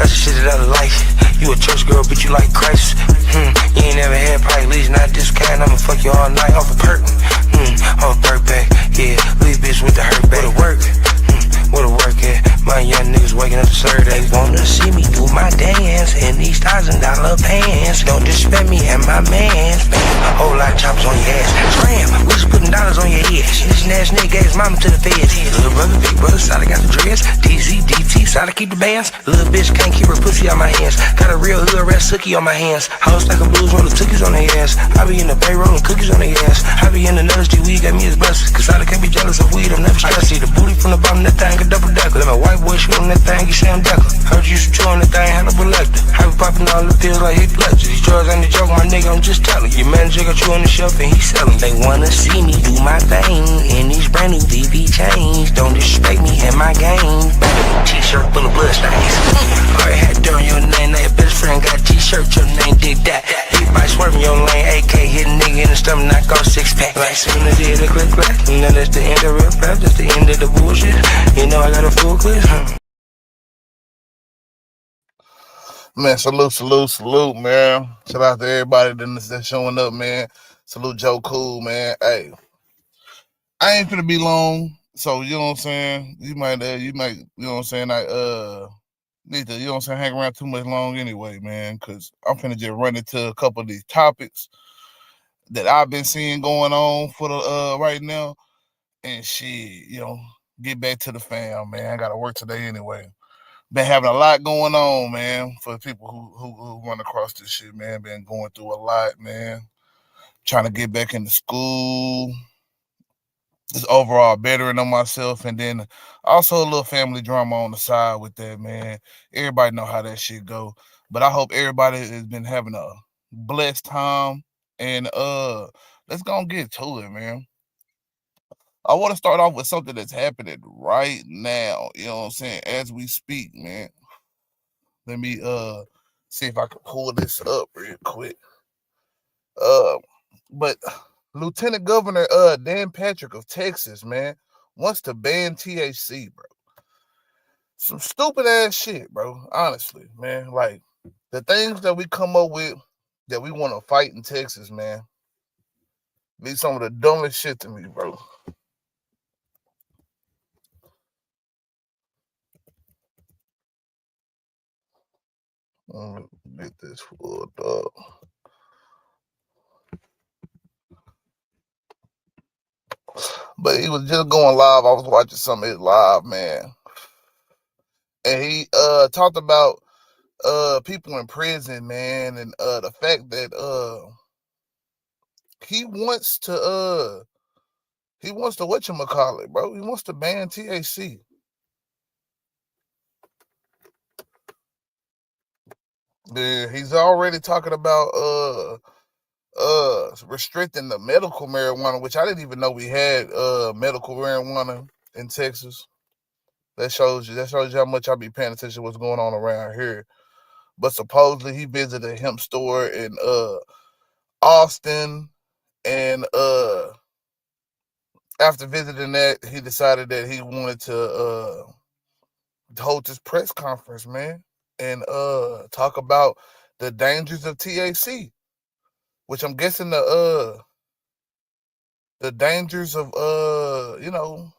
lots of shit that I like. You a church girl, bitch, you like Christ. You ain't never had probably least not this kind. I'ma fuck you all night off a perk. Off a perk back. Yeah, leave bitch with the hurt back. Where the work? Where the work at? My young niggas waking up to serve. They wanna see me do my dance in these $1,000 pants. Don't disrespect me and my mans. Whole lot of choppers on your ass. Scram, we just putting dollars on your head. This ass nigga gave his mama to the feds. Little brother, big brother, side got the dreads. DZ, DT, side keep the bands. Little bitch can't keep her pussy out my hands. Got a real hood red sookie on my hands. House like a blues rolling cookies on their ass. I be in the bay rolling cookies on their ass. I be in the nuts, weed got me as blessed. Cause I can't be jealous of weed, I'm never stressed. I see the booty from the bottom, that thing a double decker. Let my white boy shoot on that thing, you say I'm decker. Heard you shoot on that thing, had a selector. I be popping all the pills like Heath Ledger. These drugs ain't a joke, my nigga, I'm just telling. Your manager got you on the shelf and he selling. They wanna see me do my thing in these brand new VV chains. Don't disrespect me and my game. T-shirt full of blood stains. Alright, had done your name, that best friend got T-shirt, your name did that. Big bike swerving your lane, AK hit a nigga in the stomach, knock off 6-pack. Like soon as it hit a click clack, and then that's the end of real rap, that's the end of the bullshit. You know I got a full clip. Man, salute, man. Shout out to everybody that's showing up, man. Salute Joe Cool, man. Hey, I ain't finna be long, so you know what I'm saying. You might, you know what I'm saying. Need to, you know what I'm saying, hang around too much long anyway, man. Cause I'm finna just run into a couple of these topics that I've been seeing going on for the right now, and shit, you know, get back to the fam, man. I gotta work today anyway. Been having a lot going on, man, for people who run across this shit, man. Been going through a lot, man. Trying to get back into school. Just overall bettering on myself, and then also a little family drama on the side with that, man. Everybody know how that shit go. But I hope everybody has been having a blessed time. And let's go and get to it, man. I want to start off with something that's happening right now. You know what I'm saying? As we speak, man. Let me see if I can pull this up real quick. But Lieutenant Governor Dan Patrick of Texas, man, wants to ban THC, bro. Some stupid ass shit, bro. Honestly, man. Like the things that we come up with that we want to fight in Texas, man. Be some of the dumbest shit to me, bro. Let me get this pulled up. But he was just going live. I was watching some of it live, man. And he talked about people in prison, man, and the fact that he wants to whatchamacallit, bro. He wants to ban THC. Yeah, he's already talking about restricting the medical marijuana, which I didn't even know we had medical marijuana in Texas. That shows you how much I be paying attention to what's going on around here. But supposedly he visited a hemp store in Austin, and after visiting that, he decided that he wanted to hold this press conference, man, and talk about the dangers of THC, which I'm guessing the dangers of you know,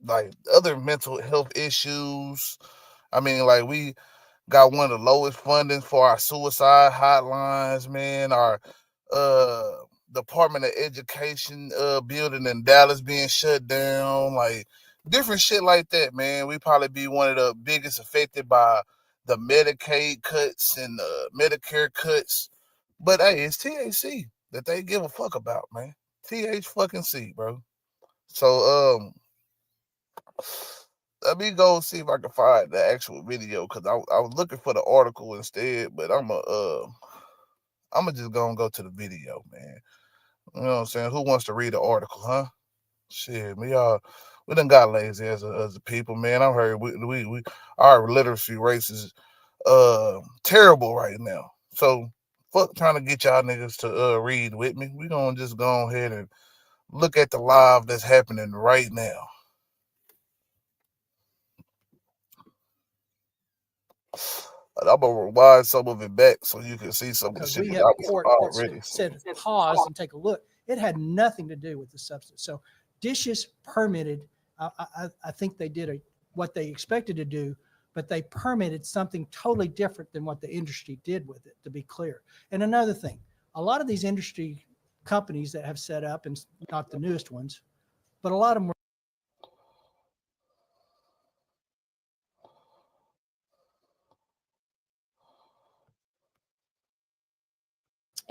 like other mental health issues. I mean, like we got one of the lowest funding for our suicide hotlines, man. Our Department of Education building in Dallas being shut down, like different shit like that, man. We probably be one of the biggest affected by the Medicaid cuts and Medicare cuts. But hey, it's THC that they give a fuck about, man. THC, bro. So let me go see if I can find the actual video, because I was looking for the article instead, but I'm just gonna go to the video, man. You know what I'm saying? Who wants to read the article, huh? Shit, we done got lazy as a people, man. I heard we our literacy race is terrible right now. So fuck trying to get y'all niggas to read with me. We gonna just go ahead and look at the live that's happening right now. I'm gonna rewind some of it back so you can see some of the because shit we that had I a was court that already said seeing. pause and take a look. It had nothing to do with the substance. So dishes permitted. I think they did what they expected to do, but they permitted something totally different than what the industry did with it, to be clear. And another thing, a lot of these industry companies that have set up, and not the newest ones, but a lot of them were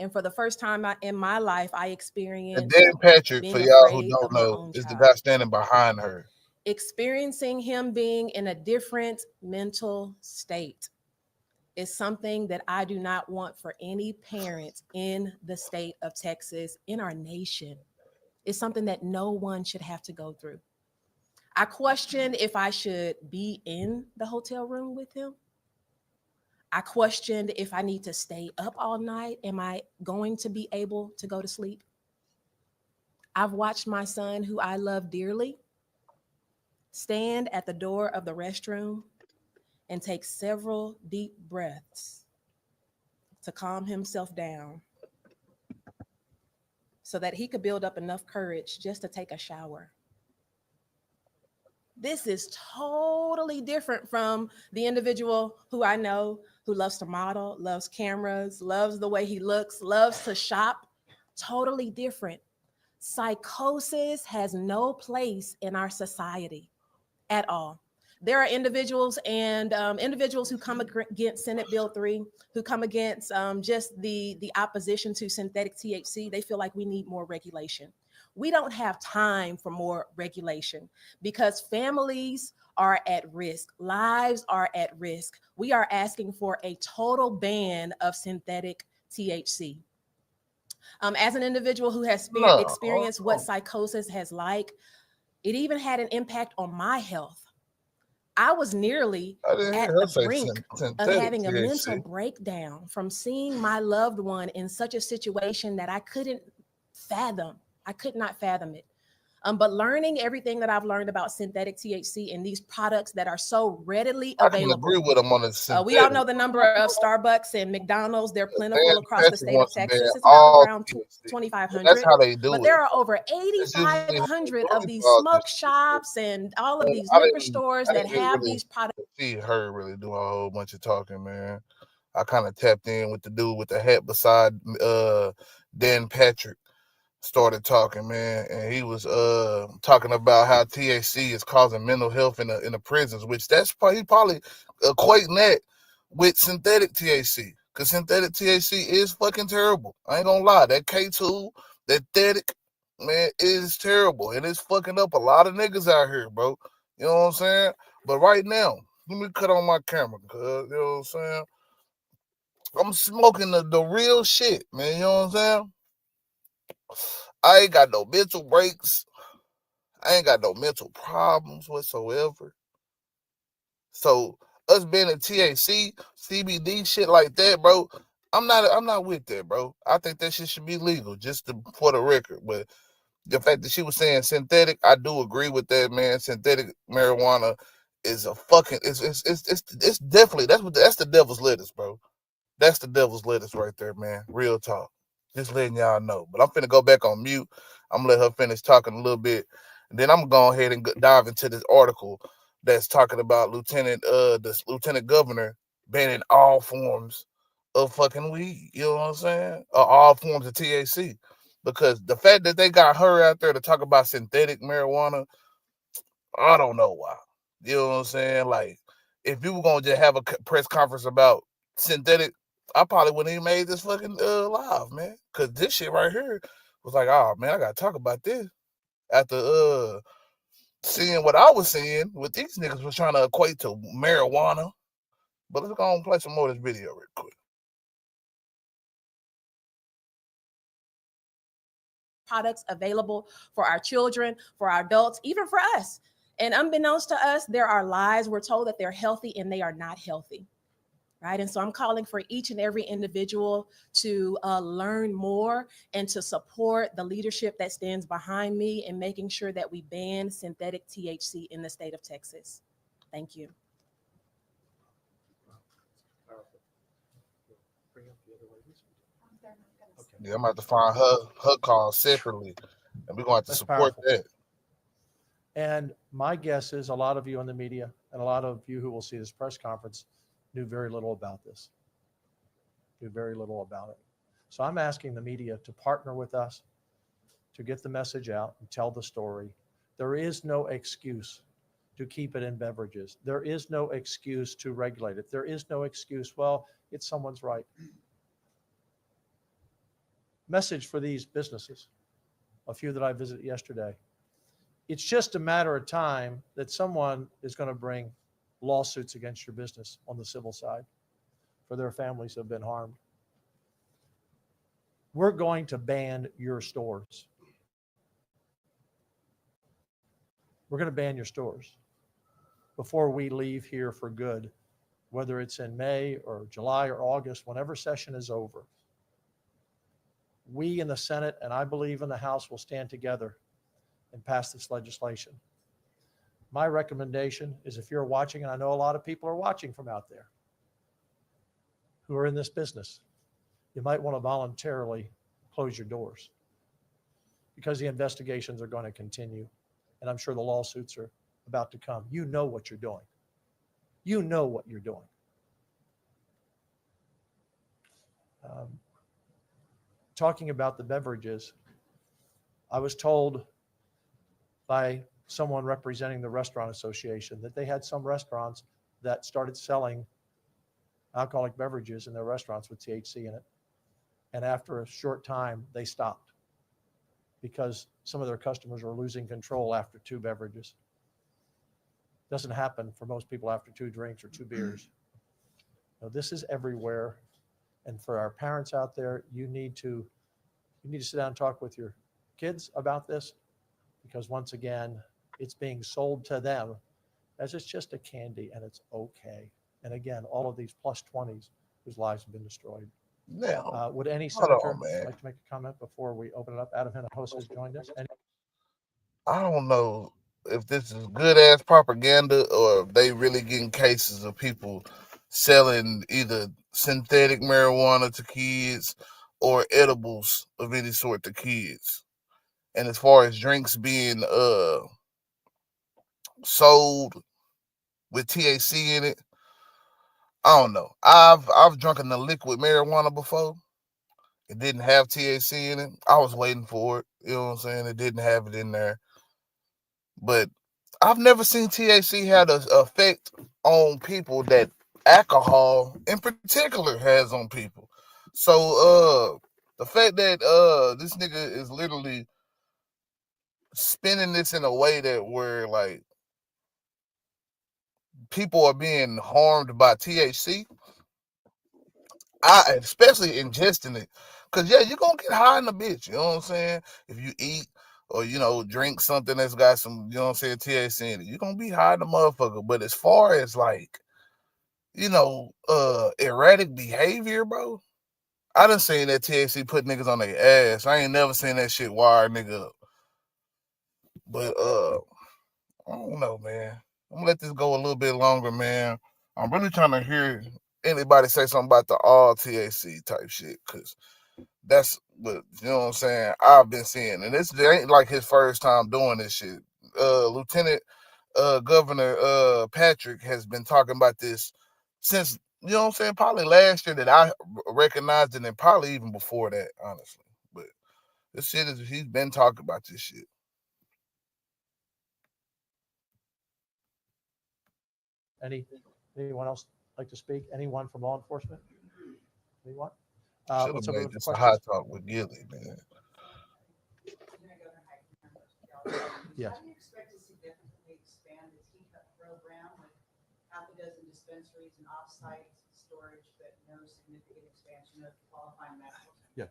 And for the first time in my life, I And experienced Dan Patrick, for being y'all who afraid don't of my know, own is the child. guy standing behind her. Experiencing him being in a different mental state is something that I do not want for any parent in the state of Texas, in our nation. It's something that no one should have to go through. I questioned if I should be in the hotel room with him. I questioned if I need to stay up all night. Am I going to be able to go to sleep? I've watched my son, who I love dearly, stand at the door of the restroom and take several deep breaths to calm himself down so that he could build up enough courage just to take a shower. This is totally different from the individual who I know who loves to model, loves cameras, loves the way he looks, loves to shop. Totally different. Psychosis has no place in our society at all. There are individuals and individuals who come against Senate Bill 3, who come against just the opposition to synthetic THC. They feel like we need more regulation. We don't have time for more regulation because families are at risk. Lives are at risk. We are asking for a total ban of synthetic THC. As an individual who has experienced what psychosis has like, it even had an impact on my health. I was nearly at the brink of having a mental breakdown from seeing my loved one in such a situation that I couldn't fathom. I could not fathom it. But learning everything that I've learned about synthetic THC and these products that are so readily available. I can agree with him on this. We all know the number of Starbucks and McDonald's. They're plentiful across the state of Texas. It's around 2,500. That's how they do it. But there are over 8,500 of these smoke shops and all of these liquor stores that have these products. See her really do a whole bunch of talking, man. I kind of tapped in with the dude with the hat beside Dan Patrick. Started talking, man, and he was talking about how THC is causing mental health in the prisons, which he probably equating that with synthetic THC, because synthetic THC is fucking terrible. I ain't gonna lie, that K2, that Thetic, man, is terrible, and it's fucking up a lot of niggas out here, bro. You know what I'm saying? But right now, let me cut on my camera, cuz, you know what I'm saying? I'm smoking the real shit, man, you know what I'm saying? I ain't got no mental breaks. I ain't got no mental problems whatsoever. So us being in THC, CBD, shit like that, bro, I'm not with that, bro. I think that shit should be legal, for the record. But the fact that she was saying synthetic, I do agree with that, man. Synthetic marijuana is a fucking it's definitely that's the devil's lettuce, bro. That's the devil's lettuce right there, man. Real talk. Just letting y'all know. But I'm finna go back on mute. I'm gonna let her finish talking a little bit. And then I'm gonna go ahead and dive into this article that's talking about the lieutenant governor banning all forms of fucking weed. You know what I'm saying? All forms of THC. Because the fact that they got her out there to talk about synthetic marijuana, I don't know why. You know what I'm saying? Like, if you were gonna just have a press conference about synthetic, I probably wouldn't even made this fucking live, man. Cause this shit right here was like, oh man, I gotta talk about this. After seeing what I was seeing, what these niggas was trying to equate to marijuana. But let's go and play some more of this video real quick. Products available for our children, for our adults, even for us. And unbeknownst to us, there are lies. We're told that they're healthy and they are not healthy. Right. And so I'm calling for each and every individual to learn more and to support the leadership that stands behind me in making sure that we ban synthetic THC in the state of Texas. Thank you. the other ladies? Okay. Yeah, I'm about to find her call separately, and we're gonna have to That's support powerful. that. And my guess is a lot of you in the media and a lot of you who will see this press conference knew very little about this, knew very little about it. So I'm asking the media to partner with us to get the message out and tell the story. There is no excuse to keep it in beverages. There is no excuse to regulate it. There is no excuse, well, it's someone's right. Message for these businesses, a few that I visited yesterday. It's just a matter of time that someone is going to bring lawsuits against your business on the civil side for their families who have been harmed. We're going to ban your stores. We're going to ban your stores before we leave here for good, whether it's in May or July or August, whenever session is over. We in the Senate, and I believe in the House, will stand together and pass this legislation. My recommendation is, if you're watching, and I know a lot of people are watching from out there who are in this business, you might want to voluntarily close your doors, because the investigations are going to continue, and I'm sure the lawsuits are about to come. You know what you're doing. You know what you're doing. Talking about the beverages, I was told by someone representing the Restaurant Association that they had some restaurants that started selling alcoholic beverages in their restaurants with THC in it. And after a short time, they stopped because some of their customers were losing control after 2 beverages. Doesn't happen for most people after 2 drinks or 2 beers. Now, this is everywhere. And for our parents out there, you need to sit down and talk with your kids about this, because once again, it's being sold to them as it's just a candy and it's okay. And again, all of these plus 20s whose lives have been destroyed. Now, Would any hold on, senator man. like to make a comment before we open it up? Adam Hinojosa has joined us. I don't know if this is good ass propaganda or if they really getting cases of people selling either synthetic marijuana to kids or edibles of any sort to kids. And as far as drinks being sold with THC in it, I don't know. I've drunken the liquid marijuana before. It didn't have THC in it. I was waiting for it. You know what I'm saying? It didn't have it in there. But I've never seen THC have an effect on people that alcohol in particular has on people. So the fact that this nigga is literally spinning this in a way that where like people are being harmed by THC, I especially ingesting it, cause yeah, you're gonna get high in the bitch. You know what I'm saying? If you eat or drink something that's got some, you know what I'm saying, THC in it, you're gonna be high in the motherfucker. But as far as like, erratic behavior, bro, I done seen that THC put niggas on their ass. I ain't never seen that shit wire nigga up. But I don't know, man. I'm gonna let this go a little bit longer, man. I'm really trying to hear anybody say something about the all THC type shit, because that's what, you know what I'm saying, I've been seeing. And this ain't like his first time doing this shit. Lieutenant Governor Patrick has been talking about this since, you know what I'm saying, probably last year that I recognized it, and probably even before that, honestly. But this shit is, he's been talking about this shit. Anyone else like to speak? Anyone from law enforcement? Anyone? Should have Let's open made up for this a questions. hot talk with Gilly, man. Yes. How do you expect to significantly expand the teacup program with half a dozen dispensaries and off-site storage, but no significant expansion of qualifying medical? He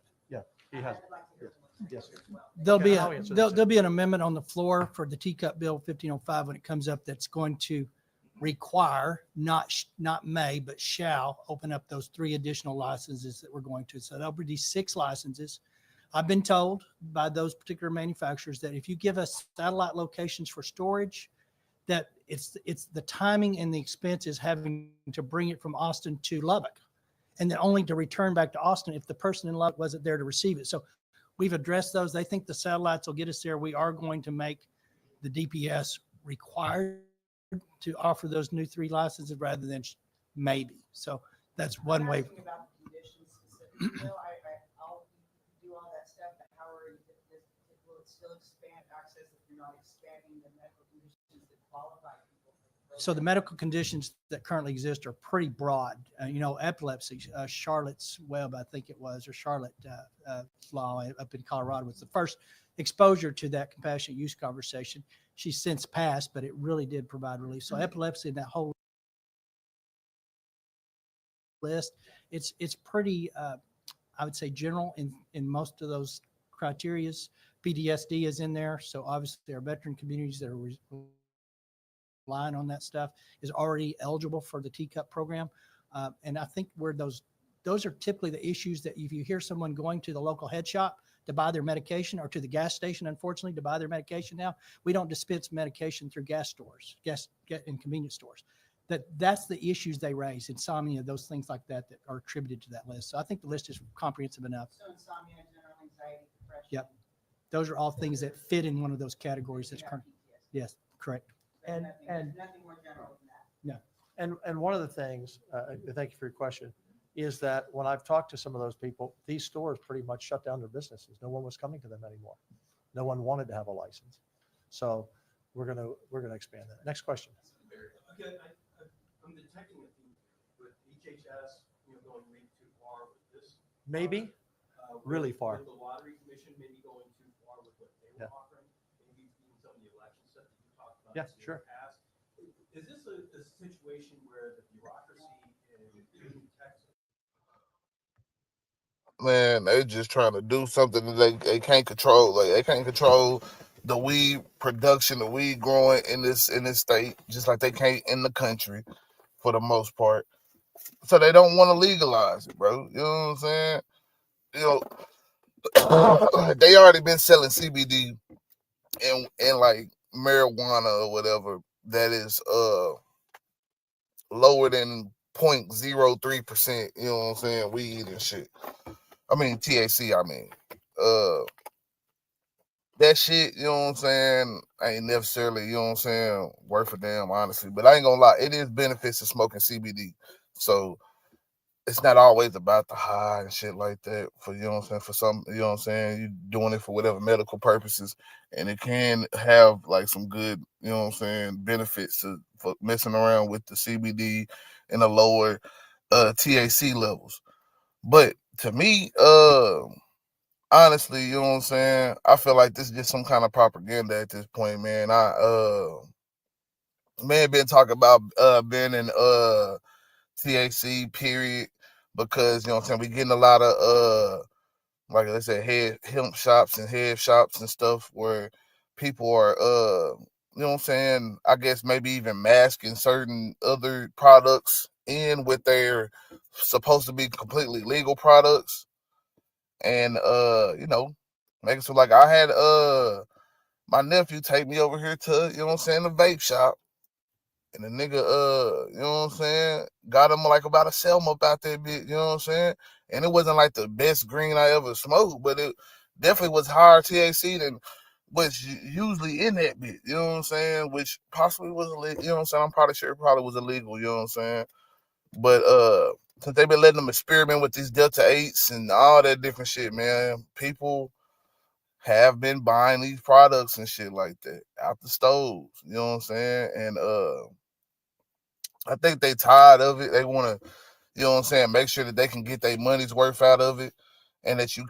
has. I'd like to hear from the Yes. secretary as well. There'll be an amendment on the floor for the teacup bill 1505 when it comes up, that's going to require, not may, but shall open up those 3 additional licenses that we're going to. So there'll be 6 licenses. I've been told by those particular manufacturers that if you give us satellite locations for storage, that it's the timing and the expense is having to bring it from Austin to Lubbock. and then only to return back to Austin if the person in Lubbock wasn't there to receive it. So we've addressed those. They think the satellites will get us there. We are going to make the DPS required to offer those new 3 licenses rather than maybe. So that's one way. Asking about the conditions specifically, though, I'll do all that stuff, but how are you, will it still expand access if you're not expanding the medical conditions that qualify people? So the medical conditions that currently exist are pretty broad. Epilepsy, Charlotte's Web, I think it was, or Charlotte law up in Colorado was the first exposure to that compassionate use conversation. She's since passed, but it really did provide relief. So epilepsy, that whole list, it's pretty, I would say, general in most of those criterias. PTSD is in there. So obviously our veteran communities that are relying on that stuff is already eligible for the TCUP program. And I think where those are typically the issues that if you hear someone going to the local head shop to buy their medication, or to the gas station, unfortunately, to buy their medication now, we don't dispense medication through gas stores, and convenience stores. That's the issues they raise, insomnia, those things like that are attributed to that list. So I think the list is comprehensive enough. So insomnia, general anxiety, depression. Yep. Those are all things that fit in one of those categories. That's current. Yes, correct. And Nothing more general than that. And one of the things, thank you for your question, is that when I've talked to some of those people, these stores pretty much shut down their businesses. No one was coming to them anymore. No one wanted to have a license. So we're gonna expand that. Next question. Again, I'm detecting a theme with HHS, going maybe too far with this. Maybe really far. With the lottery commission, maybe going too far with what they were Yeah. offering, maybe even some of the election stuff that you talked about. Yeah, in the sure. past. Is this a situation where the bureaucracy in Texas? Man, they just trying to do something that they can't control. Like they can't control the weed production, the weed growing in this state, just like they can't in the country for the most part. So they don't want to legalize it, bro. You know what I'm saying? They already been selling CBD and like marijuana or whatever that is lower than 0.03%, you know what I'm saying, weed and shit. I mean THC, that shit, you know what I'm saying, ain't necessarily, you know what I'm saying, worth a damn, honestly. But I ain't gonna lie, it is benefits to smoking CBD. So it's not always about the high and shit like that for, you know what I'm saying, for some, you know what I'm saying, you doing it for whatever medical purposes, and it can have like some good, you know what I'm saying, benefits for messing around with the CBD and the lower THC levels. But to me, honestly, you know what I'm saying, I feel like this is just some kind of propaganda at this point, man. Been talking about banning THC period, because, you know what I'm saying, we getting a lot of like I said, hemp shops and head shops and stuff where people are you know what I'm saying, I guess maybe even masking certain other products in with their supposed to be completely legal products. And make it so, like, I had my nephew take me over here to, you know what I'm saying, the vape shop. And the nigga, you know what I'm saying, got him like about a Selma up out that bit, you know what I'm saying? And it wasn't like the best green I ever smoked, but it definitely was higher THC than what's usually in that bit, you know what I'm saying? Which possibly was illegal, you know what I'm saying? I'm probably sure it probably was illegal, you know what I'm saying? But since they've been letting them experiment with these Delta 8s and all that different shit, man, people have been buying these products and shit like that out the stores, you know what I'm saying? And I think they tired of it. They want to, you know what I'm saying, make sure that they can get their money's worth out of it, and that you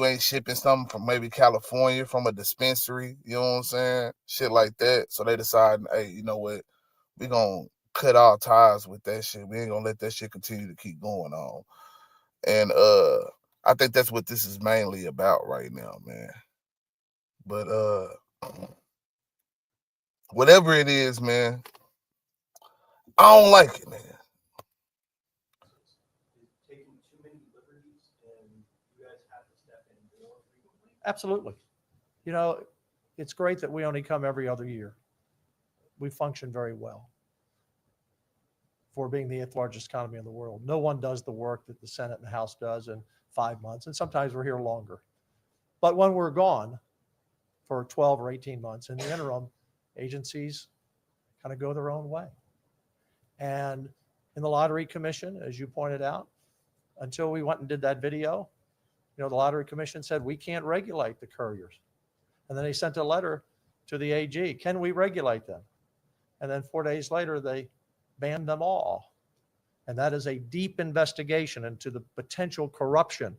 ain't shipping something from maybe California from a dispensary, you know what I'm saying, shit like that. So they decide, hey, you know what, we gonna cut our ties with that shit. We ain't gonna let that shit continue to keep going on. And I think that's what this is mainly about right now, man. But whatever it is, man, I don't like it, man. Taking too many liberties, and you guys have to step in more frequently? Absolutely. You know, it's great that we only come every other year. We function very well. for being the 8th largest economy in the world. No one does the work that the Senate and the House does in 5 months, and sometimes we're here longer. But when we're gone for 12 or 18 months, in the interim, agencies kind of go their own way. And in the Lottery Commission, as you pointed out, until we went and did that video, the Lottery Commission said, we can't regulate the couriers. And then they sent a letter to the AG, can we regulate them? And then 4 days later, they banned them all. And that is a deep investigation into the potential corruption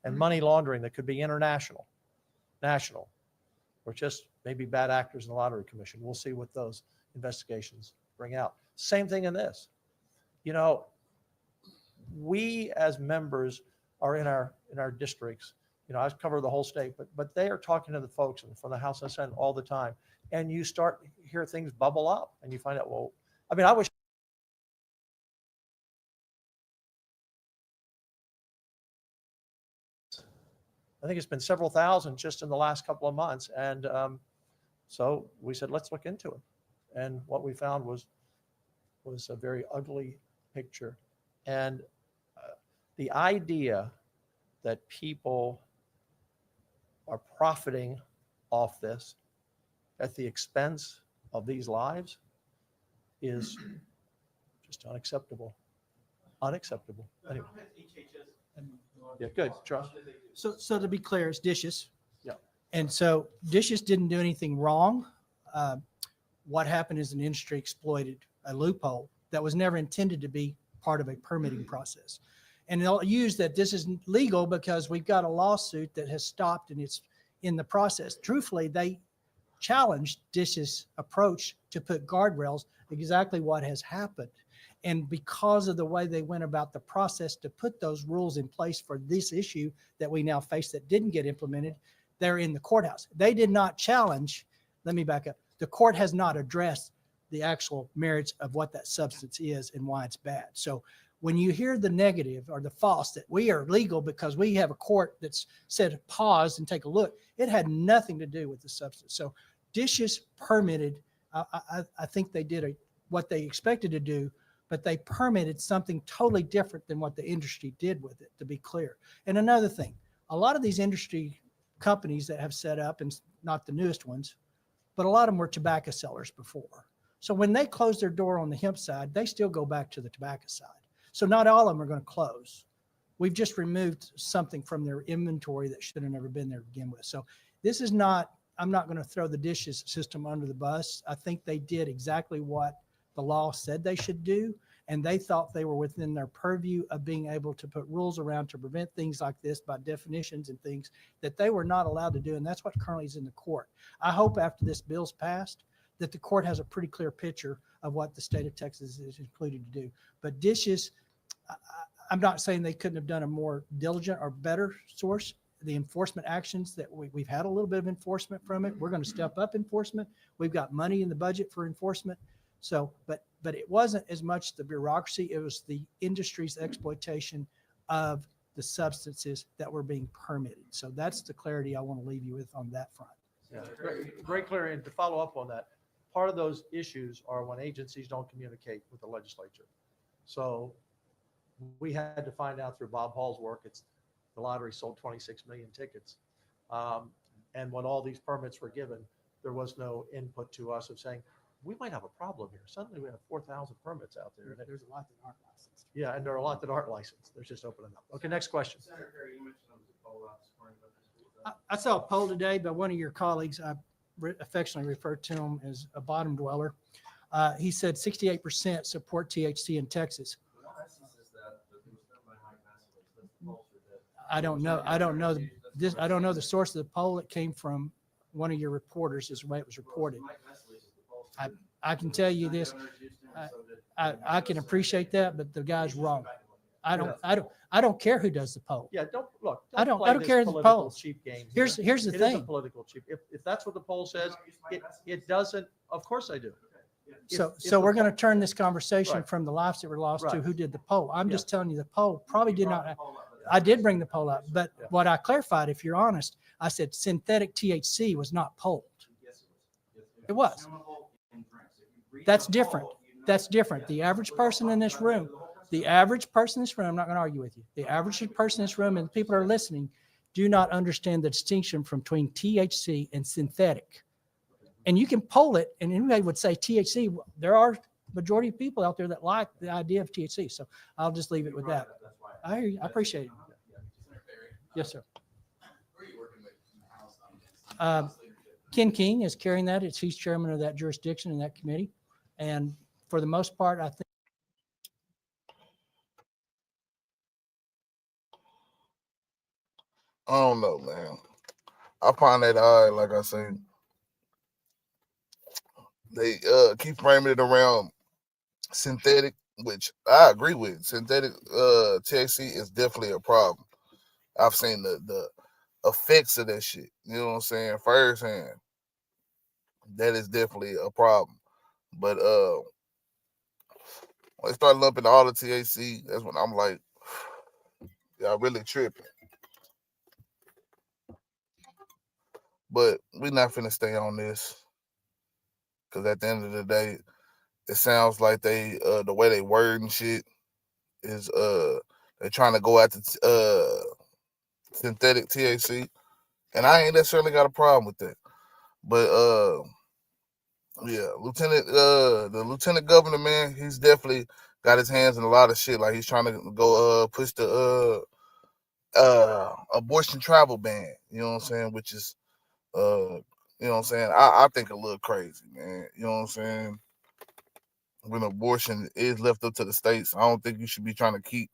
and money laundering that could be international, national, or just maybe bad actors in the Lottery Commission. We'll see what those investigations bring out. Same thing in this. We as members are in our districts. I cover the whole state, but they are talking to the folks from the House and Senate all the time. And you start to hear things bubble up and you find out, well, I wish I think it's been several thousand just in the last couple of months. And so we said, let's look into it. And what we found was a very ugly picture. And the idea that people are profiting off this at the expense of these lives is just unacceptable. Unacceptable. Anyway. Yeah, good, Charles. So to be clear, it's Dishes. Yeah. And so Dishes didn't do anything wrong. What happened is an industry exploited a loophole that was never intended to be part of a permitting process. And they'll use that this is legal because we've got a lawsuit that has stopped and it's in the process. Truthfully, they challenged Dish's approach to put guardrails, exactly what has happened. And because of the way they went about the process to put those rules in place for this issue that we now face that didn't get implemented, they're in the courthouse. They did not challenge, let me back up. The court has not addressed the actual merits of what that substance is and why it's bad. So when you hear the negative or the false that we are legal because we have a court that's said pause and take a look, it had nothing to do with the substance. So Dishes permitted, I think they did what they expected to do, but they permitted something totally different than what the industry did with it, to be clear. And another thing, a lot of these industry companies that have set up, and not the newest ones, but a lot of them were tobacco sellers before. So when they close their door on the hemp side, they still go back to the tobacco side. So not all of them are going to close. We've just removed something from their inventory that should have never been there to begin with. So this is not, I'm not going to throw the Dishes system under the bus. I think they did exactly what the law said they should do. And they thought they were within their purview of being able to put rules around to prevent things like this by definitions and things that they were not allowed to do. And that's what currently is in the court. I hope after this bill's passed that the court has a pretty clear picture of what the state of Texas is included to do. But Dishes, I'm not saying they couldn't have done a more diligent or better source. The enforcement actions that we've had a little bit of enforcement from it. We're going to step up enforcement. We've got money in the budget for enforcement. So, but it wasn't as much the bureaucracy. It was the industry's exploitation of the substances that were being permitted. So that's the clarity I want to leave you with on that front. Yeah, great clarity. And to follow up on that, part of those issues are when agencies don't communicate with the legislature. So we had to find out through Bob Hall's work, the lottery sold 26 million tickets. And when all these permits were given, there was no input to us of saying, we might have a problem here. Suddenly we have 4,000 permits out there. There's a lot that aren't licensed. Yeah, and there are a lot that aren't licensed. They're just opening up. Okay, next question. Senator Kerry, you mentioned there was a poll out this morning about this. I saw a poll today by one of your colleagues. I affectionately refer to him as a bottom dweller. He said 68% support THC in Texas. What essence is that it was done by Mike Maslowitz? That's the pollster that- I don't know. I don't know this. I don't know the source of the poll. It came from one of your reporters, is the way it was reported. Mike Maslowitz is the pollster. I can tell you this. I can appreciate that, but the guy's wrong. I don't care who does the poll. Yeah, don't look. I don't play this care the political polls. cheap game Here's here. the It is a thing. political cheap. If that's what the poll says, it doesn't. Of course I do. So if the we're going to poll- turn this conversation Right. from the lives that were lost to Right. who did the poll. I'm Yeah. just telling you the poll probably did not. You brought the poll up, but I did bring the poll up, but Yeah. what I clarified, if you're honest, I said synthetic THC was not polled. yes, it was. Yes, It was. Chemical in drinks. If you read That's the different. poll, you That's different. The average person in this room, the average person in this room, I'm not going to argue with you. The average person in this room and the people that are listening do not understand the distinction between THC and synthetic. And you can poll it, and anybody would say THC. There are majority of people out there that like the idea of THC. So I'll just leave it with that. I hear you. I appreciate it. Yes, sir. Ken King is carrying that. He's chairman of that jurisdiction and that committee. And for the most part, I think I don't know, man. I find that odd, like I said. They keep framing it around synthetic, which I agree with. Synthetic THC is definitely a problem. I've seen the effects of that shit. You know what I'm saying? Firsthand. That is definitely a problem. But when they start lumping all the THC, that's when I'm like, y'all really tripping. But we not finna stay on this. Cause at the end of the day, it sounds like they the way they word and shit is they're trying to go after synthetic THC. And I ain't necessarily got a problem with that. But yeah, the lieutenant governor, man, he's definitely got his hands in a lot of shit. Like he's trying to go push the abortion travel ban, you know what I'm saying, which is you know what I'm saying, I think a little crazy, man. You know what I'm saying? When abortion is left up to the states, I don't think you should be trying to keep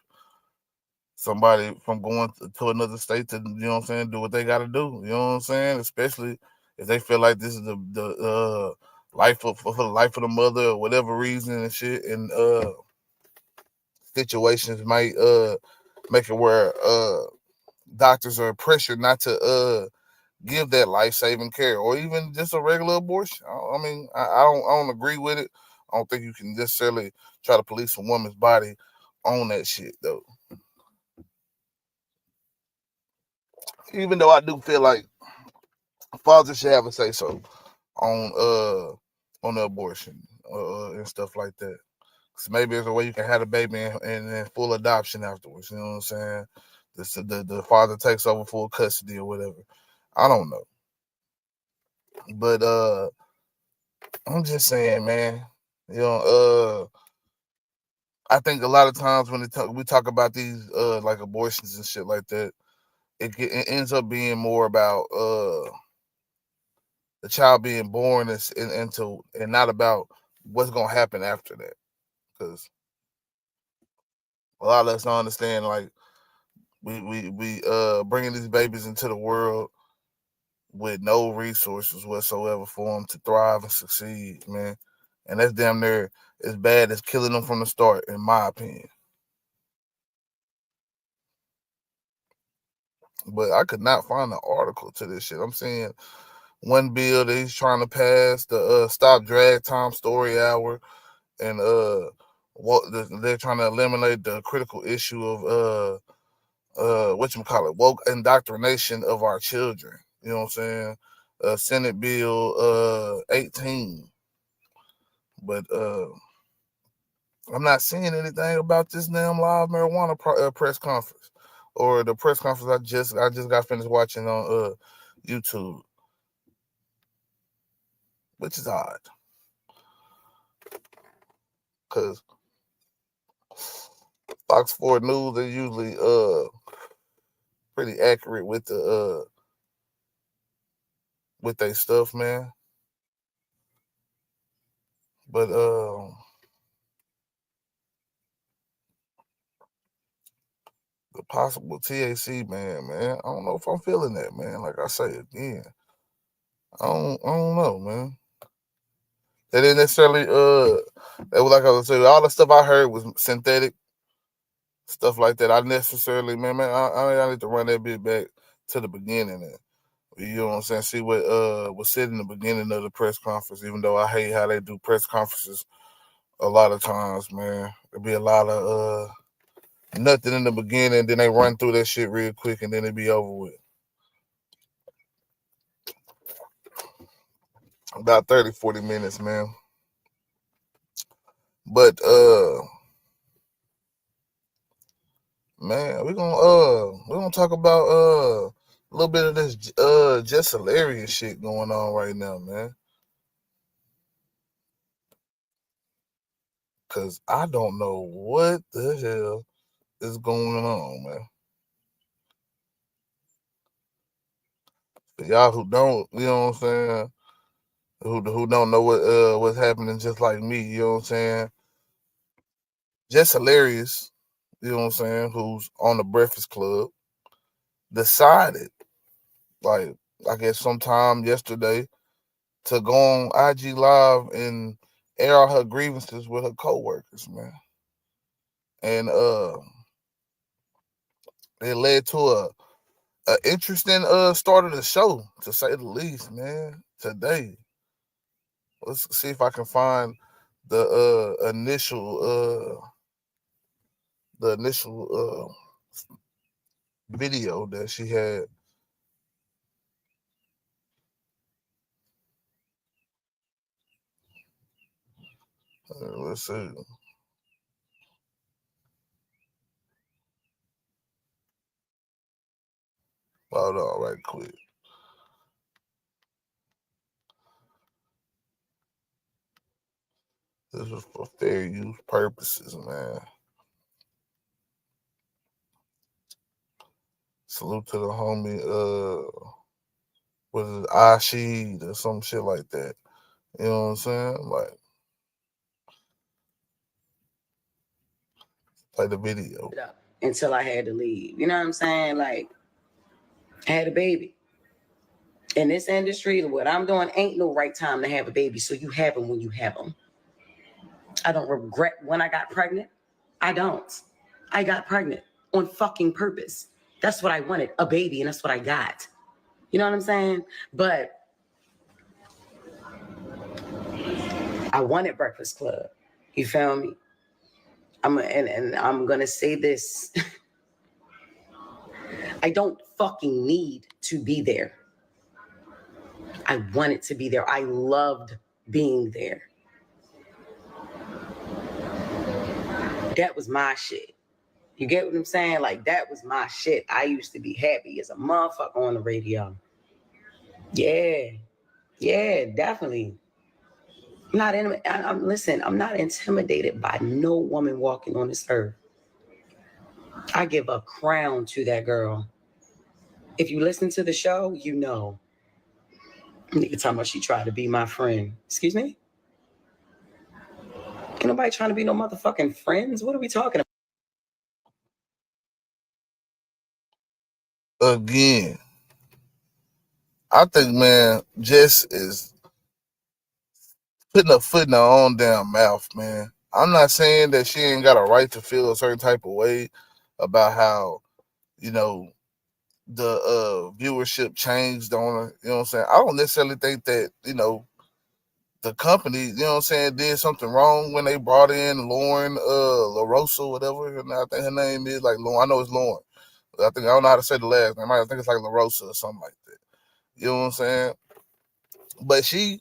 somebody from going to another state to, you know what I'm saying, do what they got to do. You know what I'm saying? Especially if they feel like this is the life for the life of the mother or whatever reason and shit. And situations might make it where doctors are pressured not to give that life-saving care or even just a regular abortion. I mean, I don't agree with it. I don't think you can necessarily try to police a woman's body on that shit though. Even though I do feel like fathers should have a say so on the abortion and stuff like that. So maybe there's a way you can have a baby and then full adoption afterwards. You know what I'm saying? The father takes over full custody or whatever. I don't know. But I'm just saying, man. You know, I think a lot of times when we talk about these like abortions and shit like that, it ends up being more about the child being born and not about what's gonna happen after that. Because a lot of us don't understand, like we bringing these babies into the world with no resources whatsoever for them to thrive and succeed, man. And that's damn near as bad as killing them from the start, in my opinion. But I could not find an article to this shit. I'm seeing one bill that he's trying to pass, the Stop Drag Time Story Hour, and they're trying to eliminate the critical issue of woke indoctrination of our children. You know what I'm saying? Senate Bill 18. But I'm not seeing anything about this damn live marijuana press conference or the press conference I just got finished watching on YouTube, which is odd because Fox 4 News are usually pretty accurate with their stuff, man. But the possible THC man, I don't know if I'm feeling that, man. Like I say again, I don't know, man. They didn't necessarily that was like I was saying, all the stuff I heard was synthetic stuff like that. I necessarily, man, I need to run that bit back to the beginning and, you know what I'm saying, see what was said in the beginning of the press conference, even though I hate how they do press conferences a lot of times, man. There'll be a lot of nothing in the beginning, then they run through that shit real quick and then it be over with. About 30, 40 minutes, man. But man, we're gonna talk about a little bit of this just hilarious shit going on right now, man. Cause I don't know what the hell is going on, man. For y'all who don't, you know what I'm saying, who don't know what's happening, just like me, you know what I'm saying. Just hilarious, you know what I'm saying, who's on the Breakfast Club, decided, like, I guess sometime yesterday, to go on IG Live and air out her grievances with her coworkers, man. And it led to a interesting start of the show, to say the least, man. Today, let's see if I can find the initial video that she had. Let's see. Hold on, right quick. This was for fair use purposes, man. Salute to the homie, was it Ashid or some shit like that? You know what I'm saying? Like, play the video. Until I had to leave. You know what I'm saying? Like, I had a baby. In this industry, what I'm doing ain't no right time to have a baby. So you have them when you have them. I don't regret when I got pregnant. I don't. I got pregnant on fucking purpose. That's what I wanted, a baby, and that's what I got. You know what I'm saying? But I wanted Breakfast Club. You feel me? And I'm gonna say this. I don't fucking need to be there. I wanted to be there. I loved being there. That was my shit. You get what I'm saying? Like, that was my shit. I used to be happy as a motherfucker on the radio. Yeah, definitely. Listen, I'm not intimidated by no woman walking on this earth. I give a crown to that girl. If you listen to the show, you know. Nigga talking about she tried to be my friend. Excuse me? Ain't nobody trying to be no motherfucking friends. What are we talking about? Again, I think, man, Jess is putting a foot in her own damn mouth, man. I'm not saying that she ain't got a right to feel a certain type of way about how, you know, the viewership changed on her. You know what I'm saying? I don't necessarily think that, you know, the company, you know what I'm saying, did something wrong when they brought in Lauren LaRosa, whatever. And I think her name is like Lauren. I know it's Lauren. I don't know how to say the last name. I think it's like LaRosa or something like that. You know what I'm saying? But she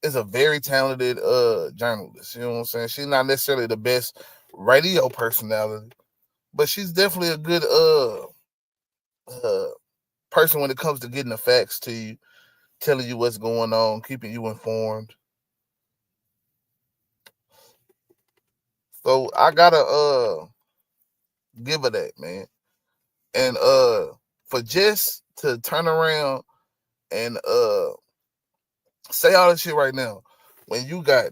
is a very talented journalist. You know what I'm saying? She's not necessarily the best radio personality, but she's definitely a good person when it comes to getting the facts to you, telling you what's going on, keeping you informed. So I gotta give her that, man. And for Jess to turn around and say all this shit right now, when you got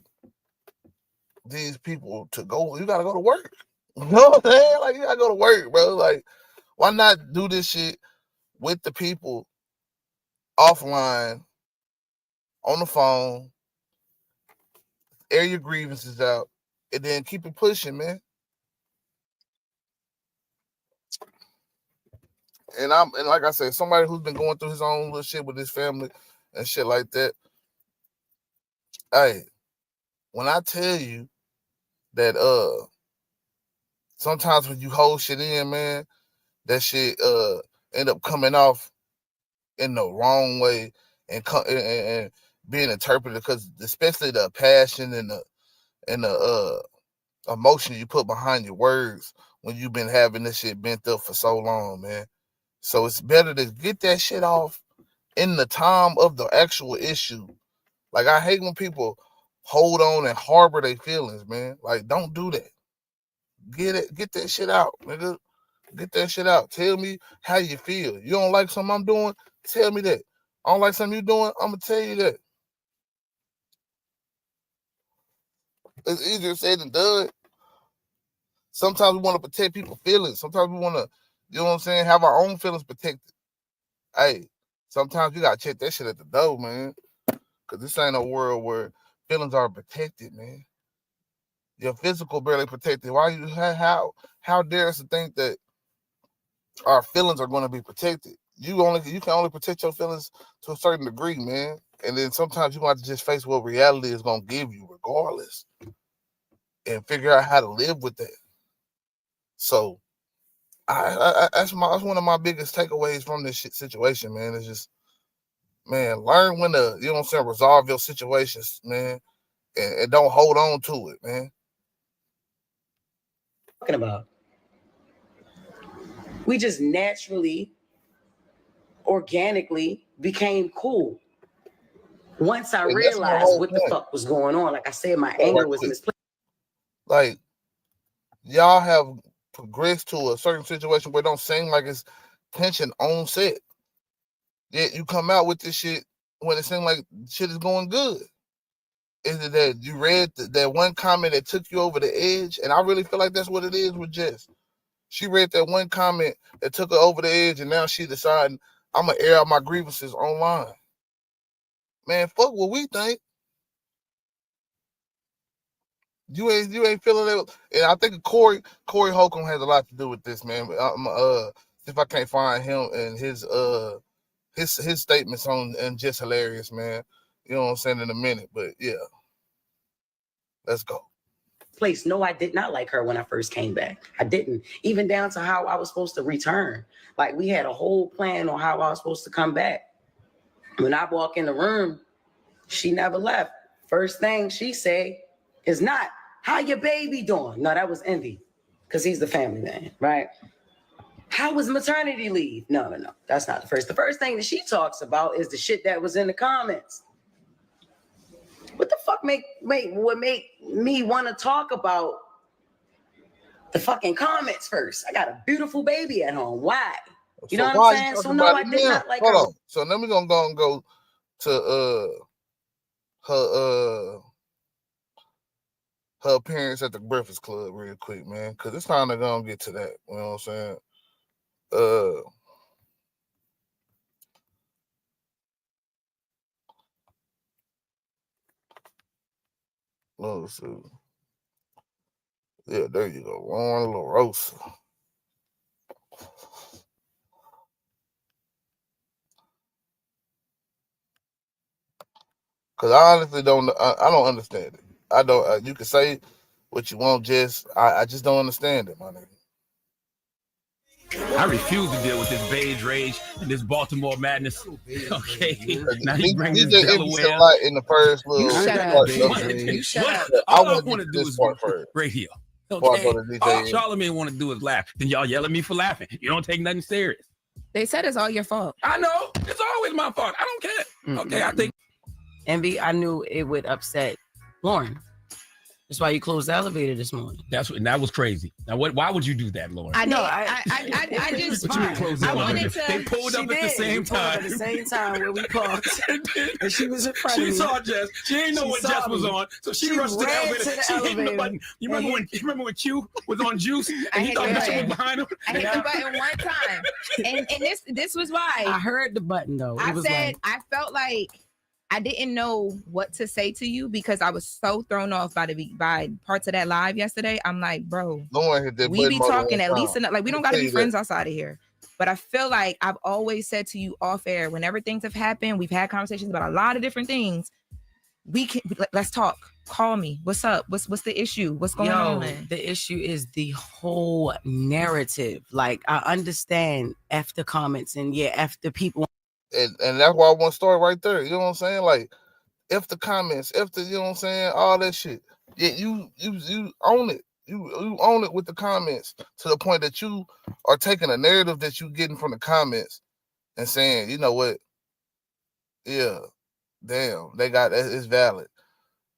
these people to go, you gotta go to work. You know what I'm saying? Like, you gotta go to work, bro. Like, why not do this shit with the people offline, on the phone, air your grievances out, and then keep it pushing, man. And like I said, somebody who's been going through his own little shit with his family and shit like that. Hey, when I tell you that sometimes when you hold shit in, man, that shit end up coming off in the wrong way and being interpreted, because especially the passion and the emotion you put behind your words when you've been having this shit bent up for so long, man. So it's better to get that shit off in the time of the actual issue. Like, I hate when people hold on and harbor their feelings, man. Like, don't do that. Get that shit out, nigga. Get that shit out. Tell me how you feel. You don't like something I'm doing? Tell me that. I don't like something you're doing? I'm gonna tell you that. It's easier said than done. Sometimes we want to protect people's feelings. Sometimes we want to, you know what I'm saying, have our own feelings protected. Hey, sometimes you gotta check that shit at the door, man. Cause this ain't a world where feelings are protected, man. Your physical barely protected. Why you how dare us to think that our feelings are going to be protected? You can only protect your feelings to a certain degree, man. And then sometimes you have to just face what reality is going to give you, regardless, and figure out how to live with that. So, that's one of my biggest takeaways from this situation, man. It's just, man, learn when to, you know what I'm saying, resolve your situations, man, and don't hold on to it, man. Talking about. We just naturally, organically became cool. Once I And that's my realized whole what the point. fuck was going on, like I said, my Right anger was quick. misplaced. Like, y'all have progressed to a certain situation where it don't seem like it's tension on set. Yet you come out with this shit when it seems like shit is going good. Is it that you read that one comment that took you over the edge? And I really feel like that's what it is with Jess. She read that one comment that took her over the edge, and now she deciding, I'm going to air out my grievances online. Man, fuck what we think. You ain't feeling it. And I think Corey Holcomb has a lot to do with this, man. If I can't find him and his statements on and just hilarious, man. You know what I'm saying, in a minute. But yeah. Let's go. Place. No, I did not like her when I first came back. I didn't. Even down to how I was supposed to return. Like, we had a whole plan on how I was supposed to come back. When I walk in the room, she never left. First thing she said is not, how your baby doing? No, that was Envy, because he's the family man, right? How was maternity leave? No. That's not the first. The first thing that she talks about is the shit that was in the comments. What the fuck would make me want to talk about the fucking comments first? I got a beautiful baby at home. Why? You know what I'm saying? So no, I did not like her. Hold on. So then we're gonna go to her appearance at the Breakfast Club real quick, man, because it's time to go and get to that. You know what I'm saying? Let's see. Yeah, there you go. Lauren LaRosa. Because I honestly don't understand it. I don't. You can say what you want, Jess. I just don't understand it, my nigga. I refuse to deal with this beige rage and this Baltimore madness. Okay, now you bring this Delaware. Like in the first little. You shut up. You shut up. All I want to do is right here. Okay. All Charlamagne want to do is laugh. Then y'all yell at me for laughing. You don't take nothing serious. They said it's all your fault. I know. It's always my fault. I don't care. Okay, I think. Envy, I knew it would upset Lauren. That's why you closed the elevator this morning. That was crazy. Now, why would you do that, Lauren? I know. I just. What you mean close the elevator? They pulled up at the same time. At the same time where we parked, and she was in front of me. She saw Jess. She didn't know what Jess was on, so she rushed to the elevator. She hit the button. You remember when Q was on Juice and he thought Bishop was behind him? I hit the button one time, and this was why I heard the button though. I felt like I didn't know what to say to you because I was so thrown off by parts of that live yesterday. I'm like, bro, we be talking at least enough. Like, we don't got to be friends outside of here. But I feel like I've always said to you off air, whenever things have happened, we've had conversations about a lot of different things. Let's talk. Call me. What's up? What's the issue? What's going on? The issue is the whole narrative. Like, I understand F the comments and F the people. And that's why I want to start right there. You know what I'm saying? Like, if the comments, you know what I'm saying, all that shit. Yeah, you own it. You own it with the comments to the point that you are taking a narrative that you getting from the comments and saying, you know what? Yeah, damn, they got that. It's valid.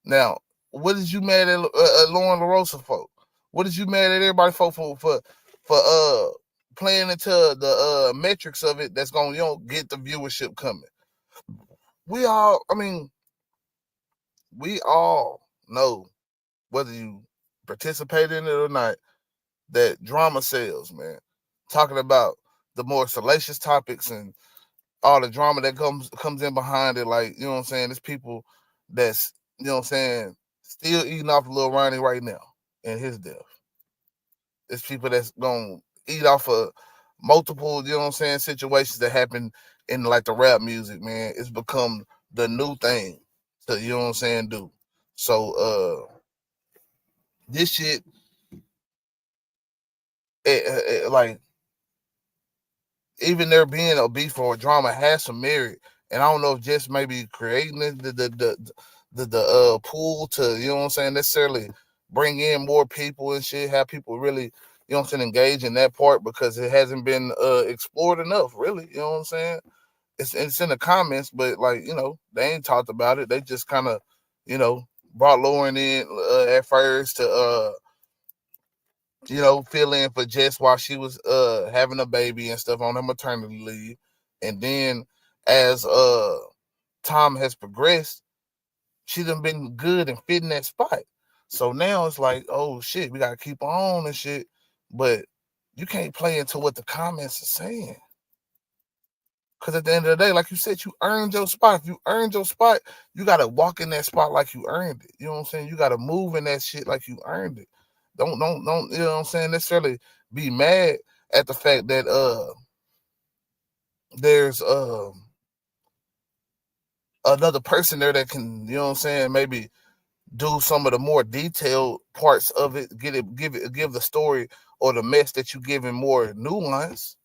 Now, what is you mad at Lauren LaRosa for? What is you mad at everybody for playing into the metrics of it that's gonna get the viewership coming? We all know, whether you participate in it or not, that drama sells, man. Talking about the more salacious topics and all the drama that comes in behind it, like, you know what I'm saying? There's people that's, you know what I'm saying, still eating off Lil Ronnie right now in his death. There's people that's gonna eat off of multiple, you know what I'm saying, situations that happen in like the rap music, man. It's become the new thing to, you know what I'm saying, do. So this shit, like, even there being a beef or a drama has some merit, and I don't know if just maybe creating the pool to, you know what I'm saying, necessarily bring in more people and shit, have people really, you know what I'm saying, engage in that part, because it hasn't been explored enough, really, you know what I'm saying. It's in the comments, but like, you know, they ain't talked about it. They just kind of, you know, brought Lauren in at first to you know, fill in for Jess while she was having a baby and stuff on her maternity leave. And then as time has progressed, she done been good and fit in that spot. So now it's like, oh shit, we gotta keep on and shit. But you can't play into what the comments are saying. Because at the end of the day, like you said, you earned your spot. If you earned your spot, you gotta walk in that spot like you earned it. You know what I'm saying? You gotta move in that shit like you earned it. Don't, you know what I'm saying, necessarily be mad at the fact that there's another person there that can, you know what I'm saying, maybe do some of the more detailed parts of it, give the story or the mess that you giving more nuance.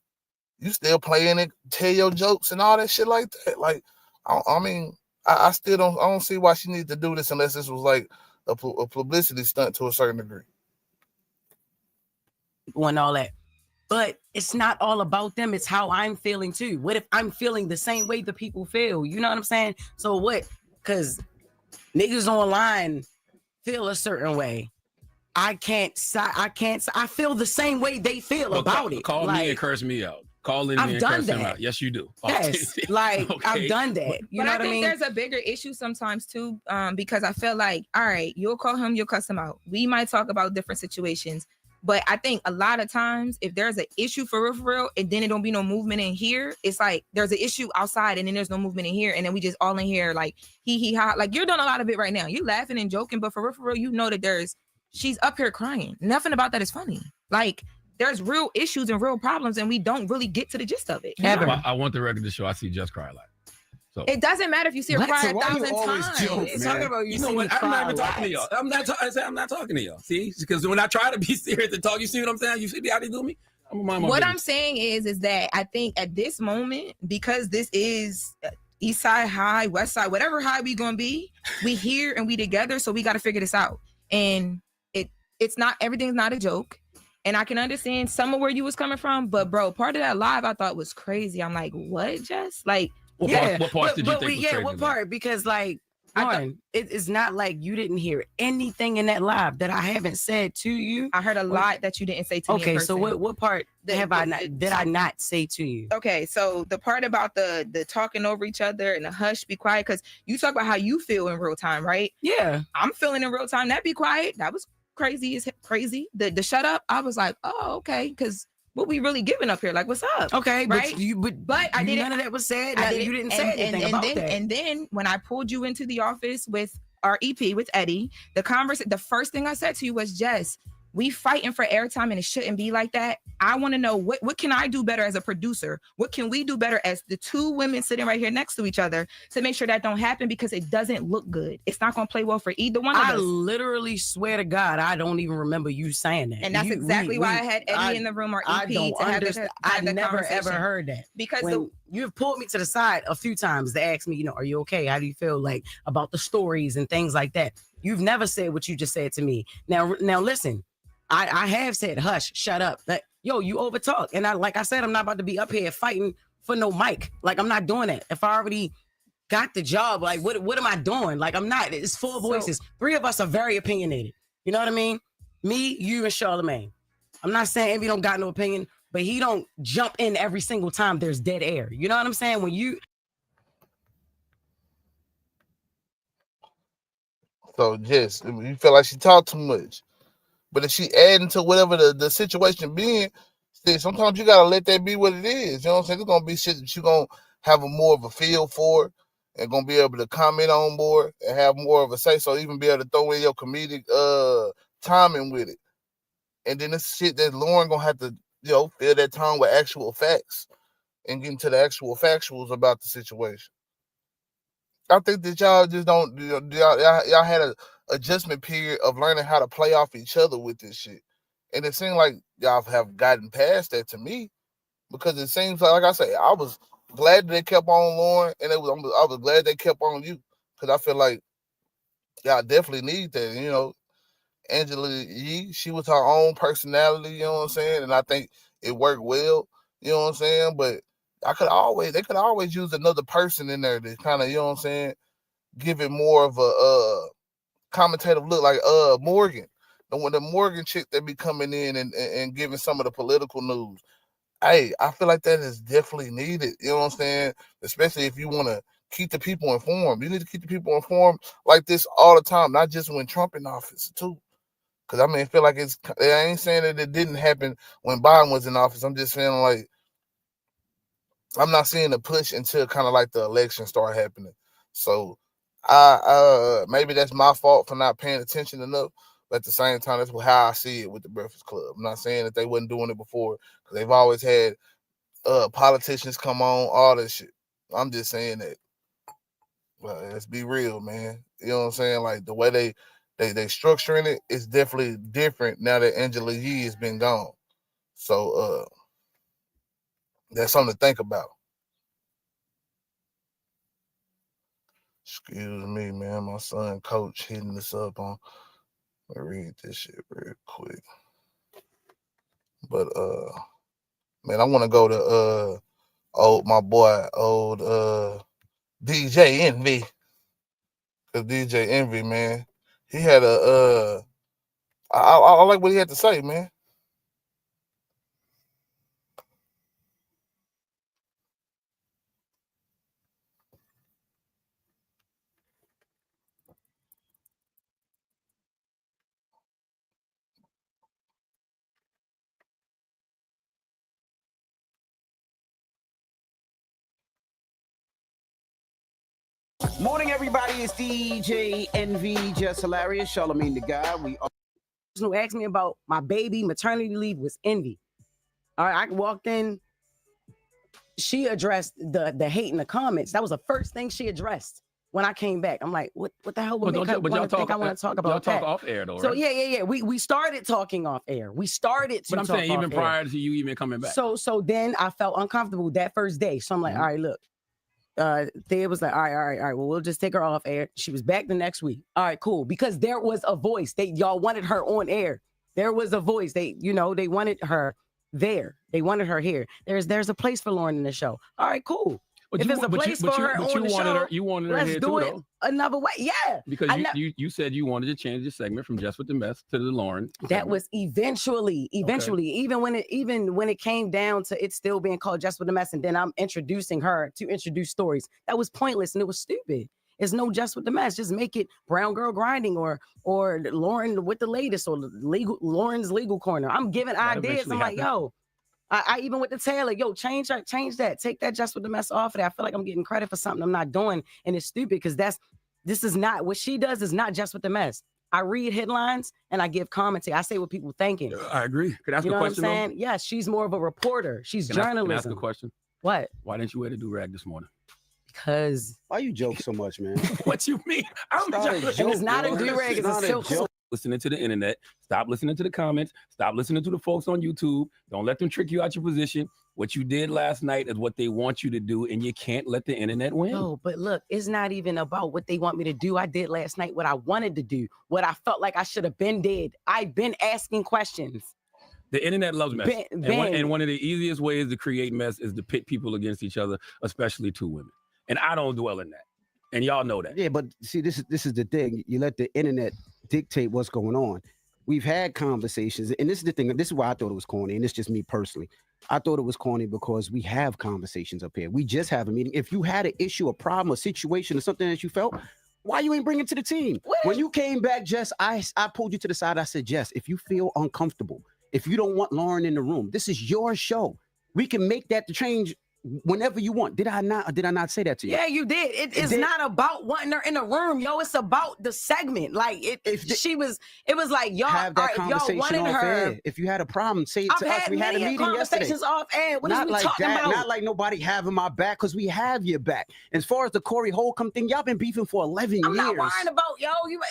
You still playing it, tell your jokes and all that shit like that. Like, I mean, I still don't see why she needs to do this unless this was like a publicity stunt to a certain degree. And all that, but it's not all about them. It's how I'm feeling too. What if I'm feeling the same way the people feel? You know what I'm saying? So what? Because niggas online feel a certain way. I feel the same way they feel about it. Call like, me and curse me out. Call in me and curse them out. Yes, you do. Yes, like okay. I've done that. You know what I mean? There's a bigger issue sometimes too, because I feel like, all right, you'll call him, you'll cuss him out. We might talk about different situations. But I think a lot of times, if there's an issue for real, and then it don't be no movement in here, it's like there's an issue outside and then there's no movement in here. And then we just all in here like he ha. Like you're doing a lot of it right now. You laughing and joking, but for real, you know that she's up here crying. Nothing about that is funny. Like there's real issues and real problems and we don't really get to the gist of it. I want the record to show I see Just cry a lot. So it doesn't matter if you see her cry 1,000 times. Talking about you know what? I'm not even talking to y'all. I'm not talking to y'all. See, because when I try to be serious and talk, you see what I'm saying? You see how they do me? What I'm saying is that I think at this moment, because this is East Side High, West Side, whatever high we gonna be, we here and we together, so we got to figure this out. And it's not, everything's not a joke. And I can understand some of where you was coming from, but bro, part of that live I thought was crazy. I'm like, what, Jess? Like, what part did you think was crazy? What part? Because like, it's not like you didn't hear anything in that live that I haven't said to you. I heard a lot that you didn't say to me. Okay, so what part did I not say to you? Okay, so the part about the talking over each other and the hush, be quiet, because you talk about how you feel in real time, right? Yeah, I'm feeling in real time. That be quiet. That was crazy. Is crazy. The shut up. I was like, oh, okay, because what we really giving up here? Like, what's up? Okay, right? But I didn't. None of that was said. You didn't say anything about that. And then when I pulled you into the office with our EP with Eddie, the first thing I said to you was, Jess, we fighting for airtime and it shouldn't be like that. I want to know what can I do better as a producer? What can we do better as the two women sitting right here next to each other to make sure that don't happen, because it doesn't look good. It's not going to play well for either one of us. I literally swear to God, I don't even remember you saying that. And that's exactly why I had Eddie in the room, or EP, to have the I never ever heard that. Because you've pulled me to the side a few times to ask me, are you okay? How do you feel like about the stories and things like that? You've never said what you just said to me. Now listen. I have said, hush, shut up. Like, yo, you overtalk. And like I said, I'm not about to be up here fighting for no mic. Like, I'm not doing that. If I already got the job, like, what am I doing? Like, I'm not. It's 4 voices. 3 of us are very opinionated. You know what I mean? Me, you, and Charlamagne. I'm not saying Envy don't got no opinion, but he don't jump in every single time there's dead air. You know what I'm saying? When you... So, yes, you feel like she talked too much. But if she adding to whatever the situation being, see, sometimes you got to let that be what it is. You know what I'm saying? It's going to be shit that you're going to have more of a feel for and going to be able to comment on more and have more of a say. So even be able to throw in your comedic timing with it. And then it's shit that Lauren going to have to, fill that time with actual facts and get into the actual factuals about the situation. I think that y'all just don't, y'all had a adjustment period of learning how to play off each other with this shit. And it seemed like y'all have gotten past that to me, because it seems like I say, I was glad that they kept on Lauren, and I was glad they kept on you, because I feel like y'all definitely need that. Angela Yee, she was her own personality, you know what I'm saying? And I think it worked well, you know what I'm saying? But they could always use another person in there to kind of, you know what I'm saying, give it more of a commentative look, like Morgan. And when the Morgan chick that be coming in and giving some of the political news, hey, I feel like that is definitely needed, you know what I'm saying? Especially if you want to keep the people informed. You need to keep the people informed like this all the time, not just when Trump in office too. Because, I feel like I ain't saying that it didn't happen when Biden was in office. I'm just feeling like I'm not seeing the push until kind of like the election start happening. So maybe that's my fault for not paying attention enough. But at the same time, that's how I see it with the Breakfast Club. I'm not saying that they wasn't doing it before, because they've always had politicians come on, all this shit. I'm just saying that. Well, let's be real, man. You know what I'm saying? Like, the way they structuring it is definitely different now that Angela Yee has been gone. So that's something to think about. Excuse me, man. My son Coach hitting this up on. Let me read this shit real quick. But man, I want to go to my boy DJ Envy. Cause DJ Envy, man, he had I like what he had to say, man. Morning, everybody. It's DJ Envy, Just Hilarious, Charlamagne the Guy. Who asked me about my baby maternity leave was Envy. All right, I walked in. She addressed the hate in the comments. That was the first thing she addressed when I came back. I'm like, what the hell would make her want to think I want to talk about that? Y'all talk off air though, right? So yeah. We started talking off air. We started to. But I'm saying even prior to you even coming back. So then I felt uncomfortable that first day. So I'm like, all right, look. Thea was like, all right. Well, we'll just take her off air. She was back the next week. All right, cool. Because there was a voice. Y'all wanted her on air. There was a voice. They wanted her there. They wanted her here. There's a place for Lauren in the show. All right, cool. If there's a place for her on the show, you wanted her let's here do too, it though. Another way. Yeah. Because you said you wanted to change the segment from Just with the Mess to the Lauren segment. That was eventually, Okay. even when it came down to it still being called Just with the Mess, and then I'm introducing her to introduce stories. That was pointless and it was stupid. It's no Just with the Mess. Just make it Brown Girl Grinding or Lauren with the latest or Lauren's Legal Corner. I'm giving ideas. I'm like, yo. I even with the Taylor, yo, change that. Take that Just with the Mess off of that. I feel like I'm getting credit for something I'm not doing, and it's stupid because this is not what she does. Is not Just with the Mess. I read headlines and I give commentary. I say what people thinking. I agree. Could I ask a question? What I'm saying? Yes, she's more of a reporter. She's journalism. Can I ask a question? What? Why didn't you wear the do-rag this morning? Because why you joke so much, man? What you mean? It's not a do-rag. It's a silk. listening to the internet. Stop listening to the comments. Stop listening to the folks on YouTube. Don't let them trick you out your position. What you did last night is what they want you to do, and you can't let the internet win. No, but look, it's not even about what they want me to do. I did last night what I wanted to do, what I felt like I should have been did. I've been asking questions. The internet loves mess. And one of the easiest ways to create mess is to pit people against each other, especially two women. And I don't dwell in that. And y'all know that. Yeah, but see, this is the thing. You let the internet dictate what's going on. We've had conversations, and this is the thing. This is why I thought it was corny, and it's just me personally. I thought it was corny because we have conversations up here. We just have a meeting. If you had an issue, a problem, a situation, or something that you felt, why you ain't bring it to the team? When you came back, Jess, I pulled you to the side. I said, Jess, if you feel uncomfortable, if you don't want Lauren in the room, this is your show. We can make that change whenever you want. Did I not say that to you? Yeah, you did. It's not about wanting her in the room, yo. It's about the segment. Like it was like y'all have that conversation y'all wanted off her. air. If you had a problem, say it to us. We had a meeting conversations yesterday. Off air. What not is we like talking that. about? Not like nobody having my back, because we have your back. As far as the Corey Holcomb thing, y'all been beefing for 11 years. I'm not worried about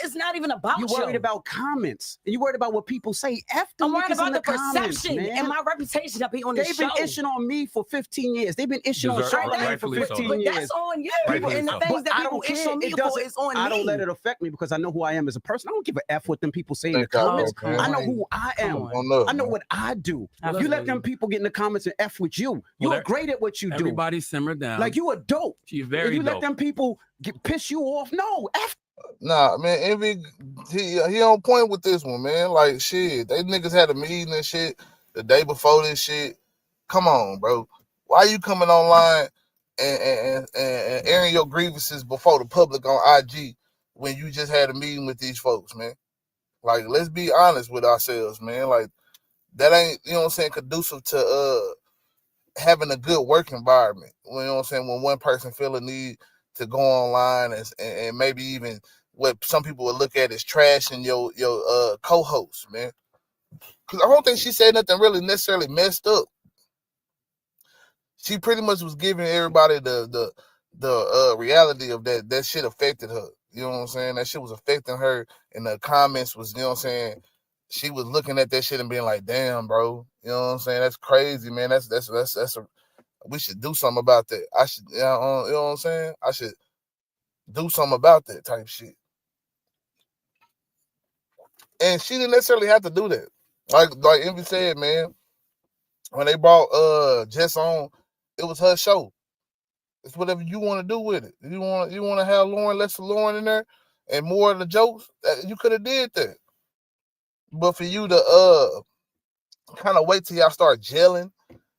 it's not even about you. Worried about comments. And you worried about what people say after. I'm worried about the perception and my reputation to be on the show. They've been ishing on me for 15 years. They've been ishing on Charlamagne for 15 years. That's on you. And the things that people ish on me for is on me. I don't let it affect me because I know who I am as a person. I don't give a F what them people say in the comments. I know who I am. I know what I do. You let them people get in the comments and F with you. You're great at what you do. Everybody simmer down. Like you are dope. She's very dope. You let them people piss you off. No, F. Nah, man, Envy, he on point with this one, man. Like, shit, they niggas had a meeting and shit the day before this shit. Come on, bro. Why you coming online and airing your grievances before the public on IG when you just had a meeting with these folks, man? Like, let's be honest with ourselves, man. Like, that ain't, you know what I'm saying, conducive to having a good work environment. You know what I'm saying? When one person feel a need to go online and maybe even what some people would look at as trashing your co-host, man. Because I don't think she said nothing really necessarily messed up. She pretty much was giving everybody the reality of that shit affected her. You know what I'm saying? That shit was affecting her, and the comments was, you know what I'm saying? She was looking at that shit and being like, "Damn, bro, you know what I'm saying? That's crazy, man. We should do something about that. I should, you know what I'm saying? I should do something about that type shit." And she didn't necessarily have to do that. Like Envy said, man, when they brought Jess on, it was her show. It's whatever you want to do with it. You want to have Lauren in there and more of the jokes, you could have did that. But for you to kind of wait till y'all start gelling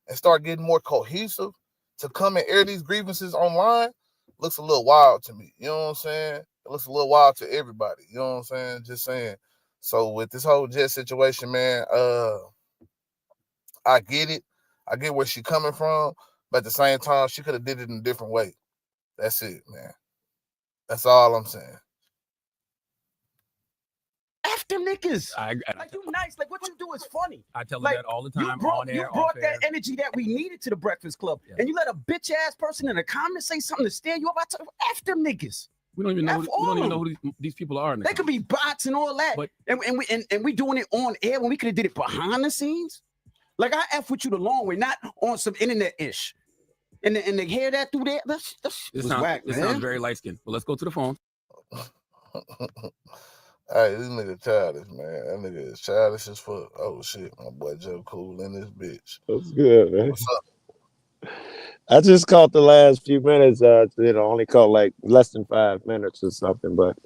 and start getting more cohesive to come and air these grievances online looks a little wild to me. You know what I'm saying? It looks a little wild to everybody. You know what I'm saying? Just saying. So with this whole Jess situation, man, I get it. I get where she's coming from. But at the same time, she could have did it in a different way. That's it, man. That's all I'm saying. F them niggas. Like, you nice. Like, what you do is funny. I tell her that all the time. You brought that energy that we needed to the Breakfast Club. Yeah. And you let a bitch-ass person in the comments say something to steer you up. I tell F them niggas. We don't even know who these people are. They could be bots and all that. But, and we doing it on air when we could have did it behind the scenes. Like, I F with you the long way, not on some internet-ish. And they hear that through there. This sounds very light-skinned. Well, let's go to the phone. Hey, this nigga childish, man. That nigga is childish as fuck. Oh, shit. My boy Joe Cool in this bitch. That's good, man. What's up? I just caught the last few minutes. Only caught like less than 5 minutes or something. But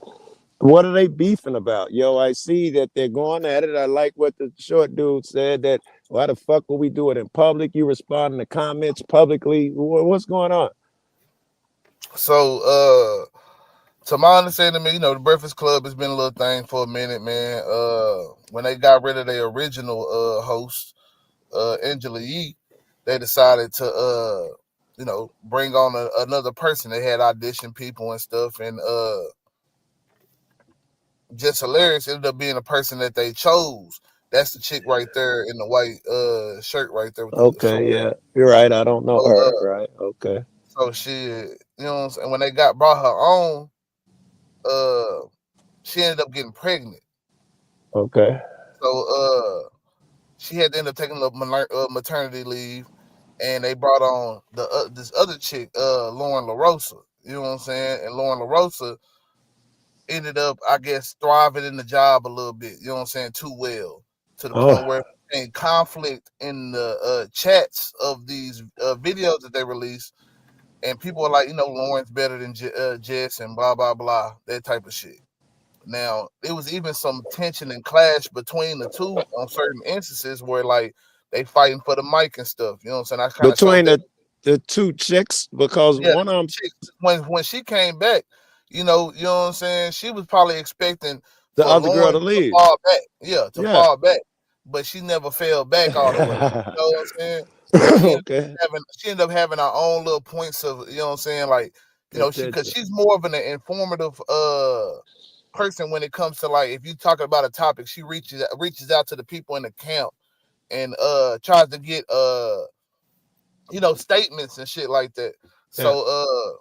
what are they beefing about? Yo, I see that they're going at it. I like what the short dude said, that why the fuck will we do it in public? You respond to comments publicly. What's going on? So, to my understanding, man, the Breakfast Club has been a little thing for a minute, man. When they got rid of their original host, Angela Yee, they decided to, bring on another person. They had audition people and stuff, and Just Hilarious ended up being a person that they chose. That's the chick right there in the white shirt right there. Okay, yeah, you're right. I don't know her, right? Okay. So she, what I'm saying? When they brought her on, she ended up getting pregnant. Okay. So she had to end up taking a maternity leave, and they brought on this other chick, Lauren LaRosa. You know what I'm saying? And Lauren LaRosa ended up, I guess, thriving in the job a little bit. You know what I'm saying? Too well, to the point where in conflict in the chats of these videos that they release, and people are like, Lauren's better than Jess and blah blah blah, that type of shit. Now, there was even some tension and clash between the two on certain instances where like they fighting for the mic and stuff. You know what I'm saying? I kind of between the two chicks, because one of them when she came back, you know what I'm saying, she was probably expecting the for other Lauren girl to leave. fall back. Fall back. But she never fell back all the way. You know what I'm saying? She ended up having her own little points of, you know what I'm saying, like, because she's more of an informative person when it comes to, like, if you're talking about a topic, she reaches out to the people in the camp and tries to get statements and shit like that. So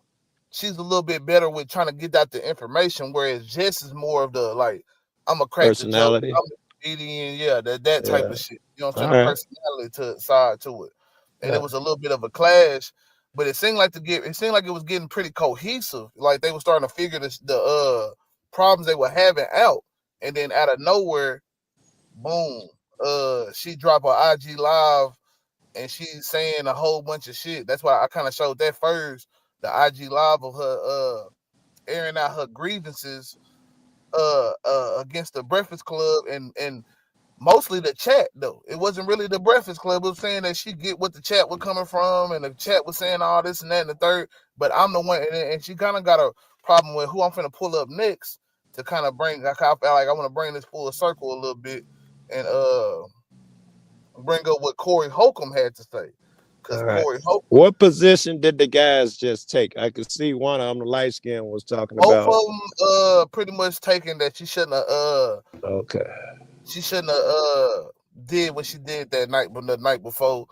she's a little bit better with trying to get out the information, whereas Jess is more of the, like, I'm a crack the joke, I'm a comedian, that type of shit. You know what I'm saying? The personality side to it. And it was a little bit of a clash, but it seemed like it was getting pretty cohesive. Like they were starting to figure the problems they were having out, and then out of nowhere, boom, she dropped her IG live, and she's saying a whole bunch of shit. That's why I kind of showed that first, the IG live of her airing out her grievances against the Breakfast Club and mostly the chat, though. It wasn't really the Breakfast Club. It was saying that she get what the chat was coming from, and the chat was saying all this and that and the third. But I'm the one, and she kind of got a problem with who I'm finna pull up next to kind of bring. I felt like I want to bring this full circle a little bit and bring up what Corey Holcomb had to say. Because Corey Holcomb. What position did the guys just take? I could see one of them, the light skin, was talking about. Both of them pretty much taking that she shouldn't have. She shouldn't have did what she did the night before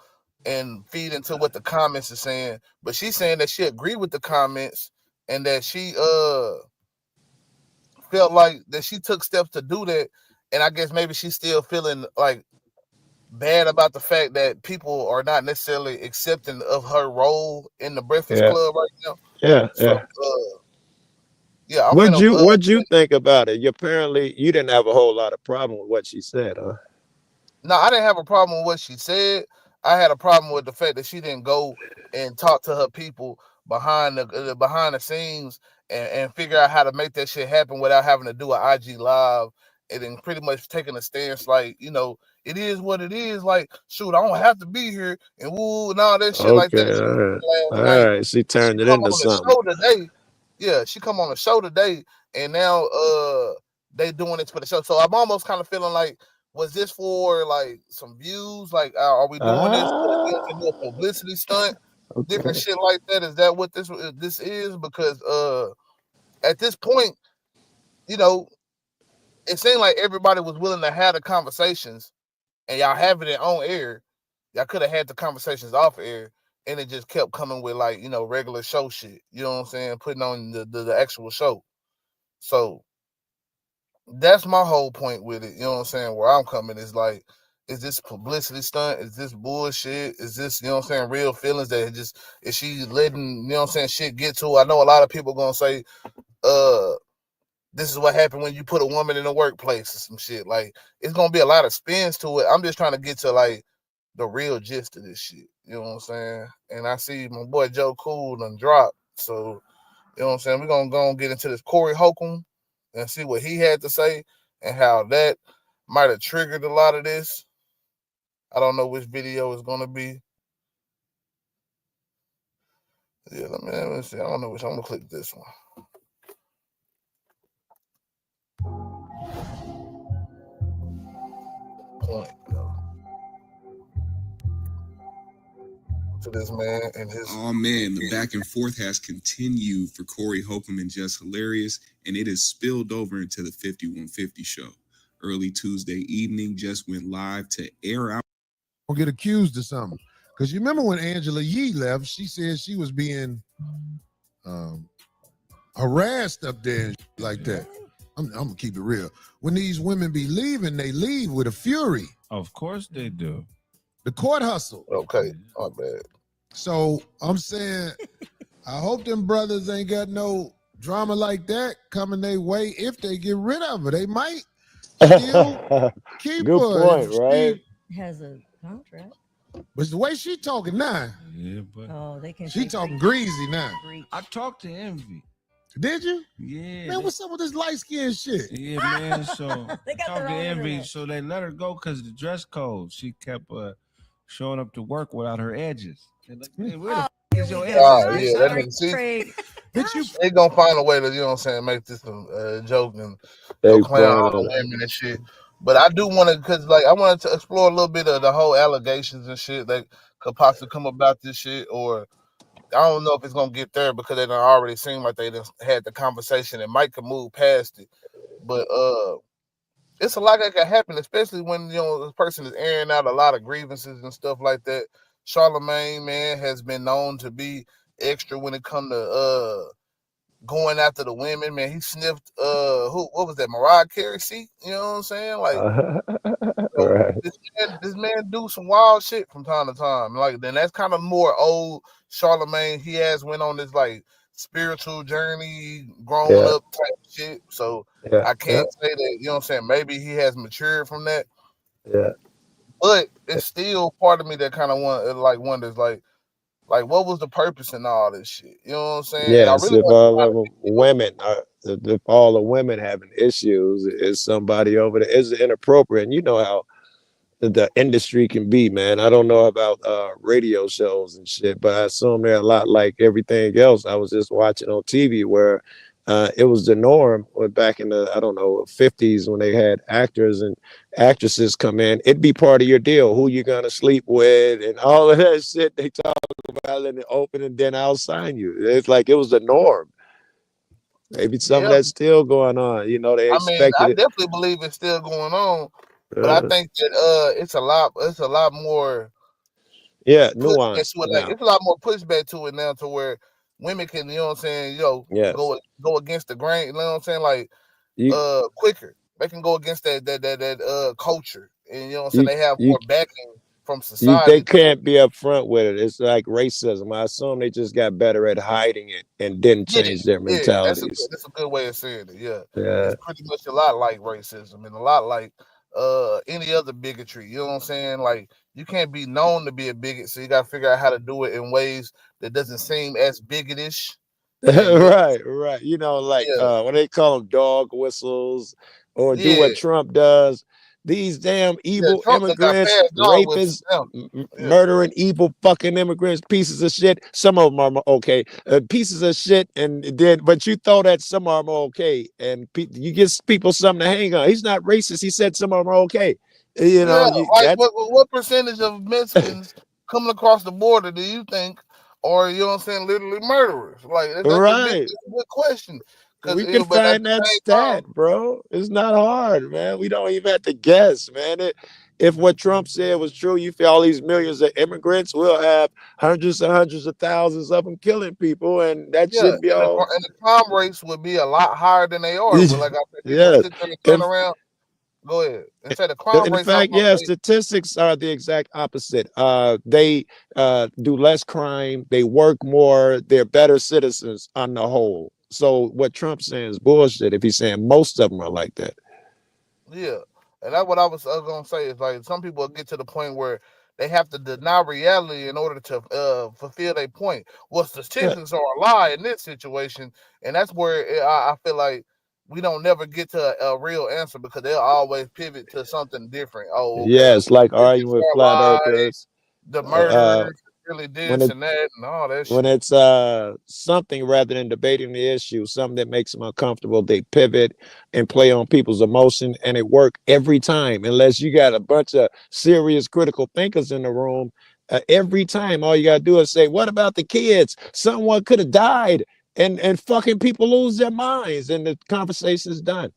and feed into what the comments are saying. But she's saying that she agreed with the comments and that she felt like that she took steps to do that. And I guess maybe she's still feeling like bad about the fact that people are not necessarily accepting of her role in the Breakfast Club right now. What'd you think about it? Apparently you didn't have a whole lot of problem with what she said, huh? No, I didn't have a problem with what she said. I had a problem with the fact that she didn't go and talk to her people behind the scenes and figure out how to make that shit happen without having to do an IG live and then pretty much taking a stance like, it is what it is. Like, shoot, I don't have to be here and woo and all that shit like that. All right. She turned it into something. She come on the show today, and now they doing it for the show. So I'm almost kind of feeling like, was this for like some views? Like, are we doing this to do a publicity stunt? Different shit like that. Is that what this is? Because at this point, it seemed like everybody was willing to have the conversations, and y'all having it on air. Y'all could have had the conversations off air, and it just kept coming with like, regular show shit. You know what I'm saying? Putting on the actual show. So that's my whole point with it. You know what I'm saying? Where I'm coming is like, is this publicity stunt? Is this bullshit? Is this, real feelings that is she letting, shit get to her? I know a lot of people gonna say, this is what happened when you put a woman in a workplace or some shit. Like, it's gonna be a lot of spins to it. I'm just trying to get to like the real gist of this shit. You know what I'm saying? And I see my boy Joe Cool done dropped. So, you know what I'm saying? We're gonna go and get into this Corey Holcomb and see what he had to say and how that might have triggered a lot of this. I don't know which video it's gonna be. Yeah, let me see. I don't know which. I'm gonna click this one. Point, to this man and his. Oh man, the back and forth has continued for Corey Holcomb and Just Hilarious, and it has spilled over into the 5150 show. Early Tuesday evening, Just went live to air out. Don't get accused of something, because you remember when Angela Yee left, she said she was being harassed up there like that. I'm gonna keep it real. When these women be leaving, they leave with a fury. Of course they do. The court hustle. Okay, my bad. So I'm saying, I hope them brothers ain't got no drama like that coming their way. If they get rid of her, they might still keep Good her. point, right? Has a contract. But the way she talking now, Yeah, but Oh, they can. she take talking breach. greasy now. Breach. I talked to Envy. Did you? Yeah. Man, what's up with this light skin shit? Yeah, man. So They got talked their to own Envy, internet. so they let her go because the dress code. She kept showing up to work without her edges. They're like, man, where the f- is your edges? Yeah, that nigga see. Craig. They gonna find a way to, you know what I'm saying, make this a joke and They go clown all plan the on it. women and shit. But I do want to, cause like I wanted to explore a little bit of the whole allegations and shit that could possibly come about this shit, or I don't know if it's gonna get there because they done already seem like they just had the conversation and Mike could move past it. But it's a lot that can happen, especially when, you know, this person is airing out a lot of grievances and stuff like that. Charlamagne, man, has been known to be extra when it come to going after the women. Man, he sniffed what was that, Mariah Carey seat? You know what I'm saying? Like, Right. this man do some wild shit from time to time. Like, then that's kind of more old Charlamagne. He has went on this like spiritual journey, grown Yeah. up type shit. So Yeah. I can't say that, you know what I'm saying? Maybe he has matured from that. Yeah. But it's still part of me that kind of wonders like what was the purpose in all this shit? You know what I'm saying? And I Yes, really if want all of them women are, if all the women having issues, is somebody over there is inappropriate. And you know how the industry can be, man. I don't know about radio shows and shit, but I assume they're a lot like everything else. I was just watching on TV where it was the norm back in the, I don't know, 50s when they had actors and actresses come in. It'd be part of your deal, who you're gonna sleep with and all of that shit they talk about in the open, and then I'll sign you. It's like it was the norm. Maybe some of Yeah. that's still going on. You know, they I mean, expected I it. definitely believe it's still going on, but I think that it's a lot more Yeah, pushback nuance to it. Like, now. it's a lot more pushback to it now, to where women can, you know what I'm saying, Yes. go against the grain. You know what I'm saying, like You quicker. They can go against that culture, and you know what I'm saying. They have you more backing from they society. can't be upfront with it. It's like racism. I assume they just got better at hiding it and didn't Yeah, change their yeah, mentalities. that's a good way of saying it. Yeah, Yeah. it's pretty much a lot like racism and a lot like any other bigotry. You know what I'm saying? Like, you can't be known to be a bigot, so you gotta figure out how to do it in ways that doesn't seem as bigotish. Right. You know, like Yeah. when they call them dog whistles or do Yeah. what Trump does. These damn evil Trump done got immigrants, past dog whistles rapists, now. Yeah. murdering evil fucking immigrants, pieces of shit. Some of them are okay, pieces of shit, and then but you throw that some of them are okay, and you give people something to hang on. He's not racist. He said some of them are okay. You know, Yeah, like that's what percentage of Mexicans coming across the border do you think are, you know what I'm saying, literally murderers? Like, that's right. that's a good question. We can But at find the that same stat, time, bro. It's not hard, man. We don't even have to guess, man. If what Trump said was true, you feel all these millions of immigrants, we'll have hundreds and hundreds of thousands of them killing people, and that yeah, should be and all. the crime rates would be a lot higher than they are. But like I said, people Yes. sit there and turn And around. Go ahead and say the crime in rates. fact, yeah, statistics are the exact opposite. They do less crime, they work more, they're better citizens on the whole. So what Trump's saying is bullshit if he's saying most of them are like that. Yeah, and that's what I was gonna say. Is like some people get to the point where they have to deny reality in order to fulfill their point. Well, statistics are a lie in this situation, and that's where I feel like we don't never get to a real answer because they'll always pivot to something different. Oh, okay, Yes, like arguing statistics with are a flat lie. earthers. The murderers really When this and that and all that when shit. it's something rather than debating the issue, something that makes them uncomfortable, they pivot and play on people's emotion, and it work every time. Unless you got a bunch of serious critical thinkers in the room, every time all you gotta do is say, "What about the kids? Someone could have died," and fucking people lose their minds, and the conversation's done.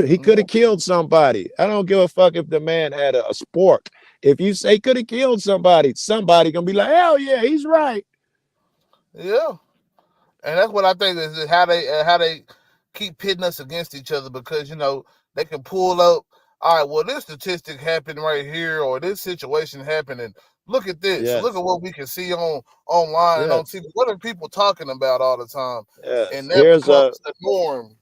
He could have killed somebody. I don't give a fuck if the man had a spork. If you say could have killed somebody gonna be like, hell yeah, he's right. Yeah, and that's what I think is how they keep pitting us against each other because, you know, they can pull up, all right, well, this statistic happened right here, or this situation happened, and look at this. Yes. Look at what we can see online and on Yes. TV. What are people talking about all the time? Yes. And that Here's becomes the norm.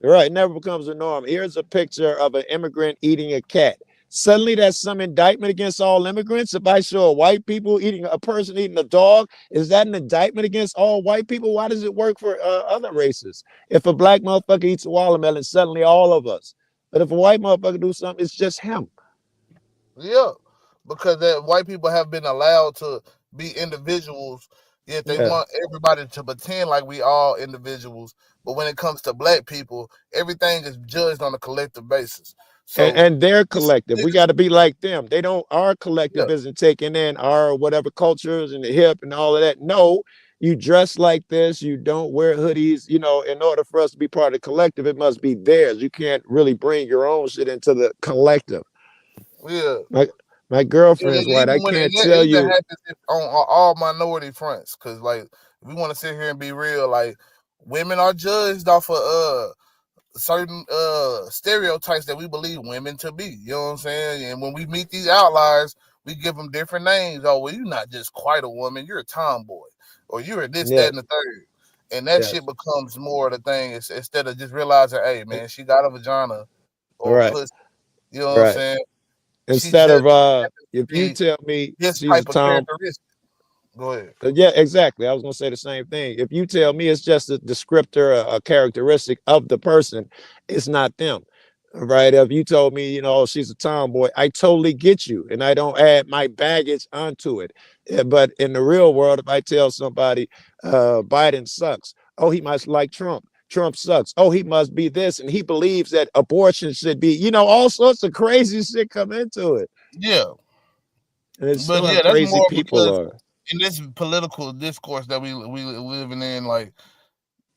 Right, it never becomes a norm. Here's a picture of an immigrant eating a cat. Suddenly, that's some indictment against all immigrants. If I show a person eating a dog, is that an indictment against all white people? Why does it work for other races? If a black motherfucker eats a watermelon, suddenly all of us. But if a white motherfucker do something, it's just him. Yeah, because that white people have been allowed to be individuals, yet they Yeah. want everybody to pretend like we all individuals. But when it comes to black people, everything is judged on a collective basis. So And their collective, we got to be like them. They don't, our collective Yeah. isn't taking in our whatever cultures and the hip and all of that. No, you dress like this, you don't wear hoodies. You know, in order for us to be part of the collective, it must be theirs. You can't really bring your own shit into the collective. yeah, My girlfriend's and white. I even when can't that tell even you. happens on all minority fronts, because like if we want to sit here and be real, like women are judged off of certain stereotypes that we believe women to be. You know what I'm saying? And when we meet these outliers, we give them different names. Oh, well, you're not just quite a woman, you're a tomboy, or you're this, that, Yes. and the third. And that Yes. shit becomes more of the thing. Instead of just realizing, hey man, she got a vagina or Right. pussy. You know what I'm Right. saying? She Instead just of if you be tell me this she's a type of tom, characteristic. Go ahead. yeah, exactly. I was gonna say the same thing. If you tell me it's just a descriptor, a characteristic of the person, it's not them. Right. If you told me, you know, she's a tomboy, I totally get you. And I don't add my baggage onto it. But in the real world, if I tell somebody Biden sucks, oh, he must like Trump. Trump sucks. Oh, he must be this. And he believes that abortion should be, you know, all sorts of crazy shit come into it. Yeah. And it's But still how yeah, that's crazy more people because are. in this political discourse that we living in, like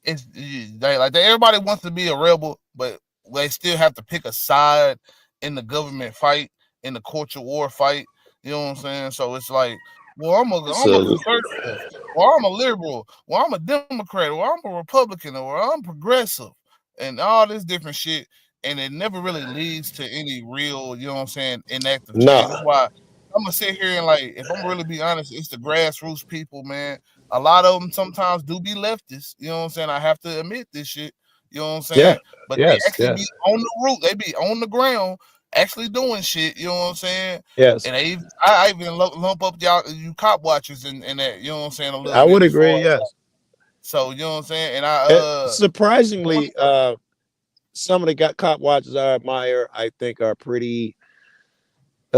it's everybody wants to be a rebel, but they still have to pick a side in the government fight, in the culture war fight. You know what I'm saying? So it's like, well, I'm a conservative, or I'm a liberal, or I'm a Democrat, or I'm a Republican, or I'm progressive, and all this different shit. And it never really leads to any real, you know what I'm saying, inactive change. Nah. That's why I'm gonna sit here and like, if I'm really be honest, it's the grassroots people, man. A lot of them sometimes do be leftists. You know what I'm saying? I have to admit this shit. You know what I'm saying? Yeah. But they Yes. actually be Yes. on the root. They be on the ground, actually doing shit. You know what I'm saying? Yes. And I even lump up you cop watchers in that. You know what I'm saying? A little I bit would before. agree. Yes. So you know what I'm saying? And Surprisingly, some of the cop watchers I admire, I think, are pretty.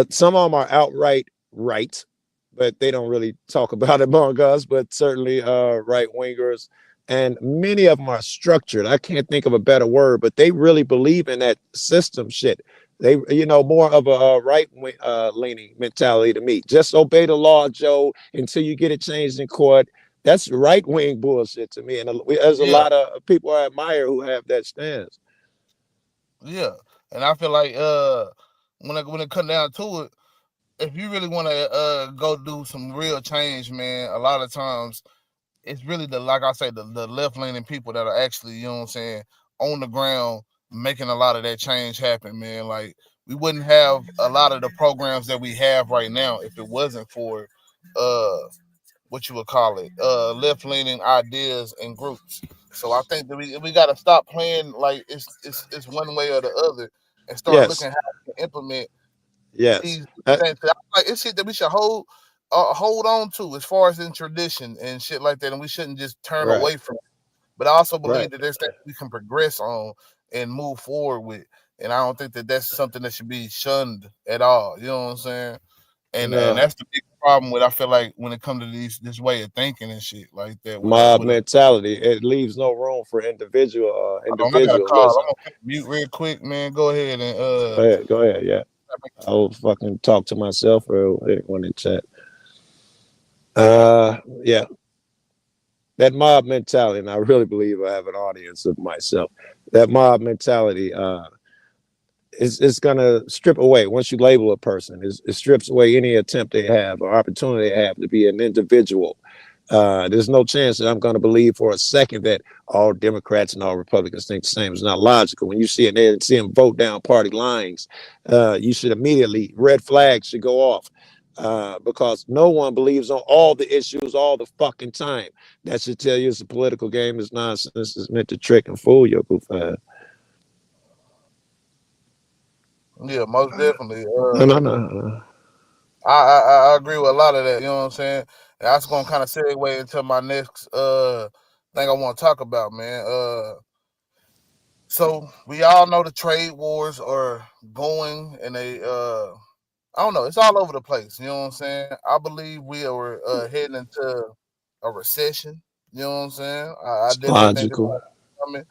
Some of them are outright right, but they don't really talk about it among us. But certainly, right wingers, and many of them are structured. I can't think of a better word, but they really believe in that system shit. They, you know, more of a right leaning mentality to me. Just obey the law, Joe, until you get it changed in court. That's right wing bullshit to me. And there's a Yeah. lot of people I admire who have that stance. Yeah, and I feel like when it come down to it, if you really want to go do some real change, man, a lot of times it's really like I say, the left leaning people that are actually, you know what I'm saying, on the ground making a lot of that change happen, man. Like we wouldn't have a lot of the programs that we have right now if it wasn't for what you would call it, left leaning ideas and groups. So I think that we got to stop playing like it's one way or the other and start Yes. looking how to implement Yes. these things. Like it's shit that we should hold on to as far as in tradition and shit like that, and we shouldn't just turn Right. away from it. But I also believe Right. that there's things we can progress on and move forward with, and I don't think that that's something that should be shunned at all. You know what I'm saying? And No. that's the big problem with, I feel like, when it comes to this way of thinking and shit like that. Mob mentality. It leaves no room for individual I got a call. individualism. I'm gonna mute real quick, man. Go ahead and Go ahead. Yeah. I'll fucking talk to myself or anyone in chat. Yeah. That mob mentality, and I really believe I have an audience of myself. That mob mentality is gonna strip away once you label a person. It strips away any attempt they have or opportunity they have to be an individual. There's no chance that I'm going to believe for a second that all Democrats and all Republicans think the same. It's not logical. When you see it there and see them vote down party lines, you should immediately, red flags should go off. Because no one believes on all the issues all the fucking time. That should tell you it's a political game. It's nonsense. It's meant to trick and fool your goof ass. Yeah, most definitely. No. I agree with a lot of that. You know what I'm saying? And that's gonna kind of segue into my next thing I want to talk about, man. So we all know the trade wars are going, and they I don't know, it's all over the place. You know what I'm saying? I believe we are heading into a recession. You know what I'm saying? I definitely Logical. think it's coming.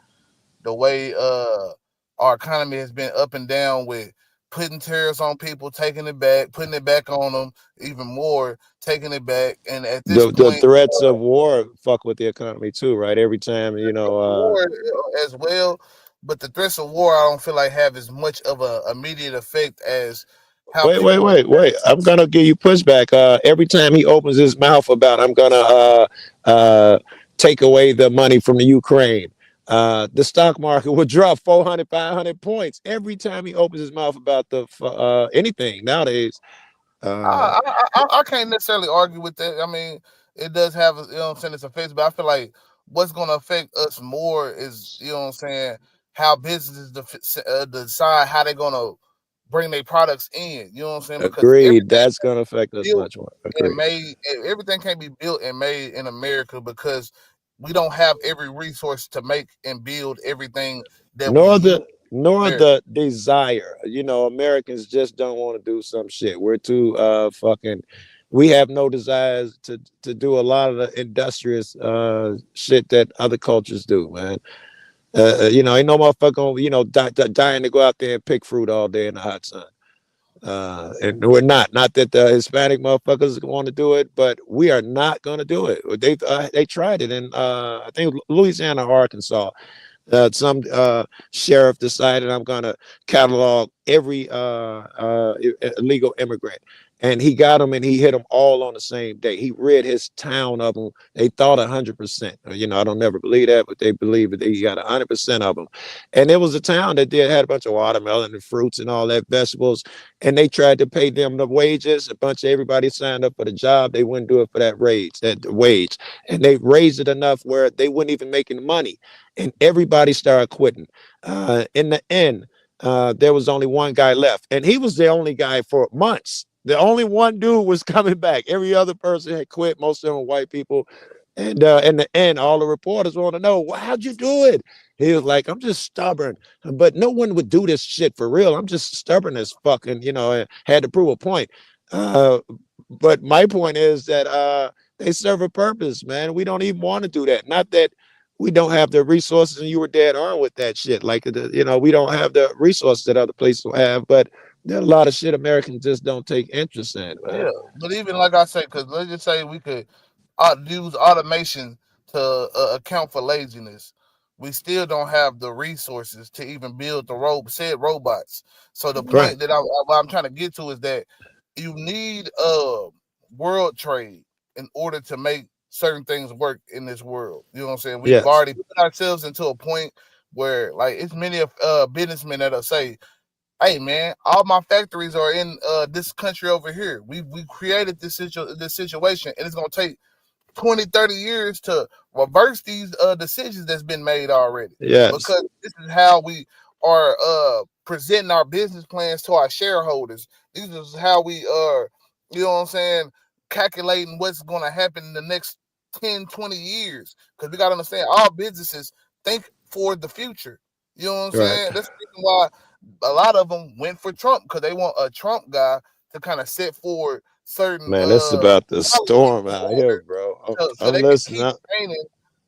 The way our economy has been up and down with putting tariffs on people, taking it back, putting it back on them, even more, taking it back. And at this The point, threats of war fuck with the economy too, right? Every time, war as well, but the threats of war, I don't feel like have as much of a immediate effect as how Wait. people I'm gonna give you pushback. Every time he opens his mouth about I'm gonna take away the money from the Ukraine, the stock market would drop 400, 500 points every time he opens his mouth about the anything nowadays. I can't necessarily argue with that. I mean, it does have, you know what I'm saying, its effects, but I feel like what's going to affect us more is, you know what I'm saying, how businesses decide how they're going to bring their products in. You know what I'm saying? Because Agreed. That's gonna affect us built much more. and Agreed. made, everything can't be built and made in America because we don't have every resource to make and build everything that we Nor use. the desire. Americans just don't want to do some shit. We're too we have no desires to do a lot of the industrious shit that other cultures do, man. Ain't no motherfucker, dying to go out there and pick fruit all day in the hot sun. And we're not that the Hispanic motherfuckers want to do it, but we are not going to do it. They tried it in I think Louisiana or Arkansas. Some sheriff decided I'm going to catalog every illegal immigrant, and he got them and he hit them all on the same day. He rid his town of them. They thought 100%. I don't never believe that, but they believe that he got 100% of them. And it was a town that had a bunch of watermelon and fruits and all that, vegetables, and they tried to pay them the wages. A bunch of everybody signed up for the job. They wouldn't do it for that wage, and they raised it enough where they wouldn't even make any money. And everybody started quitting. In the end, there was only one guy left, and he was the only guy for months. The only one dude was coming back. Every other person had quit. Most of them were white people. And in the end, all the reporters want to know, well, how'd you do it? He was like, I'm just stubborn. But no one would do this shit for real. I'm just stubborn as fucking, and had to prove a point. But my point is that they serve a purpose, man. We don't even want to do that. Not that we don't have the resources, and you were dead on with that shit. Like, we don't have the resources that other places will have, but there's a lot of shit Americans just don't take interest in, man. Yeah, but even like I say, because let's just say we could use automation to account for laziness. We still don't have the resources to even build the said robots. So the point Right. that I'm trying to get to is that you need world trade in order to make certain things work in this world. You know what I'm saying? We've Yes. already put ourselves into a point where, like, it's many of businessmen that'll say, hey man, all my factories are in this country over here. We created this situation, and it's gonna take 20, 30 years to reverse these decisions that's been made already. Yes. Because this is how we are presenting our business plans to our shareholders. This is how we are, you know what I'm saying, calculating what's gonna happen in the next 10, 20 years. Because we gotta understand all businesses think for the future. You know what I'm Right. saying? That's the reason why a lot of them went for Trump, because they want a Trump guy to kind of set forward certain Man, it's about the policies storm out here, bro. so I'm they can listening. keep training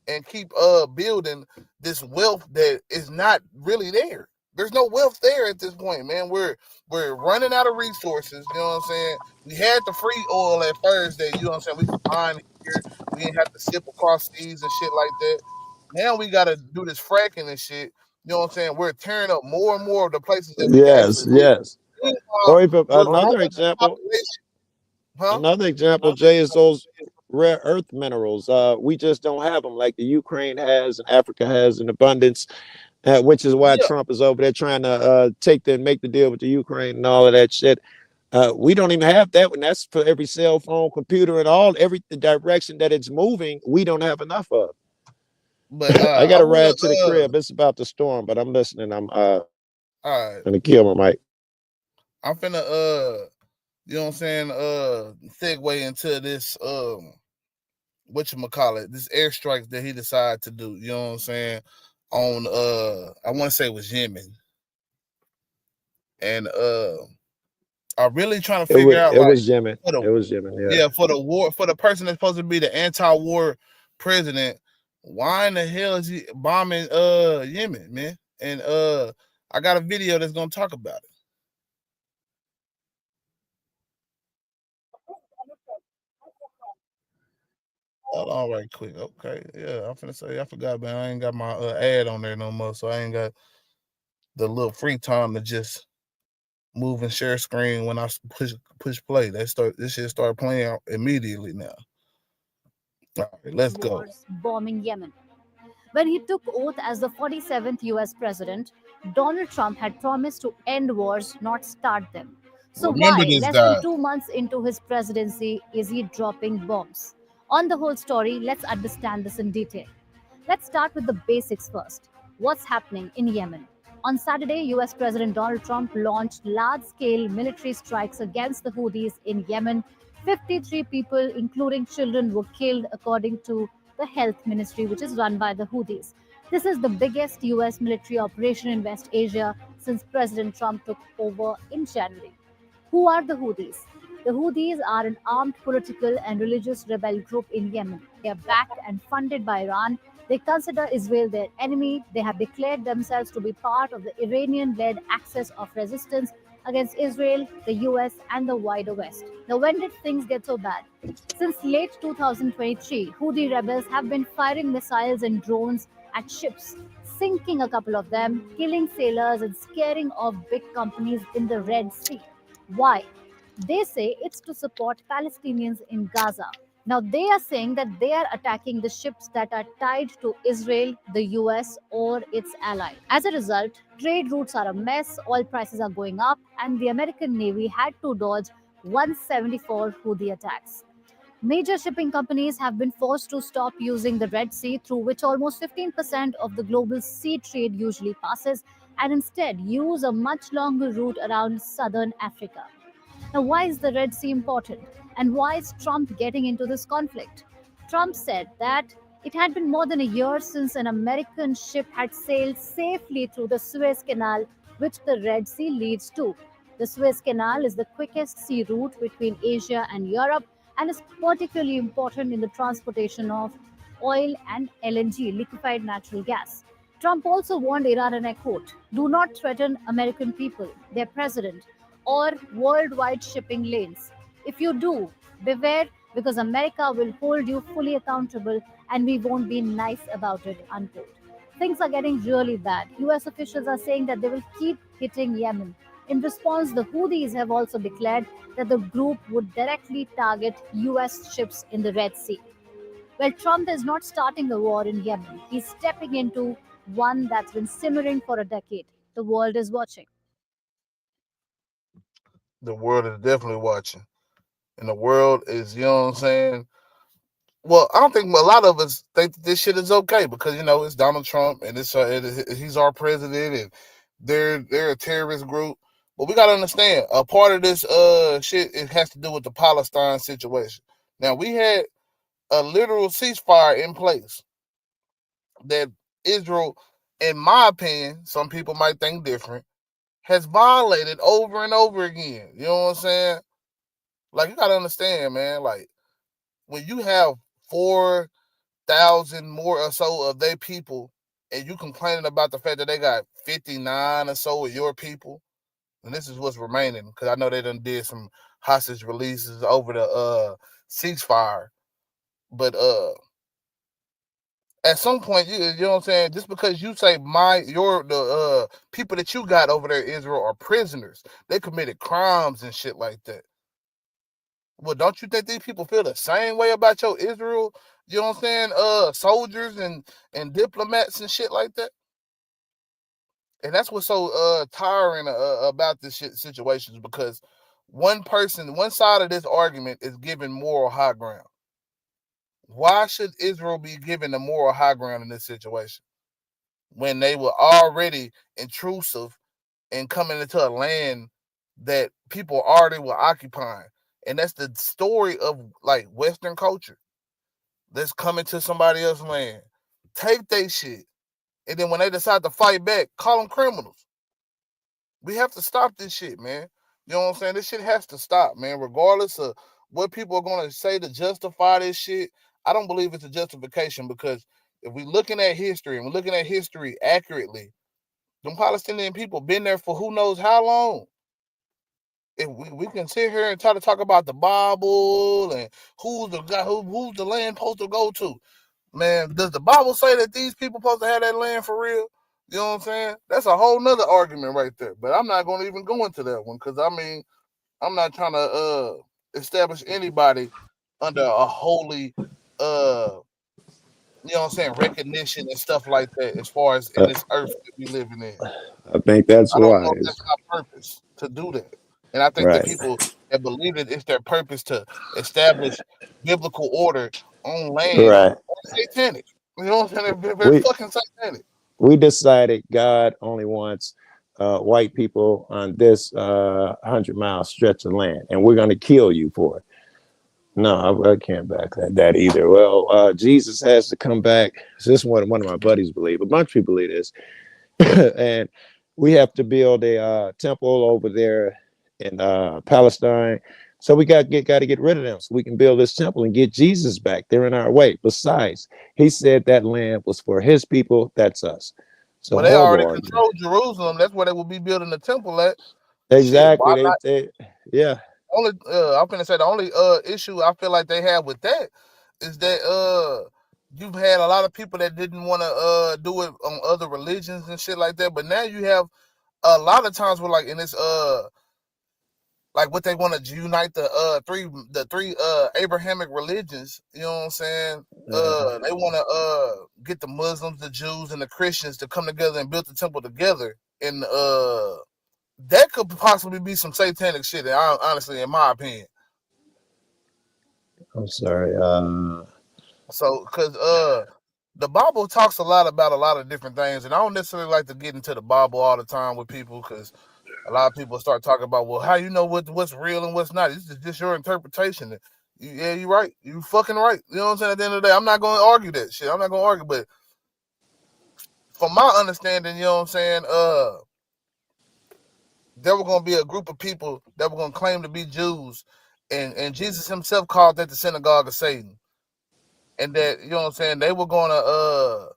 and keep building this wealth that is not really there. There's no wealth there at this point, man. We're running out of resources. You know what I'm saying? We had the free oil at Thursday. You know what I'm saying? We could mine here. We didn't have to ship across seas and shit like that. Now we got to do this fracking and shit. You know what I'm saying? We're tearing up more and more of the places that we can Yes, actually live. yes. Meanwhile, Or even we're another growing the example. population. Huh? Another example, Jay, is those rare earth minerals. We just don't have them like the Ukraine has and Africa has in abundance, which is why Yeah. Trump is over there trying to make the deal with the Ukraine and all of that shit. We don't even have that one. That's for every cell phone, computer, and every direction that it's moving. We don't have enough of. But I got I to wanna ride to the crib. It's about to storm, but I'm listening. I'm all right. gonna kill my mic. I'm finna you know what I'm saying, segue into this whatchamacallit, this airstrike that he decided to do, you know what I'm saying, on I want to say it was Yemen. And I'm really trying to figure out It like was Yemen. for the, It was Yemen. Yeah. yeah, for the war, for the person that's supposed to be the anti-war president, why in the hell is he bombing Yemen, man? And I got a video that's gonna talk about it. Hold on right quick. Okay. Yeah, I'm finna say I forgot, man. I ain't got my ad on there no more, so I ain't got the little free time to just move and share screen when I push play. This shit start playing out immediately now. All right, let's go. Wars bombing Yemen. When he took oath as the 47th US president, Donald Trump had promised to end wars, not start them. So Remember why, this less guy. than 2 months into his presidency, is he dropping bombs? On the whole story, let's understand this in detail. Let's start with the basics first. What's happening in Yemen? On Saturday, US President Donald Trump launched large-scale military strikes against the Houthis in Yemen. 53 people, including children, were killed, according to the health ministry, which is run by the Houthis. This is the biggest US military operation in West Asia since President Trump took over in January. Who are the Houthis? The Houthis are an armed political and religious rebel group in Yemen. They are backed and funded by Iran. They consider Israel their enemy. They have declared themselves to be part of the Iranian-led axis of resistance against Israel, the US, and the wider West. Now, when did things get so bad? Since late 2023, Houthi rebels have been firing missiles and drones at ships, sinking a couple of them, killing sailors, and scaring off big companies in the Red Sea. Why? They say it's to support Palestinians in Gaza. Now, they are saying that they are attacking the ships that are tied to Israel, the US, or its ally. As a result, trade routes are a mess, oil prices are going up, and the American Navy had to dodge 174 Houthi attacks. Major shipping companies have been forced to stop using the Red Sea, through which almost 15% of the global sea trade usually passes, and instead use a much longer route around southern Africa. Now, why is the Red Sea important? And why is Trump getting into this conflict? Trump said that it had been more than a year since an American ship had sailed safely through the Suez Canal, which the Red Sea leads to. The Suez Canal is the quickest sea route between Asia and Europe and is particularly important in the transportation of oil and LNG, liquefied natural gas. Trump also warned Iran, and I quote, "Do not threaten American people, their president, or worldwide shipping lanes. If you do, beware, because America will hold you fully accountable and we won't be nice about it," unquote. Things are getting really bad. US officials are saying that they will keep hitting Yemen. In response, the Houthis have also declared that the group would directly target US ships in the Red Sea. Well, Trump is not starting a war in Yemen. He's stepping into one that's been simmering for a decade. The world is watching. The world is definitely watching. And the world is, you know what I'm saying? Well, I don't think a lot of us think that this shit is okay because, you know, it's Donald Trump and he's our president and they're a terrorist group. But we got to understand, a part of this shit, it has to do with the Palestine situation. Now, we had a literal ceasefire in place that Israel, in my opinion, some people might think different, has violated over and over again. You know what I'm saying? Like, you got to understand, man, like, when you have 4,000 more or so of their people and you complaining about the fact that they got 59 or so of your people, and this is what's remaining, because I know they done did some hostage releases over the ceasefire, but at some point, you know what I'm saying, just because you say the people that you got over there in Israel are prisoners, they committed crimes and shit like that. Well, don't you think these people feel the same way about your Israel? You know what I'm saying? Soldiers and diplomats and shit like that. And that's what's so tiring about this situations, because one side of this argument is giving moral high ground. Why should Israel be given the moral high ground in this situation when they were already intrusive and coming into a land that people already were occupying? And that's the story of like Western culture. That's coming to somebody else's land, take their shit, and then when they decide to fight back, call them criminals. We have to stop this shit, man. You know what I'm saying? This shit has to stop, man. Regardless of what people are going to say to justify this shit, I don't believe it's a justification, because if we're looking at history and we're looking at history accurately, them Palestinian people been there for who knows how long. If we can sit here and try to talk about the Bible and who's the land supposed to go to, man, does the Bible say that these people supposed to have that land for real? You know what I'm saying? That's a whole nother argument right there. But I'm not going to even go into that one, because I mean, I'm not trying to establish anybody under a holy you know what I'm saying, recognition and stuff like that, as far as in this earth that we living in. I think that's I don't wise. know if that's our purpose to do that. And I think Right. the people that believe that it's their purpose to establish biblical order on land Right. are satanic. You know what I'm saying? They're fucking satanic. We decided God only wants white people on this 100-mile stretch of land, and we're going to kill you for it. No, I can't back that either. Well, Jesus has to come back. So this is one of my buddies believe. A bunch of people believe this. And we have to build a temple over there in Palestine. So we got to get rid of them so we can build this temple and get Jesus back. They're in our way. Besides, he said that land was for his people. That's us. So well, they already control Jerusalem. That's where they will be building the temple at. Exactly. Yeah. I'm gonna say the only issue I feel like they have with that is that you've had a lot of people that didn't want to do it on other religions and shit like that, but now you have a lot of times where like in this like what they want to unite the three Abrahamic religions, you know what I'm saying? They want to get the Muslims, the Jews, and the Christians to come together and build the temple together, and that could possibly be some satanic shit, honestly, in my opinion. I'm sorry. So, because the Bible talks a lot about a lot of different things, and I don't necessarily like to get into the Bible all the time with people, because a lot of people start talking about, well, how you know what's real and what's not? This is just your interpretation. Yeah, you're right. You fucking right. You know what I'm saying? At the end of the day, I'm not going to argue that shit. I'm not going to argue, but from my understanding, you know what I'm saying, there were going to be a group of people that were going to claim to be Jews, and Jesus himself called that the synagogue of Satan. And that, you know what I'm saying, they were going to,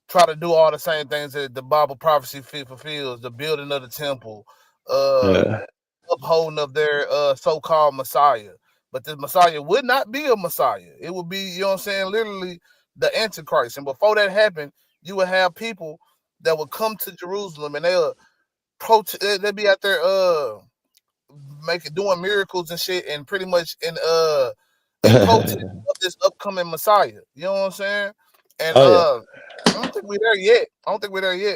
try to do all the same things that the Bible prophecy fulfills, the building of the temple, upholding of their so-called Messiah. But the Messiah would not be a Messiah. It would be, you know what I'm saying, literally the Antichrist. And before that happened, you would have people that would come to Jerusalem, and they'll be out there doing miracles and shit, and pretty much in protest of this upcoming Messiah. You know what I'm saying? And I don't think we're there yet.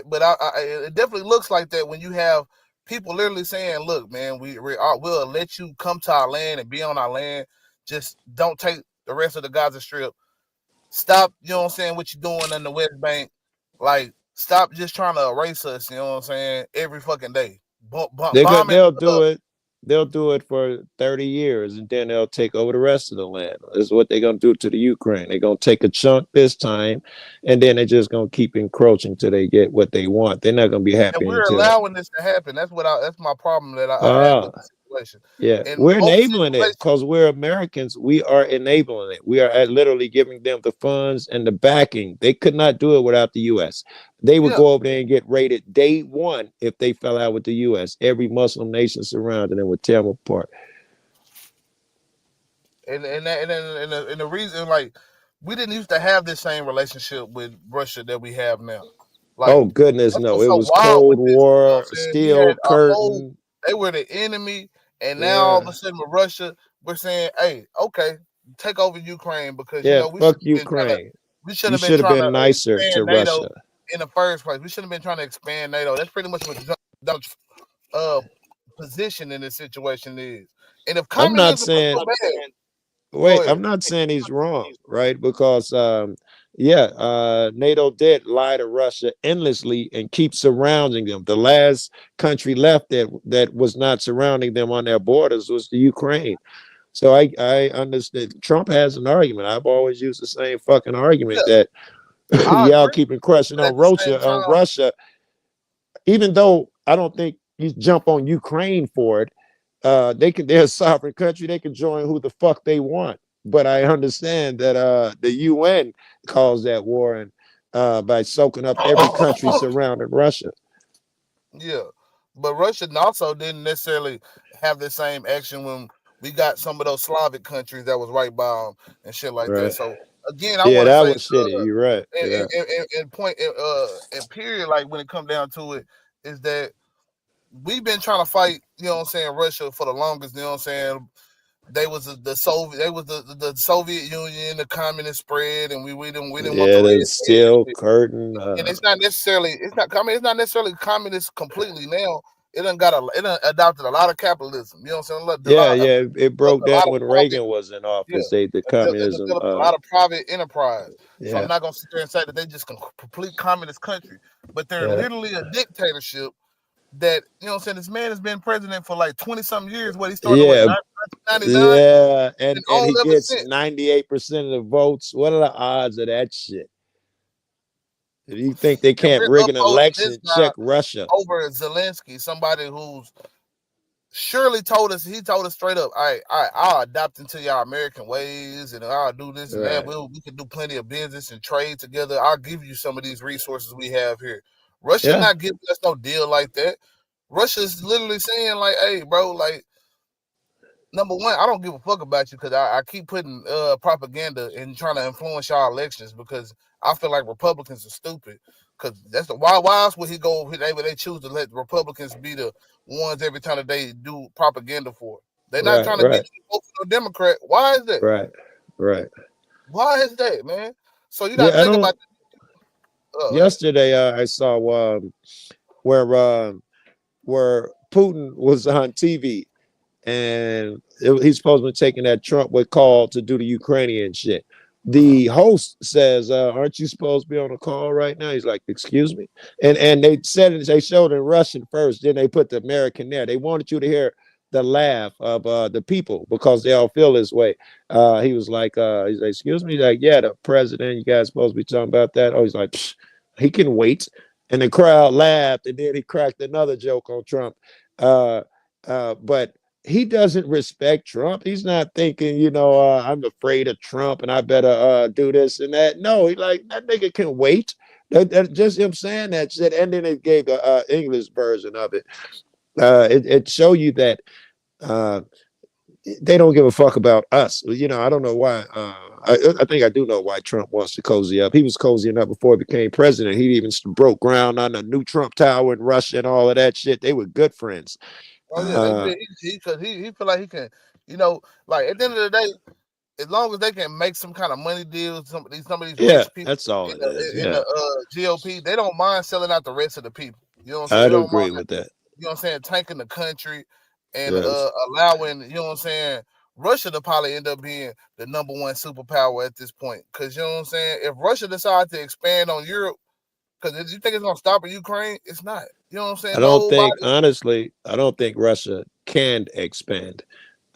But it definitely looks like that when you have people literally saying, "Look, man, we'll let you come to our land and be on our land. Just don't take the rest of the Gaza Strip. Stop, you know what I'm saying, what you're doing in the West Bank. Like, stop just trying to erase us, you know what I'm saying, every fucking day." They'll do it. They'll do it for 30 years, and then they'll take over the rest of the land. This is what they're going to do to the Ukraine. They're going to take a chunk this time, and then they're just going to keep encroaching till they get what they want. They're not going to be happy. And we're allowing this to happen. That's my problem that I have with the situation. Yeah, and we're enabling it because we're Americans. We are enabling it. We are literally giving them the funds and the backing. They could not do it without the U.S. They would go over there and get raided day one if they fell out with the U.S. Every Muslim nation surrounding them would tear them apart. And the reason, like, we didn't used to have this same relationship with Russia that we have now. Like, oh goodness, no! It was Cold War, Steel Curtain. They were the enemy, And now all of a sudden with Russia, we're saying, hey, okay, take over Ukraine because you Yeah, know we fuck should have been trying to Ukraine. we should You have been should have trying to been nicer to expand NATO Russia. in the first place. We should have been trying to expand NATO. That's pretty much what Trump's position in this situation is. And if I'm not communism saying is so bad, wait, I'm not saying he's wrong, right? Because NATO did lie to Russia endlessly and keep surrounding them. The last country left that was not surrounding them on their borders was the Ukraine. So I understand Trump has an argument. I've always used the same fucking argument that y'all keeping crushing on Russia, even though I don't think you jump on Ukraine for it. They're a sovereign country. They can join who the fuck they want. But I understand that the UN caused that war and by soaking up every country surrounding Russia. Yeah, but Russia also didn't necessarily have the same action when we got some of those Slavic countries that was right by them and shit like that. So again, I want to that say, was shitty. You're right. And period, like when it comes down to it, is that we've been trying to fight, you know what I'm saying, Russia for the longest, you know what I'm saying. They was the Soviet Union, the communist spread, and we didn't want the Steel Curtain. And it's not necessarily communist completely now. It done adopted a lot of capitalism. You know what I'm saying? It broke down when Reagan was in office. The communism. A lot of private enterprise. So Yeah. I'm not gonna sit there and say that they just complete communist country, but they're literally a dictatorship. That, you know what I'm saying, this man has been president for like 20-something years. What he started with 1999. Yeah, and he ever gets since. 98% of the votes. What are the odds of that shit? Do you think they can't rig an election? Check Russia. Over Zelensky, somebody who's surely told us straight up, all right, I'll adapt into y'all American ways and I'll do this and that. We can do plenty of business and trade together. I'll give you some of these resources we have here. Russia not giving us no deal like that. Russia's literally saying, like, hey, bro, like, number one, I don't give a fuck about you because I keep putting propaganda and trying to influence y'all elections because I feel like Republicans are stupid. Because that's why else would he go? They choose to let Republicans be the ones every time that they do propaganda for. They're not trying to get you to vote for a Democrat. Why is that? Right. Why is that, man? So you got to think about. Yesterday, I saw where Putin was on TV, and he's supposed to be taking that Trump would call to do the Ukrainian shit. The host says, "Aren't you supposed to be on a call right now?" He's like, "Excuse me," and they said it. They showed it in Russian first, then they put the American there. They wanted you to hear the laugh of the people because they all feel this way. He was like, he's like, "Excuse me," he's like, "Yeah, the president. You guys supposed to be talking about that?" Oh, he's like, "Psh, he can wait." And the crowd laughed, and then he cracked another joke on Trump. But he doesn't respect Trump. He's not thinking, I'm afraid of Trump and I better do this and that. No, he like, that nigga can wait. That just him saying that shit. And then it gave the English version of it. It showed you that they don't give a fuck about us. I don't know why. I think I do know why Trump wants to cozy up. He was cozying up before he became president. He even broke ground on the new Trump Tower in Russia and all of that shit. They were good friends. Oh yeah, he feel like he can, like at the end of the day, as long as they can make some kind of money deals, some of these rich people, that's all it is. In the GOP, they don't mind selling out the rest of the people. You know what I'm saying? saying? I'd agree with that. You know what I'm saying? Tanking the country and allowing, you know what I'm saying, Russia to probably end up being the number one superpower at this point. Because, you know what I'm saying, if Russia decides to expand on Europe, because you think it's going to stop in Ukraine, it's not. You know what I'm saying? I don't think Russia can expand.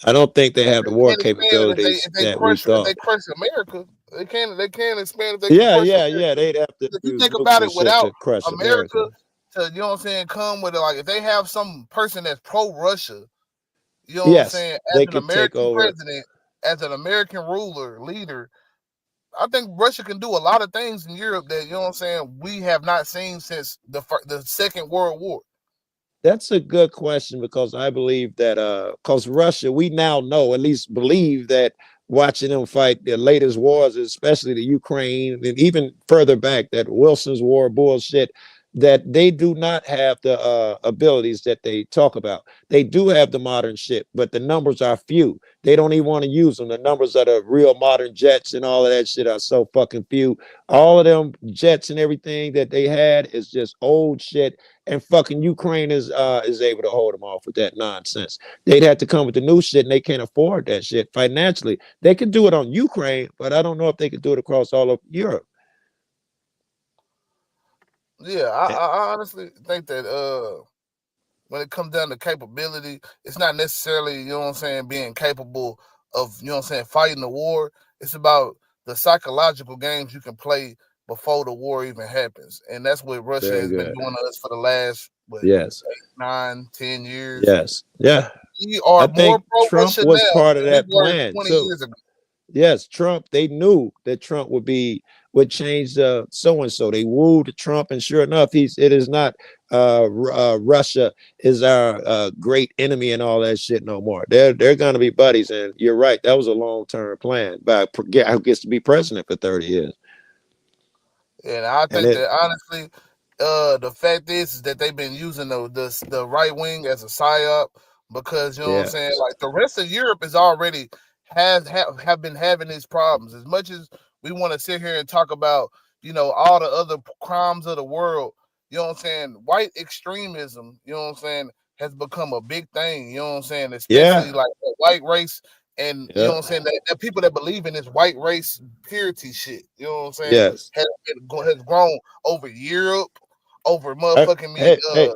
I don't think they have the war capabilities that we thought. If they crush America, they can expand. If they they'd have to. If you think about it, without America, to, you know what I'm saying, come with it, like if they have some person that's pro-Russia, you know what I'm saying, as an American president, as an American leader, I think Russia can do a lot of things in Europe that, you know what I'm saying, we have not seen since the Second World War. That's a good question because I believe that because Russia, we now know, at least believe that watching them fight the latest wars, especially the Ukraine and even further back, that Wilson's war bullshit, that they do not have the abilities that they talk about. They do have the modern shit, but the numbers are few. They don't even want to use them. The numbers of the real modern jets and all of that shit are so fucking few. All of them jets and everything that they had is just old shit, and fucking Ukraine is able to hold them off with that nonsense. They'd have to come with the new shit, and they can't afford that shit financially. They can do it on Ukraine, but I don't know if they could do it across all of Europe. Yeah, I honestly think that when it comes down to capability, it's not necessarily, you know what I'm saying, being capable of, you know what I'm saying, fighting the war. It's about the psychological games you can play before the war even happens. And that's what Russia Very has good. been doing to us for the last, what, Yes. 8, 9, 10 years. Yes. Yeah. We are I think more Trump pro-Russia was now part of than we that were plan 20 too. years ago. Yes, Trump, they knew that Trump would change the so-and-so. They wooed Trump, and sure enough, it is not Russia is our great enemy and all that shit no more. They're gonna be buddies, and you're right, that was a long-term plan by a guy who gets to be president for 30 years. And I And think that honestly, the fact is that they've been using the right wing as a psyop, because you know what I'm saying, like the rest of Europe is already have been having these problems. As much as we want to sit here and talk about, you know, all the other crimes of the world, you know what I'm saying, white extremism, you know what I'm saying, has become a big thing, you know what I'm saying, especially like the white race. And you know what I'm saying, that people that believe in this white race purity shit, you know what I'm saying, Yes. has grown over Europe, over motherfucking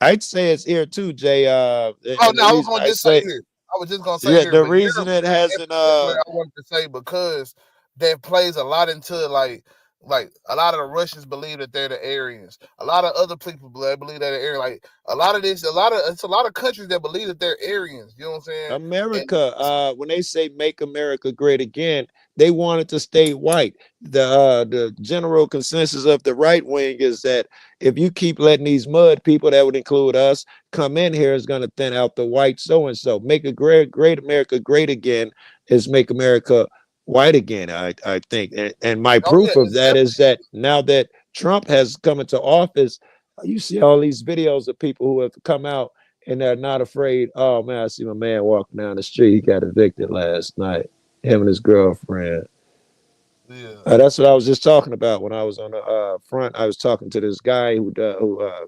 I'd say it's here too, Jay. I was gonna just say here. I was just gonna say here. The But reason Europe it hasn't I wanted to say, because that plays a lot into like a lot of the Russians believe that they're the Aryans. A lot of other people believe that they're Aryan. Like it's a lot of countries that believe that they're Aryans. You know what I'm saying? America, when they say make America great again, they want it to stay white. The general consensus of the right wing is that if you keep letting these mud people, that would include us, come in here, is going to thin out the white so-and-so. Make a great America great again is make America white again, I think. And my proof of that is that now that Trump has come into office, you see all these videos of people who have come out and they're not afraid. Oh man, I see my man walking down the street. He got evicted last night. Him and his girlfriend. That's what I was just talking about when I was on the front. I was talking to this guy who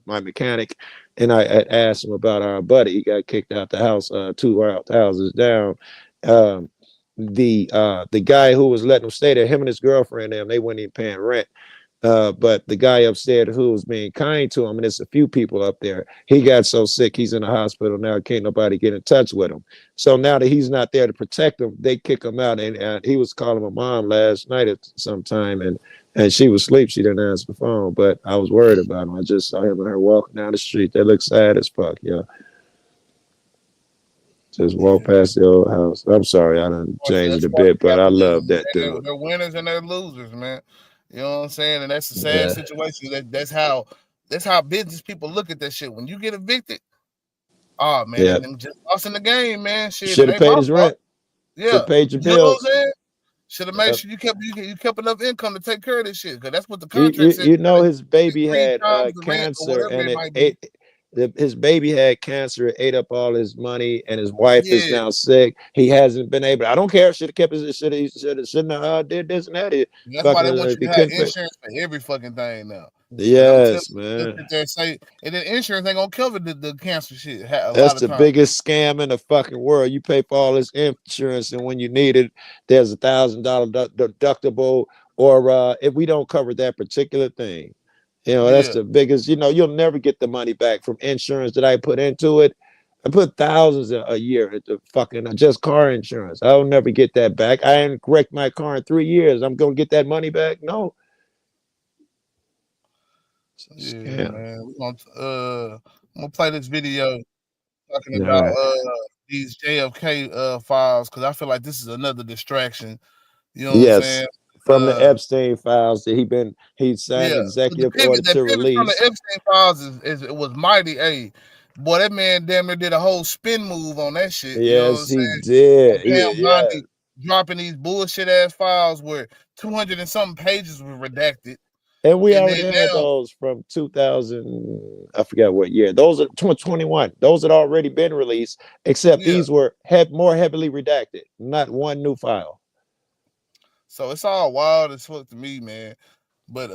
my mechanic, and I asked him about our buddy. He got kicked out the house, 2 houses down. The guy who was letting him stay there, him and his girlfriend, they weren't even paying rent. But the guy upstairs who was being kind to him, and there's a few people up there, he got so sick he's in the hospital now. Can't nobody get in touch with him. So now that he's not there to protect him, they kick him out. And he was calling my mom last night at some time, and she was asleep. She didn't answer the phone, but I was worried about him. I just saw him and her walking down the street. They look sad as fuck, Just walk past the old house. I'm sorry, I done changed it a bit, but I love that dude. They're winners and they're losers, man. You know what I'm saying? And that's a sad situation. That's how business people look at that shit. When you get evicted, oh man, them just lost in the game, man. Shit, should have paid his rent. Yeah, should have paid your bills. You know what bills. I'm saying? Should have made sure you kept enough income to take care of this shit, because that's what the contract said. You know, his baby had cancer, and his baby had cancer. It ate up all his money, and his wife is now sick. He hasn't been able. I don't care. Should have kept his. Shouldn't have did this and that. That's why they want you to have insurance for every fucking thing now. Yes, man. And then insurance ain't gonna cover the cancer shit. That's the biggest scam in the fucking world. You pay for all this insurance, and when you need it, there's $1,000 deductible, or if we don't cover that particular thing. That's the biggest, you'll never get the money back from insurance that I put into it. I put thousands a year into fucking just car insurance. I'll never get that back. I didn't wreck my car in 3 years. I'm going to get that money back? No. Yeah, man. I'm gonna play this video talking about these JFK files, because I feel like this is another distraction. You know what I'm saying? From the Epstein files that he signed executive order to release. From the Epstein files it was mighty. Boy, that man damn near did a whole spin move on that shit. Yes, he did. Dropping these bullshit ass files where 200 and something pages were redacted. And we And already then had now, those from 2000, I forgot what year. Those are 2021. Those had already been released, except yeah. these were more heavily redacted, not one new file. So it's all wild as fuck to me, man. But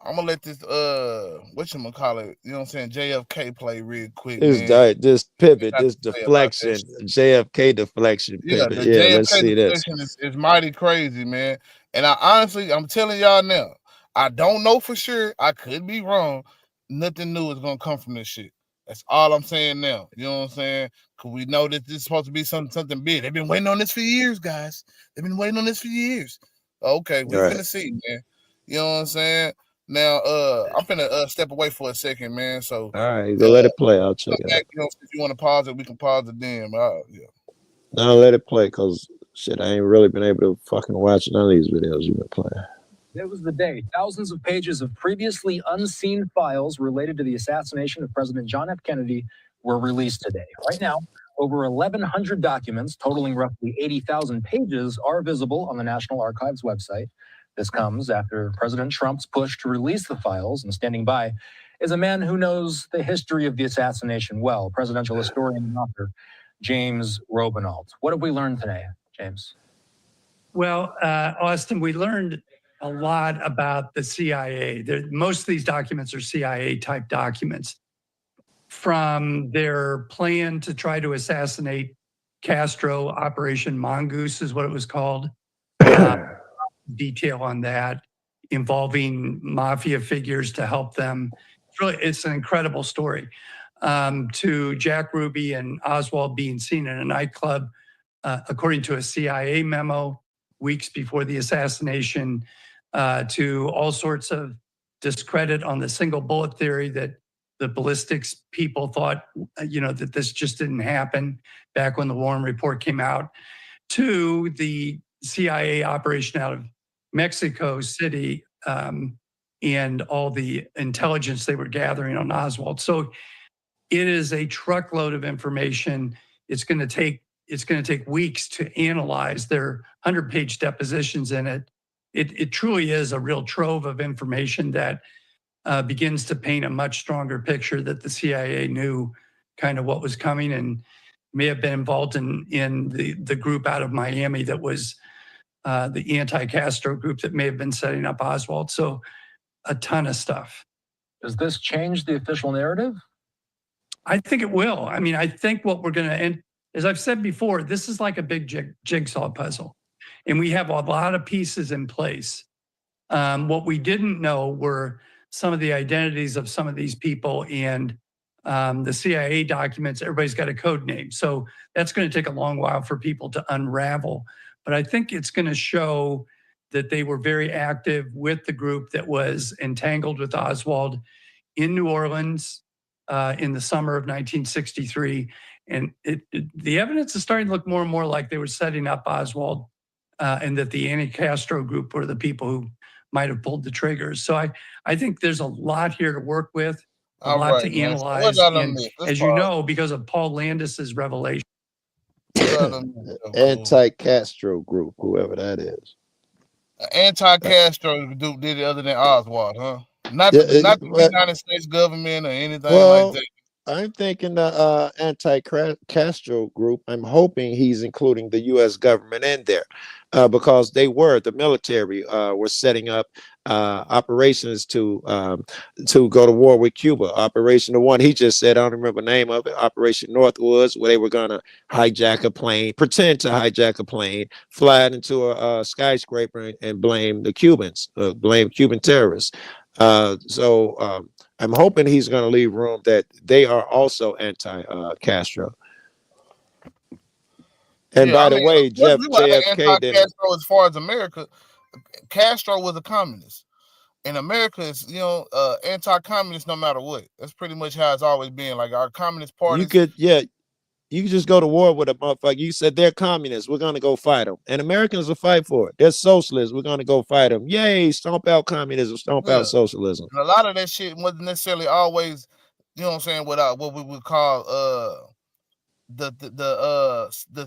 I'm gonna let this whatchamacallit, you know what I'm saying, JFK play real quick, man. This We pivot, got this to say about that deflection, shit. JFK deflection Yeah, pivot. the Yeah, let's JFK see this. deflection is mighty crazy, man. And I honestly, I'm telling y'all now, I don't know for sure. I could be wrong. Nothing new is gonna come from this shit. That's all I'm saying now. You know what I'm saying? Cause we know that this is supposed to be something big. They've been waiting on this for years, guys. They've been waiting on this for years. Okay, we're Right. gonna see, man. You know what I'm saying? Now, I'm finna step away for a second, man. So, All right, go let it play. I'll check come it out. back. You know, if you want to pause it, we can pause it then. But yeah. No, let it play, cause shit, I ain't really been able to fucking watch none of these videos you've been playing. It was the day. Thousands of pages of previously unseen files related to the assassination of President John F. Kennedy were released today. Right now, over 1,100 documents totaling roughly 80,000 pages are visible on the National Archives website. This comes after President Trump's push to release the files, and standing by is a man who knows the history of the assassination well, presidential historian and author James Robinault. What have we learned today, James? Well, Austin, we learned a lot about the CIA. Most of these documents are CIA type documents, from their plan to try to assassinate Castro. Operation Mongoose is what it was called. Detail on that, involving mafia figures to help them. It's an incredible story. To Jack Ruby and Oswald being seen in a nightclub, according to a CIA memo weeks before the assassination, to all sorts of discredit on the single bullet theory that the ballistics people thought, that this just didn't happen back when the Warren Report came out, to the CIA operation out of Mexico City, and all the intelligence they were gathering on Oswald. So it is a truckload of information. It's going to take weeks to analyze. Their 100-page depositions in it. It truly is a real trove of information that begins to paint a much stronger picture that the CIA knew kind of what was coming and may have been involved in the group out of Miami that was the anti-Castro group that may have been setting up Oswald. So a ton of stuff. Does this change the official narrative? I think it will. I mean, I think what we're going to, and as I've said before, this is like a big jigsaw puzzle, and we have a lot of pieces in place. What we didn't know were some of the identities of some of these people, and the CIA documents, everybody's got a code name. So that's going to take a long while for people to unravel. But I think it's going to show that they were very active with the group that was entangled with Oswald in New Orleans in the summer of 1963. And the evidence is starting to look more and more like they were setting up Oswald, and that the anti-Castro group were the people who might have pulled the triggers. So I think there's a lot here to work with, a lot to analyze. And as you know, because of Paul Landis's revelation. Anti-Castro group, whoever that is. Anti-Castro did it other than Oswald, huh? Not the United States government or anything like that. I'm thinking the anti-Castro group. I'm hoping he's including the U.S. government in there, because the military were setting up operations to go to war with Cuba. Operation, the one he just said, I don't remember the name of it, Operation Northwoods, where they were going to hijack a plane, pretend to hijack a plane, fly it into a skyscraper and blame the Cubans, blame Cuban terrorists. So I'm hoping he's going to leave room that they are also anti-Castro. And by the way, JFK didn't. Castro, as far as America, Castro was a communist, and America is, anti-communist no matter what. That's pretty much how it's always been. Like our communist party. You could just go to war with a motherfucker. You said they're communists. We're going to go fight them. And Americans will fight for it. They're socialists. We're going to go fight them. Yay, stomp out communism, stomp out socialism. And a lot of that shit wasn't necessarily always, what we would call the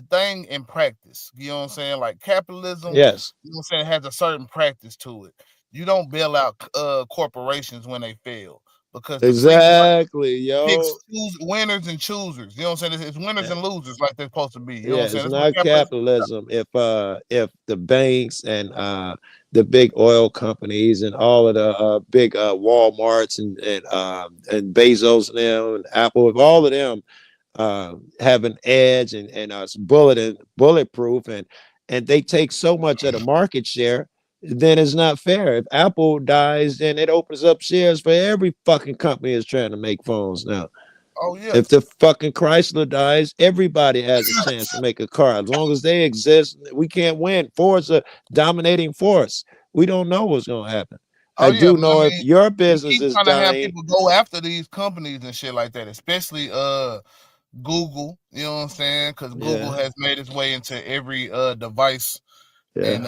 thing in practice. You know what I'm saying? Like capitalism, yes. You know what I'm saying, has a certain practice to it. you don't bail out corporations when they fail, because exactly, picks yo. winners and choosers. You know what I'm saying? It's winners and losers like they're supposed to be. You know what Yeah, I'm saying? it's That's what not capitalism. If the banks and the big oil companies and all of the big Walmarts and Bezos and them and Apple, if all of them have an edge and are bulletproof and they take so much of the market share, then it's not fair. If Apple dies, then it opens up shares for every fucking company that's trying to make phones now. Oh yeah. If the fucking Chrysler dies, everybody has a chance to make a car. As long as they exist, we can't win. Ford's a dominating force. We don't know what's gonna happen. Oh, I yeah, do but know if your you business keep is trying to have dying. people go after these companies and shit like that, especially Google. You know what I'm saying? Because Google Yeah. has made its way into every device and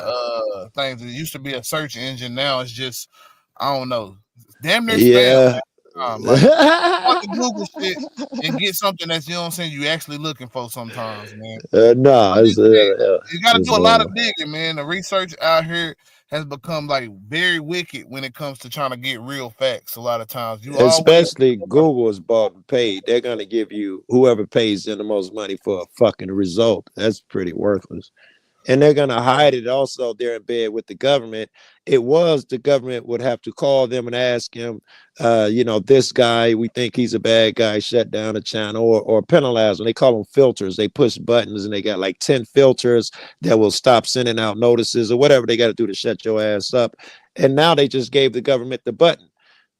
things. It used to be a search engine. Now it's just, I don't know, damn near spam. Yeah. Like, fuck the Google shit and get something that's, you know what I'm saying, you actually looking for sometimes, man. No, You got to it's do a lot of digging, man. The research out here has become like very wicked when it comes to trying to get real facts. A lot of times, you always especially Google is bought and paid. They're gonna give you whoever pays them the most money for a fucking result. That's pretty worthless. And they're gonna hide it also. They're in bed with the government. It was the government would have to call them and ask him, this guy, we think he's a bad guy, shut down a channel or penalize them. They call them filters. They push buttons and they got like 10 filters that will stop sending out notices or whatever they got to do to shut your ass up. And now they just gave the government the button.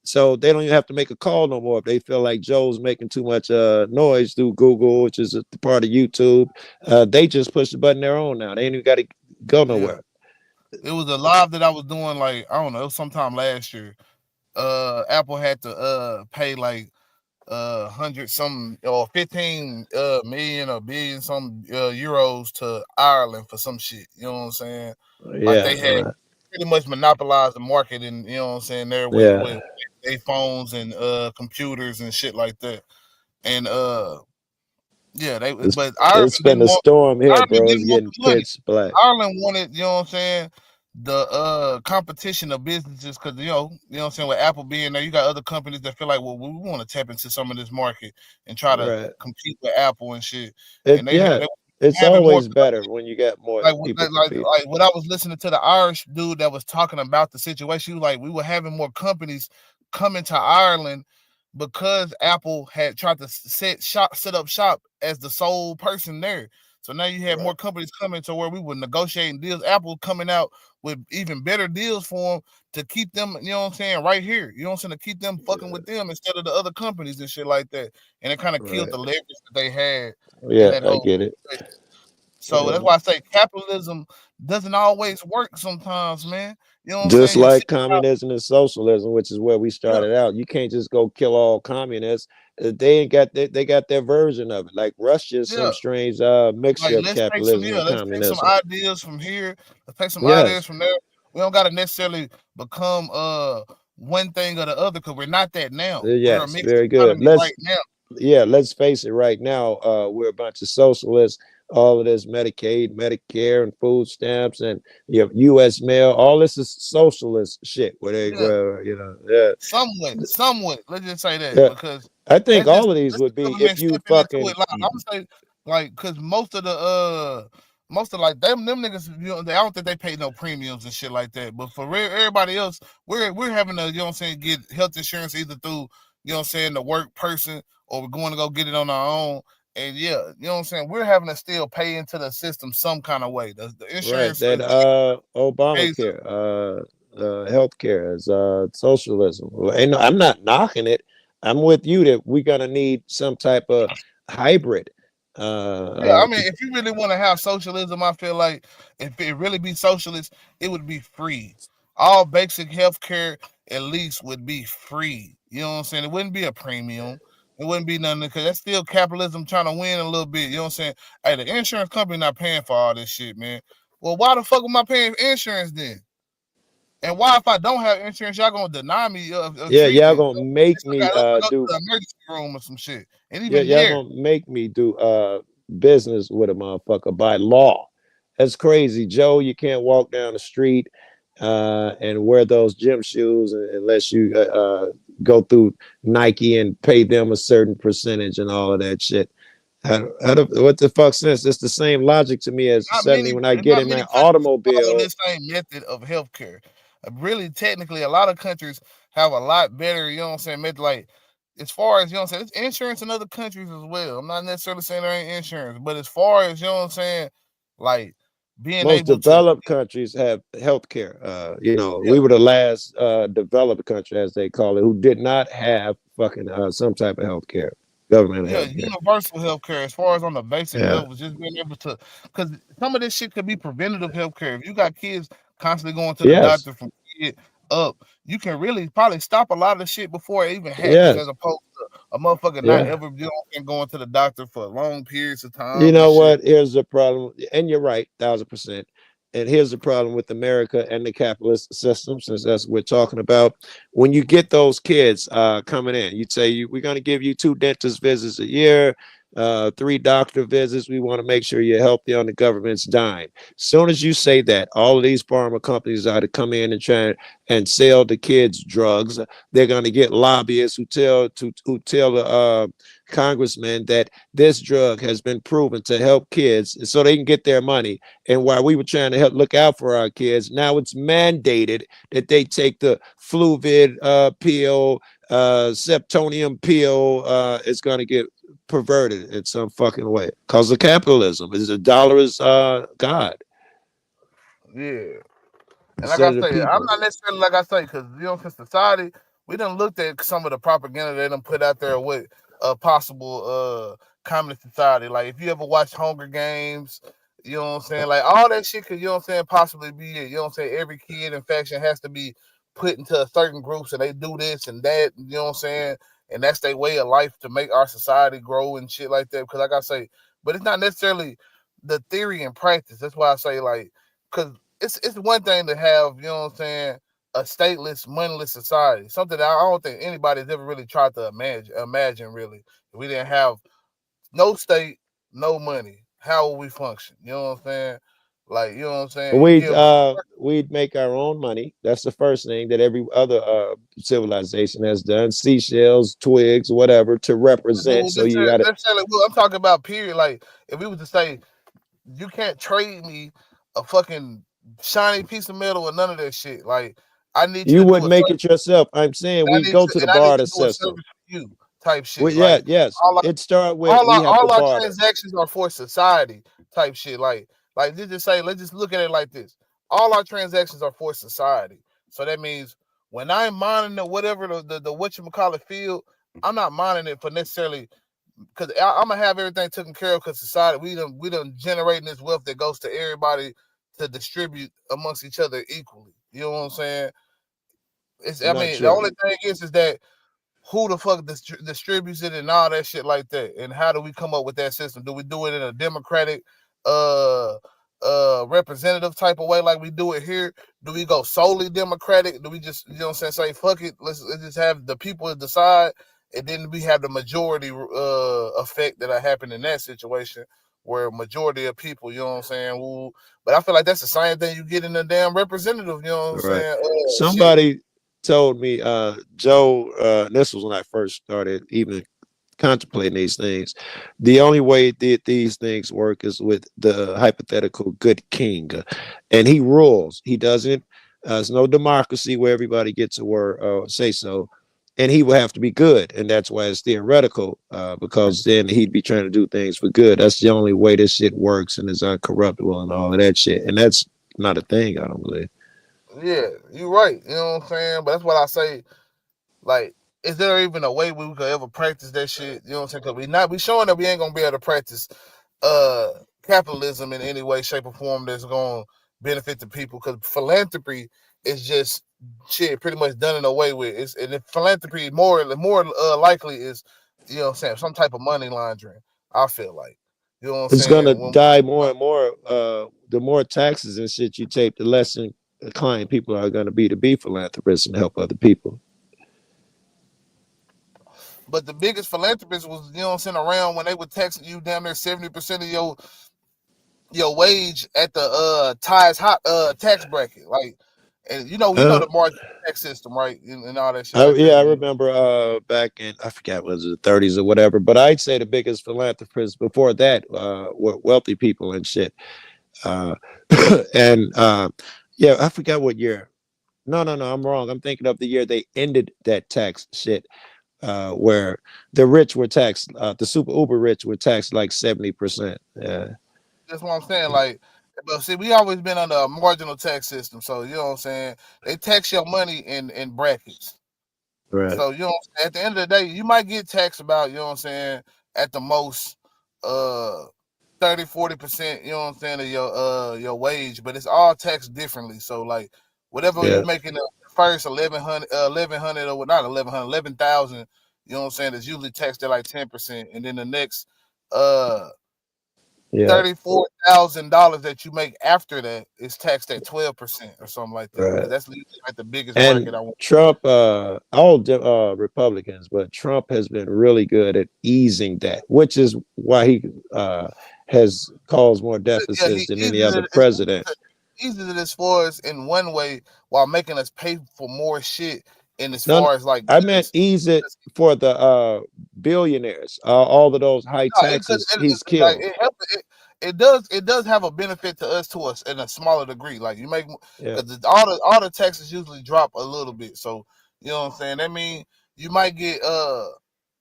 So they don't even have to make a call no more. If they feel like Joe's making too much noise through Google, which is a part of YouTube, they just push the button their own now. They ain't even got to go nowhere. It was a live that I was doing, like, I don't know, it was sometime last year. Apple had to pay like 100 some or 15 million or billion some euros to Ireland for some shit. You know what I'm saying? Like they had pretty much monopolized the market, and you know what I'm saying, there with their phones and computers and shit like that. And but Ireland it's been didn't a want, storm here, Ireland bro. It's didn't want getting the money. pitch black. Ireland wanted, you know what I'm saying, the competition of businesses, because you know what I'm saying, with Apple being there, you got other companies that feel like, well, we want to tap into some of this market and try to compete with Apple and shit. And It's always better when you got more people competing. like when I was listening to the Irish dude that was talking about the situation, he was like, we were having more companies coming to Ireland because Apple had tried to set up shop as the sole person there. So now you have more companies coming to where we were negotiating deals. Apple coming out with even better deals for them to keep them, you know what I'm saying, right here. You know what I'm saying, to keep them fucking with them instead of the other companies and shit like that. And it kind of killed the leverage that they had. Yeah, I get it. So that's why I say capitalism doesn't always work sometimes, man. You know what I'm Just saying? like communism and socialism, which is where we started out. You can't just go kill all communists. They ain't got they got their version of it. Like Russia's some strange mixture of capitalism and let's communism. take some ideas from here. Let's take some ideas from there. We don't gotta necessarily become one thing or the other, because we're not that now. We're a mixed very good. economy right now. Let's face it right now. We're a bunch of socialists. All of this Medicaid, Medicare, and food stamps, and U.S. mail, all this is socialist shit. Where they, somewhat. Let's just say that, because I think all of these would be if you fucking. I'm gonna say, like, because most of like them niggas, I don't think they pay no premiums and shit like that. But for everybody else, we're having to, you know what I'm saying, get health insurance either through, you know what I'm saying, the work person, or we're going to go get it on our own. And you know what I'm saying, we're having to still pay into the system some kind of way. The insurance, that Obamacare, healthcare is socialism. I'm not knocking it. I'm with you that we're gonna need some type of hybrid. I mean, if you really want to have socialism, I feel like if it really be socialist, it would be free. All basic healthcare at least would be free. You know what I'm saying? It wouldn't be a premium. It wouldn't be nothing, because that's still capitalism trying to win a little bit. You know what I'm saying? Hey, the insurance company not paying for all this shit, man. Well, why the fuck am I paying for insurance then? And why, if I don't have insurance, y'all gonna deny me of y'all gonna make me do the emergency room or some shit. And even y'all gonna make me do business with a motherfucker by law. That's crazy, Joe. You can't walk down the street and wear those gym shoes unless you go through Nike and pay them a certain percentage and all of that shit. What the fuck sense? It's the same logic to me as 70 when I get in my follow automobile. this same method of healthcare. Really, technically, a lot of countries have a lot better, you know what I'm saying, method, like, as far as, you know what I'm saying, it's insurance in other countries as well. I'm not necessarily saying there ain't insurance, but as far as, you know what I'm saying, like, being Most able to, developed countries have healthcare. We were the last developed country, as they call it, who did not have fucking some type of healthcare, government yeah, healthcare. universal healthcare, as far as on the basic Yeah. level, just being able to, because some of this shit could be preventative healthcare. If you got kids constantly going to the Yes. doctor from kid up, you can really probably stop a lot of the shit before it even happens, Yes. as opposed to a motherfucker not Yeah. ever, you know, and going to the doctor for long periods of time. You know and shit. what? Here's the problem, and you're right, 1000%. And here's the problem with America and the capitalist system, since that's what we're talking about. When you get those kids coming in, you'd say, we're going to give you 2 dentist visits a year, 3 doctor visits. We want to make sure you're healthy on the government's dime. As soon as you say that, all of these pharma companies are to come in and try and sell the kids drugs. They're going to get lobbyists who tell the congressman that this drug has been proven to help kids so they can get their money. And while we were trying to help look out for our kids, now it's mandated that they take the Fluvid pill, Septonium pill. It's going to get perverted in some fucking way because of capitalism. Is the dollar is God. Yeah. And like Instead I of the say, I'm people. not necessarily, like I say, because, you know, since society, we done looked at some of the propaganda they done put out there with a possible communist society. Like, if you ever watched Hunger Games, you know what I'm saying? Like, all that shit could, you know what I'm saying, possibly be it. You know what I'm saying? Every kid in faction has to be put into a certain group, so they do this and that, you know what I'm saying? And that's their way of life to make our society grow and shit like that. Because, like I say, but it's not necessarily the theory and practice. That's why I say, like, because it's one thing to have, you know what I'm saying, a stateless, moneyless society. Something that I don't think anybody's ever really tried to imagine really. If we didn't have no state, no money, how would we function? You know what I'm saying? Like, you know what I'm saying? We'd make our own money. That's the first thing that every other civilization has done. Seashells, twigs, whatever, to represent. So you got to. I'm talking about period. Like, if we was to say, you can't trade me a fucking shiny piece of metal or none of that shit. Like, I need you You to would do a make service. it yourself. I'm saying we go to the barter system. You type shit. Well, yeah, like, yes. It start with all we have to our barter. transactions are for society type shit. Like let's just say, let's just look at it like this. All our transactions are for society. So that means when I'm mining the whatever the whatchamacallit field, I'm not mining it for necessarily because I'm gonna have everything taken care of because society we done generating this wealth that goes to everybody to distribute amongst each other equally. You know what I'm saying? The only thing is that who the fuck distributes it and all that shit like that, and how do we come up with that system? Do we do it in a democratic representative type of way like we do it here? Do we go solely democratic? Do we just, you know what I'm saying, say fuck it, let's just have the people decide, and then we have the majority effect that happen in that situation where majority of people, you know what I'm saying, but I feel like that's the same thing you get in a damn representative, you know what I'm saying? Somebody told me, Joe, this was when I first started even contemplating these things. The only way that these things work is with the hypothetical good king, and he rules. He doesn't. There's no democracy where everybody gets a word or say so, and he will have to be good, and that's why it's theoretical. Because then he'd be trying to do things for good. That's the only way this shit works and is uncorruptible and all of that shit. And that's not a thing, I don't believe. Yeah, you're right. You know what I'm saying? But that's what I say. Like, is there even a way we could ever practice that shit? You know what I'm saying? Because we showing that we ain't gonna be able to practice capitalism in any way, shape, or form that's gonna benefit the people. Because philanthropy is just shit pretty much done in a way with. And if philanthropy more likely is, you know what I'm saying, some type of money laundering. I feel like. You know what I'm It's saying? gonna die more and more. The more taxes and shit you take, the less inclined people are going to be philanthropists and help other people. But the biggest philanthropist was, you know what I'm saying, around when they were taxing you damn near 70% of your wage at the tax bracket. Like, And you know the margin tax system, right? And all that shit. I remember back in, I forgot, was it the 30s or whatever, but I'd say the biggest philanthropists before that were wealthy people and shit. Yeah, I forgot what year. No, I'm wrong. I'm thinking of the year they ended that tax shit, where the rich were taxed, the super uber rich were taxed like 70%. Yeah. That's what I'm saying. Like, but see, we always been under a marginal tax system. So you know what I'm saying? They tax your money in brackets. Right. So you know, at the end of the day, you might get taxed about, you know what I'm saying, at the most 30-40%, you know what I'm saying, of your wage, but it's all taxed differently. So like whatever you're making the first 1100 or not 11,000, you know what I'm saying, is usually taxed at like 10%, and then the next $34,000 that you make after that is taxed at 12% or something like that. Right. That's like the biggest And bracket I want. Trump, all Republicans, but Trump has been really good at easing that, which is why he has caused more deficits than any other president. Easy as far as in one way, while making us pay for more shit. And as far as like, I meant ease it for the billionaires, all of those high taxes he's killed. It does have a benefit to us in a smaller degree. Like you make, because all the taxes usually drop a little bit. So you know what I'm saying. That means you might get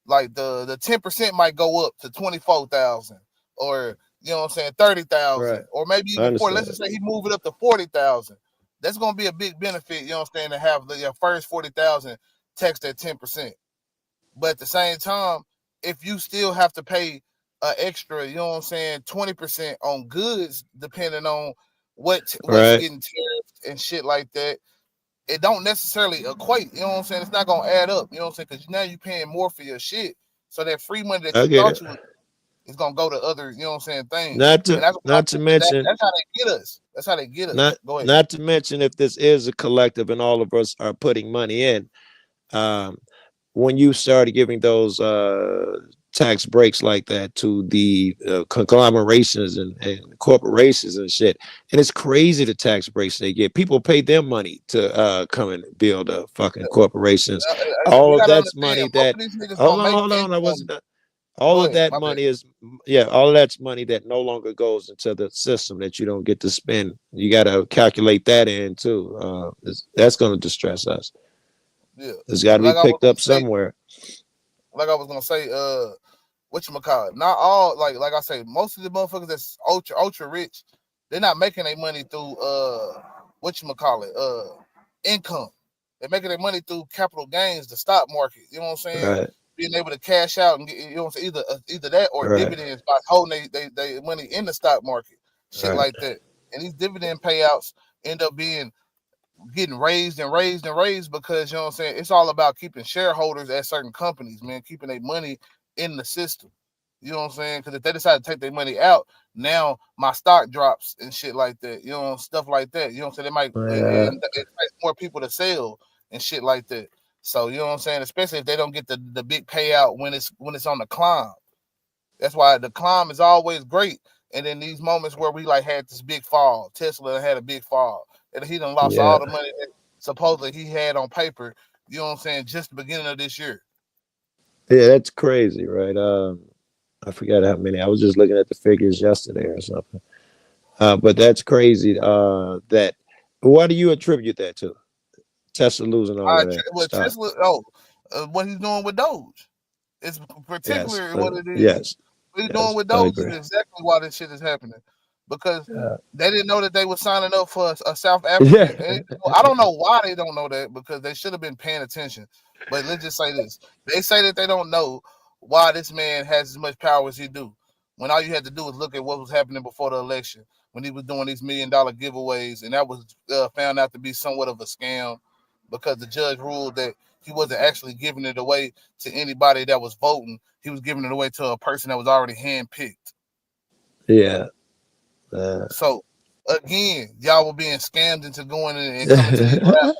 like the 10% might go up to 24,000, or you know what I'm saying, 30,000, or maybe even more. Let's just say he move it up to 40,000. That's gonna be a big benefit. You know what I'm saying, to have your first 40,000 taxed at 10%. But at the same time, if you still have to pay an extra, you know what I'm saying, 20% on goods, depending on what's getting tariffed and shit like that, it don't necessarily equate. You know what I'm saying? It's not gonna add up. You know what I'm saying? Because now you're paying more for your shit. So that free money that you thought you is gonna go to other, you know what I'm saying, things. Not to mention, that's how they get us. That's how they get us. Go ahead. Not to mention, if this is a collective and all of us are putting money in, when you started giving those tax breaks like that to the conglomerations and corporations and shit, and it's crazy the tax breaks they get. People pay their money to come and build fucking corporations. All of that's money that. Hold on. I wasn't. All of that money is, all of that's money that no longer goes into the system that you don't get to spend. You got to calculate that in too. That's going to distress us. Yeah, it's got to be picked up somewhere. Like I was gonna say, whatchamacallit, not all, like I say, most of the motherfuckers that's ultra rich, they're not making their money through income. They're making their money through capital gains, the stock market. You know what I'm saying? Right. Being able to cash out and get, you know what I'm saying, either that or dividends by holding they money in the stock market, shit like that. And these dividend payouts end up getting raised because, you know what I'm saying, it's all about keeping shareholders at certain companies, man, keeping their money in the system. You know what I'm saying? Because if they decide to take their money out, now my stock drops and shit like that. You know, stuff like that. You know what I'm saying? They might it makes more people to sell and shit like that. So you know what I'm saying? Especially if they don't get the big payout when it's on the climb. That's why the climb is always great. And then these moments where we like had this big fall, Tesla had a big fall, and he done lost all the money that supposedly he had on paper. You know what I'm saying? Just the beginning of this year. Yeah, that's crazy, right? I forgot how many. I was just looking at the figures yesterday or something. But that's crazy. That why do you attribute that to? Tesla losing all of that. Well, Tesla, what he's doing with Doge. It's particularly what it is. Yes. What he's doing with Doge is exactly why this shit is happening. Because they didn't know that they were signing up for a South African. I don't know why they don't know that, because they should have been paying attention. But let's just say this. They say that they don't know why this man has as much power as he do, when all you had to do was look at what was happening before the election, when he was doing these $1 million giveaways, and that was found out to be somewhat of a scam, because the judge ruled that he wasn't actually giving it away to anybody that was voting. He was giving it away to a person that was already handpicked. Yeah. So again, y'all were being scammed into going in and coming to these rallies.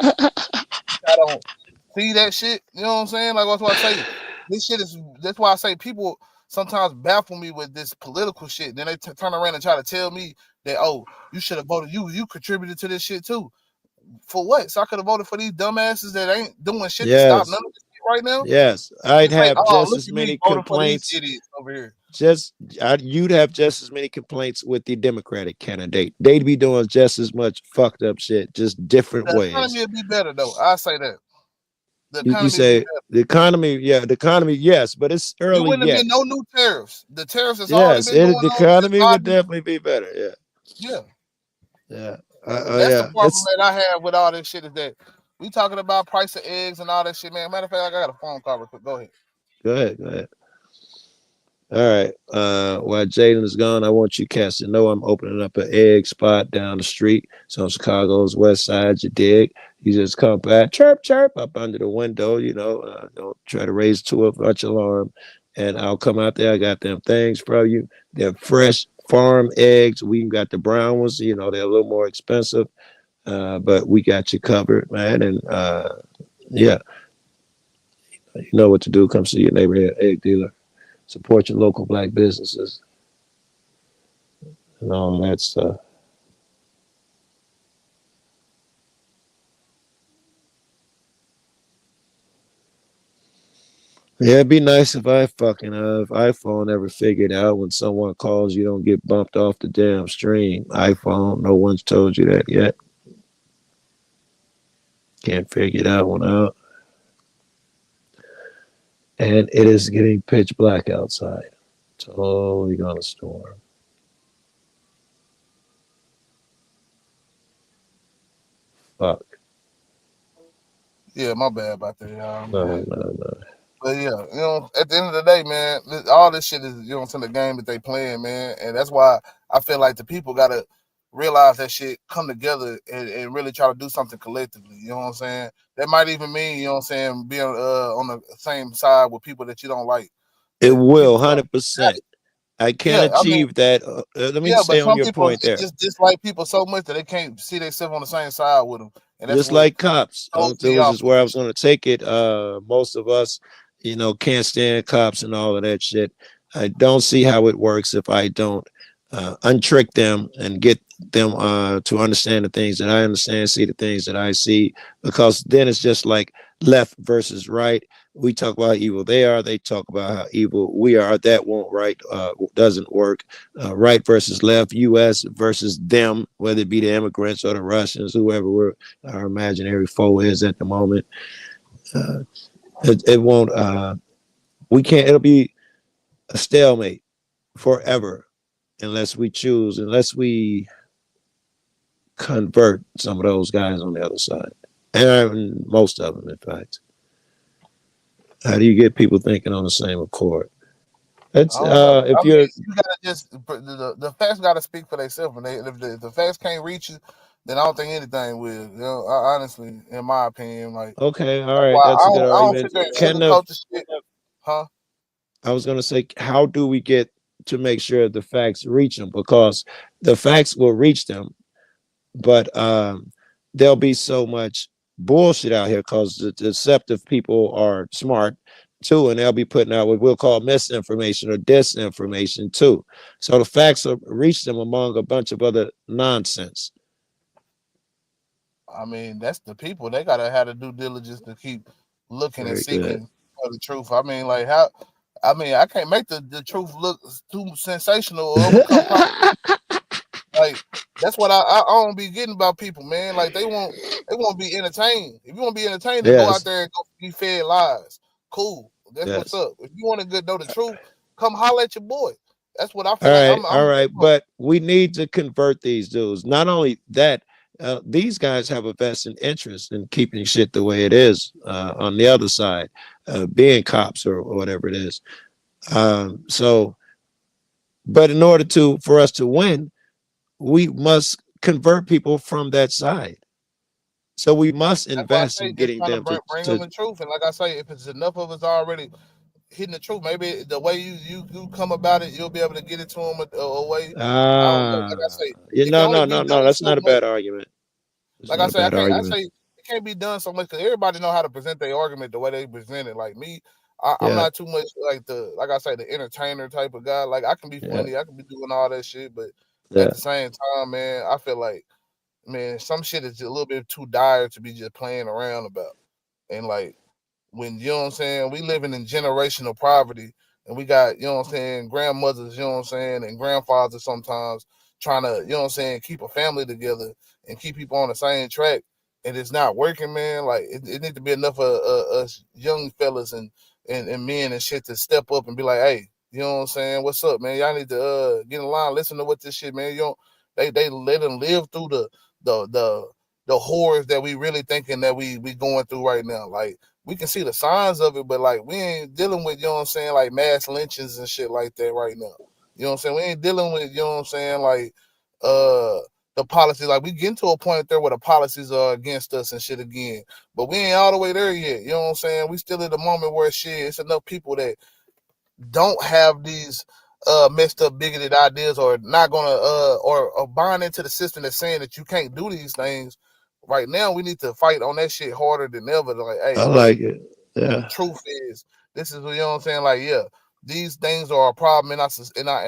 I don't see that shit. You know what I'm saying? Like, that's why I say this shit is. That's why I say people sometimes baffle me with this political shit. Then they turn around and try to tell me that, oh, you should have voted. You contributed to this shit too. For what? So I could have voted for these dumbasses that ain't doing shit to stop none of this shit right now. Yes, I'd It's like, have oh, just look as at me many voting for these complaints. idiots over here. You'd have just as many complaints with the Democratic candidate. They'd be doing just as much fucked up shit, just different The ways. economy would be better though. I say that. The You economy say would be better. the economy, the economy, yes, but it's There early wouldn't have yet. been no new tariffs. The tariffs that's already Yes, been going the on. economy since would Biden- definitely be better. Yeah, Yeah. yeah, That's the problem It's, that I have with all this shit is that we talking about price of eggs and all that shit, man. Matter of fact, I got a phone call real quick. Go ahead. Go ahead. All right. While Jaden is gone, I want you cats to know I'm opening up an egg spot down the street. So Chicago's west side, you dig. You just come back, chirp, up under the window, don't try to raise too much alarm. And I'll come out there. I got them things for you. They're fresh farm eggs. We got the brown ones, they're a little more expensive. But we got you covered, man. And yeah, you know what to do. Come see your neighborhood egg dealer. Support your local Black businesses and all that stuff. Yeah, it'd be nice if iPhone ever figured out when someone calls, you don't get bumped off the damn stream. iPhone, no one's told you that yet. Can't figure that one out. And it is getting pitch black outside. Totally gonna storm. Fuck. Yeah, my bad about that, y'all. No. But yeah, at the end of the day, man, all this shit is, the game that they playing, man. And that's why I feel like the people gotta realize that shit, come together and really try to do something collectively. You know what I'm saying? That might even mean, being on the same side with people that you don't like. It will, 100%. I can't Yeah, achieve that. Let me but stay on some your people point there. just dislike people so much that they can't see themselves on the same side with them. And that's Just like cops. totally That was just opposite. where I was going to take it. Most of us, can't stand cops and all of that shit. I don't see how it works if I don't untrick them and get them to understand the things that I understand, see the things that I see, because then it's just like left versus right. We talk about how evil they are. They talk about how evil we are. That doesn't work. Right versus left, U.S. versus them, whether it be the immigrants or the Russians, whoever our imaginary foe is at the moment. It won't. We can't. It'll be a stalemate forever unless we convert some of those guys on the other side, and most of them, in fact. How do you get people thinking on the same accord? It's you gotta just the facts gotta speak for themselves. And if the facts can't reach you, then I don't think anything will. Honestly, in my opinion, like okay, all right, that's a good argument. Huh? I was gonna say, how do we get to make sure the facts reach them? Because the facts will reach them, but there'll be so much bullshit out here because the deceptive people are smart too, and they'll be putting out what we'll call misinformation or disinformation too. So the facts will reach them among a bunch of other nonsense. I mean, that's the people. They gotta have the due diligence to keep looking and seeking for the truth. I mean, like how? I mean, I can't make the truth look too sensational or overcome. Like that's what I don't be getting about people, man. Like they won't be entertained. If you want to be entertained, then go out there and go be fed lies. Cool. That's what's up. If you want to know the truth, come holler at your boy. That's what I feel. All right. But we need to convert these dudes. Not only that, these guys have a vested interest in keeping shit the way it is on the other side, being cops or whatever it is. But in order for us to win, we must convert people from that side. So we must invest in getting them to bring them the truth. And like I say, if it's enough of us already hitting the truth, maybe the way you come about it, you'll be able to get it to them a way. I don't know. Like I say, no, that's not a bad argument. Like I say, it can't be done so much because everybody know how to present their argument the way they present it. Like me, I'm not too much like the entertainer type of guy. Like I can be funny, I can be doing all that shit, but at the same time, man, I feel like man, some shit is a little bit too dire to be just playing around about. And like when you know what I'm saying, we living in generational poverty, and we got, you know what I'm saying, grandmothers, you know what I'm saying, and grandfathers sometimes trying to, you know what I'm saying, keep a family together and keep people on the same track, and it's not working, man. Like it need to be enough of us young fellas and men and shit to step up and be like, hey, you know what I'm saying, what's up, man? Y'all need to get in line, listen to what this shit, man. You don't they let them live through the horrors that we really thinking that we going through right now. Like we can see the signs of it, but like we ain't dealing with, you know what I'm saying, like mass lynchings and shit like that right now. You know what I'm saying? We ain't dealing with, you know what I'm saying, like the policies. Like we getting to a point there where the policies are against us and shit again. But we ain't all the way there yet. You know what I'm saying? We still at the moment where shit, it's enough people that don't have these messed up bigoted ideas or not gonna or bond into the system that's saying that you can't do these things. Right now, we need to fight on that shit harder than ever. Like, hey, I like it. Yeah. the truth is, this is, you know what I'm saying. Like, yeah, these things are a problem in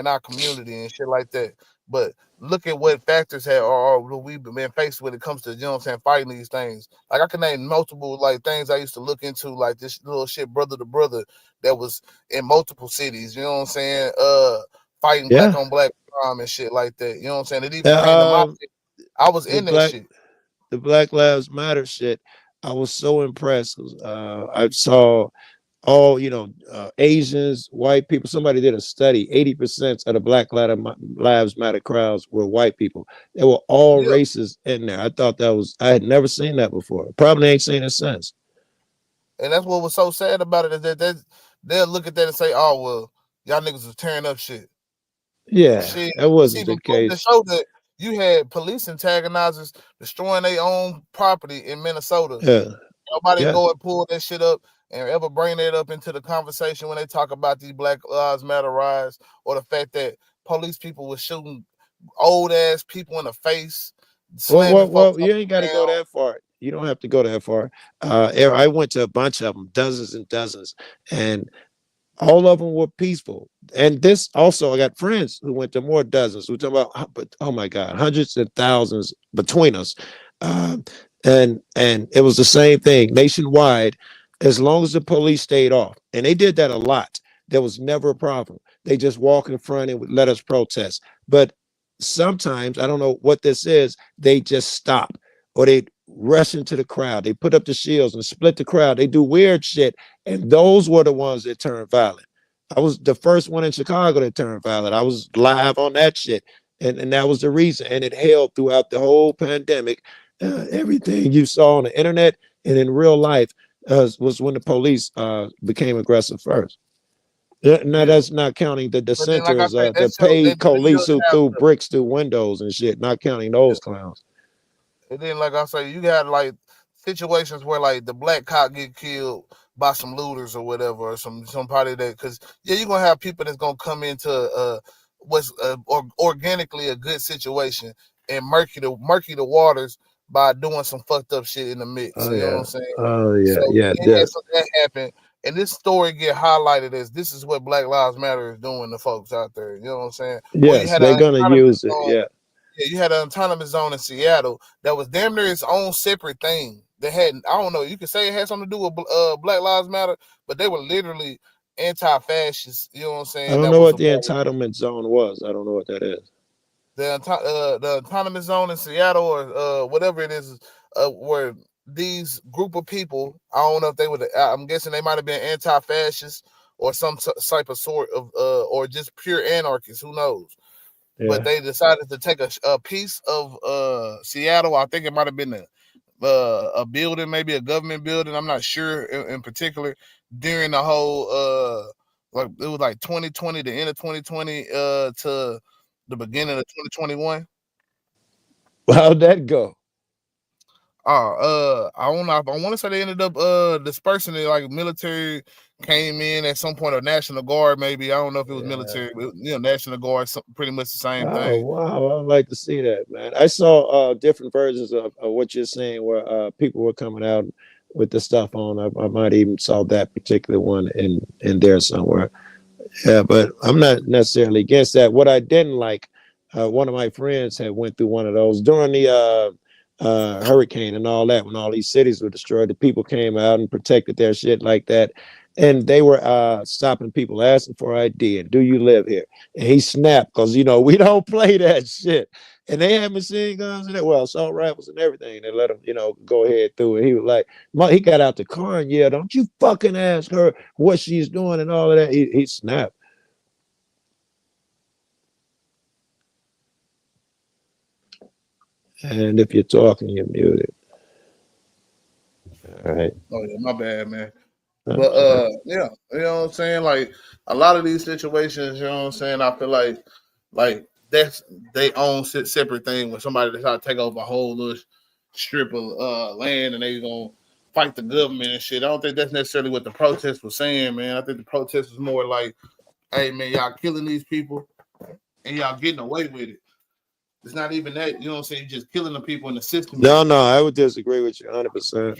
our community and shit like that. But look at what factors we've been faced when it comes to, you know what I'm saying, fighting these things. Like I can name multiple like things I used to look into, like this little shit Brother to Brother that was in multiple cities. You know what I'm saying? Fighting black on black crime and shit like that. You know what I'm saying? It even came to my city. I was in that shit. The Black Lives Matter shit, I was so impressed. I saw all, Asians, white people. Somebody did a study. 80% of the Black Lives Matter crowds were white people. They were all races in there. I thought I had never seen that before. Probably ain't seen it since. And that's what was so sad about it, is that they'll look at that and say, oh, well, y'all niggas was tearing up shit. Yeah, Shit. that wasn't the To case. show that you had police antagonizers destroying their own property in Minnesota. Yeah. Nobody Yeah. go and pull that shit up and ever bring that up into the conversation when they talk about these Black Lives Matter riots, or the fact that police people were shooting old ass people in the face. Well, you ain't got to go that far. You don't have to go that far. I went to a bunch of them, dozens and dozens, and all of them were peaceful. And this also, I got friends who went to more dozens. We're talking about, oh my God, hundreds and thousands between us. And it was the same thing nationwide, as long as the police stayed off. And they did that a lot. There was never a problem. They just walk in front and would let us protest. But sometimes, I don't know what this is, they just stop, or they rush into the crowd. They put up the shields and split the crowd. They do weird shit. And those were the ones that turned violent. I was the first one in Chicago that turned violent. I was live on that shit. And that was the reason. And it held throughout the whole pandemic. Everything you saw on the internet and in real life was when the police became aggressive first. Now, that's not counting the dissenters, the paid police who threw bricks through windows and shit, not counting those clowns. And then, like I say, you got like situations where like the black cop get killed by some looters or whatever, or somebody that, because you're gonna have people that's gonna come into what's organically a good situation and murky the waters by doing some fucked up shit in the mix. Oh, you know yeah. what I'm saying? Oh, yeah, So yeah, that happened. And this story get highlighted as this is what Black Lives Matter is doing to folks out there. You know what I'm saying? Yes, they're gonna use it. Yeah. Yeah, you had an autonomous zone in Seattle that was damn near its own separate thing. They had, I don't know, you could say it had something to do with Black Lives Matter, but they were literally anti-fascist. You know what I'm saying? I don't know what the entitlement zone was. I don't know what that is. The autonomous zone in Seattle, or whatever it is, where these group of people, I don't know if they would, I'm guessing they might have been anti-fascist or some type of sort of, or just pure anarchists, who knows? Yeah. But they decided to take a piece of Seattle. I think it might have been a building, maybe a government building. I'm not sure in particular. During the whole like it was like 2020, the end of 2020 to the beginning of 2021. How'd that go? I don't know. I want to say they ended up dispersing it. Like military came in at some point, or National Guard maybe. I don't know if it was military, but National Guard, pretty much the same Oh thing. wow, I'd like to see that, man. I saw different versions of what you're saying, where people were coming out with the stuff on. I might even saw that particular one in there somewhere. Yeah, but I'm not necessarily against that. What I didn't like, one of my friends had went through one of those during the hurricane and all that, when all these cities were destroyed, the people came out and protected their shit like that. And they were stopping people, asking for ID and do you live here? And he snapped because, you know, we don't play that shit. And they had machine guns and well, assault rifles and everything. They let him, you know, go ahead through it. He was like, he got out the car and yeah, don't you fucking ask her what she's doing and all of that. He snapped. And if you're talking, you're muted. All right. Oh yeah, my bad, man. But yeah, you know what I'm saying? Like a lot of these situations, you know what I'm saying? I feel like that's they own separate thing when somebody decides to take over a whole little strip of land and they gonna fight the government and shit. I don't think that's necessarily what the protest was saying, man. I think the protest was more like, hey man, y'all killing these people and y'all getting away with it. It's not even that, you know what I'm saying? You're just killing the people in the system. No, I would disagree with you 100%.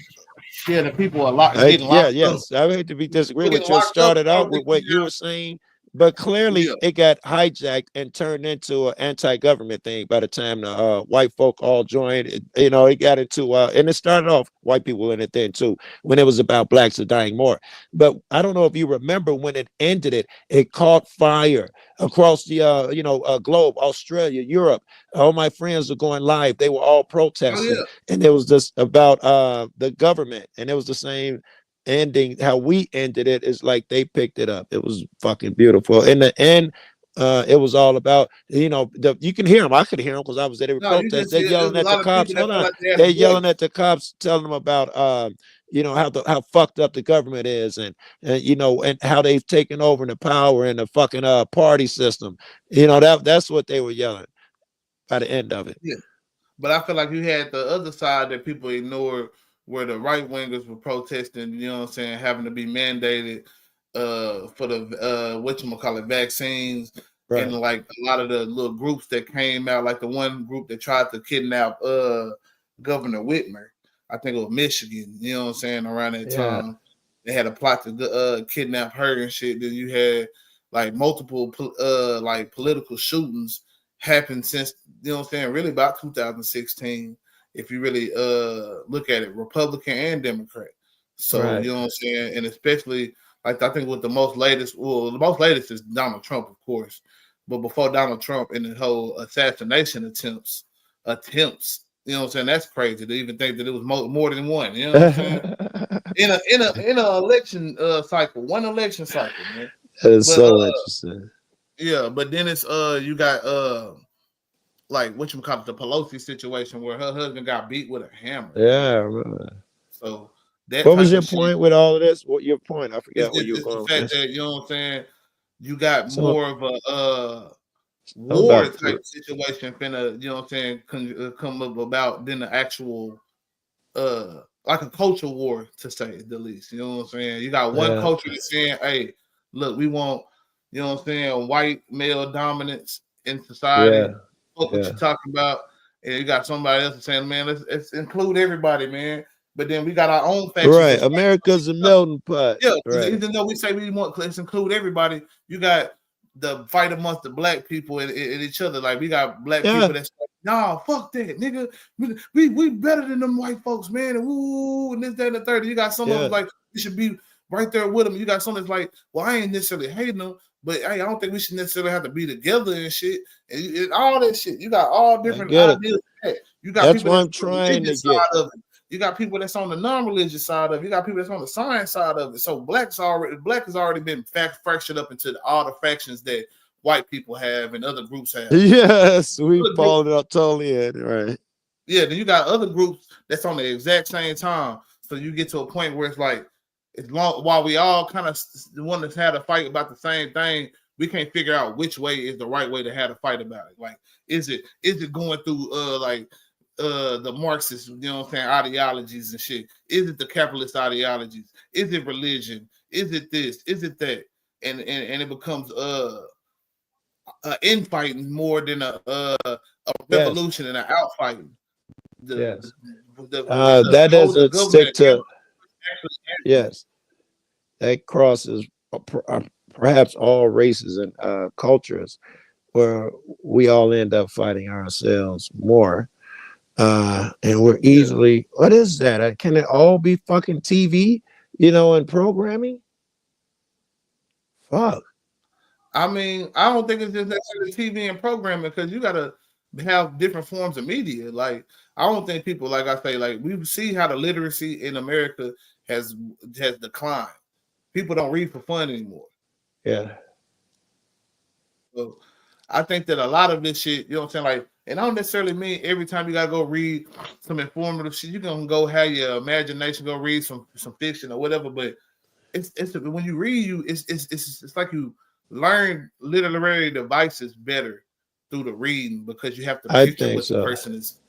Yeah, the people are getting locked up. Yes, I would hate to disagree with you. Started out with what you were saying, but clearly it got hijacked and turned into an anti-government thing by the time the white folk all joined. You know, it got into and it started off white people in it then too, when it was about blacks are dying more. But I don't know if you remember when it ended, it caught fire across the globe, Australia, Europe. All my friends were going live. They were all protesting, and it was just about the government, and it was the same ending. How we ended it is like they picked it up. It was fucking beautiful. In the end, it was all about, you know, you can hear them. I could hear them because I was at every protest. They're yelling at the cops. Hold on, they're yelling at the cops, telling them about you know, how fucked up the government is, and you know, and how they've taken over the power and the fucking party system. You know, that's what they were yelling by the end of it. Yeah, but I feel like you had the other side that people ignored, where the right wingers were protesting. You know what I'm saying, having to be mandated for the whatchamacallit vaccines. Right. And like a lot of the little groups that came out, like the one group that tried to kidnap Governor Whitmer. I think it was Michigan, you know what I'm saying, around that time. They had a plot to kidnap her and shit. Then you had like multiple like political shootings happen since, you know what I'm saying, really about 2016, if you really look at it, Republican and Democrat. So, you know what I'm saying? And especially, like, I think with the most latest is Donald Trump, of course. But before Donald Trump and the whole assassination attempts, you know what I'm saying? That's crazy to even think that it was more than one. You know what I'm saying? in an election cycle, one election cycle, man. That is so interesting. Yeah, but then it's you got like what you call it, the Pelosi situation where her husband got beat with a hammer. Yeah, I remember. So that what was your point with all of this? What your point? I forgot what you were going with. The fact that, you know what I'm saying, you got more of a war type situation finna, you know what I'm saying, come up about than the actual like a culture war, to say the least. You know what I'm saying? You got one culture that's saying, hey, look, we want, you know what I'm saying, white male dominance in society. What you're talking about. And you got somebody else saying, man, let's include everybody, man. But then we got our own factions. Right. America's a melting pot. Yeah. Right. Even though we say we want let's include everybody, you got the fight amongst the black people and each other. Like we got black people that's like, nah, fuck that, nigga. We better than them white folks, man. And woo, and this, that, and the third. You got some of them like we should be right there with them. You got some that's like, well, I ain't necessarily hating them, but hey, I don't think we should necessarily have to be together and shit. And all that shit. You got all different ideas. You got that's people what I'm trying to get. You got people that's on the non-religious side of it. You got people that's on the science side of it. So black has already been fractured up into all the factions that white people have and other groups have. Yes, we followed up totally in, right. Yeah, then you got other groups that's on the exact same time. So you get to a point where it's like, while we all kind of want to have a fight about the same thing, we can't figure out which way is the right way to have a fight about it. Like, is it going through the Marxist, you know what I'm saying, ideologies and shit? Is it the capitalist ideologies? Is it religion? Is it this? Is it that? And it becomes infighting more than a revolution and an outfighting. That doesn't stick to. Yes, that crosses perhaps all races and cultures, where we all end up fighting ourselves more. And we're easily, what is that? Can it all be fucking TV, and programming? Fuck. I mean, I don't think it's just necessarily TV and programming, because you gotta have different forms of media. Like, I don't think people, like I say, like, we see how the literacy in America has declined. People don't read for fun anymore. Yeah. So I think that a lot of this shit, you know what I'm saying? Like, and I don't necessarily mean every time you gotta go read some informative shit, you can go have your imagination, go read some fiction or whatever. But it's when you read, it's like you learn literary devices better through the reading, because you have to I picture think what so. the person is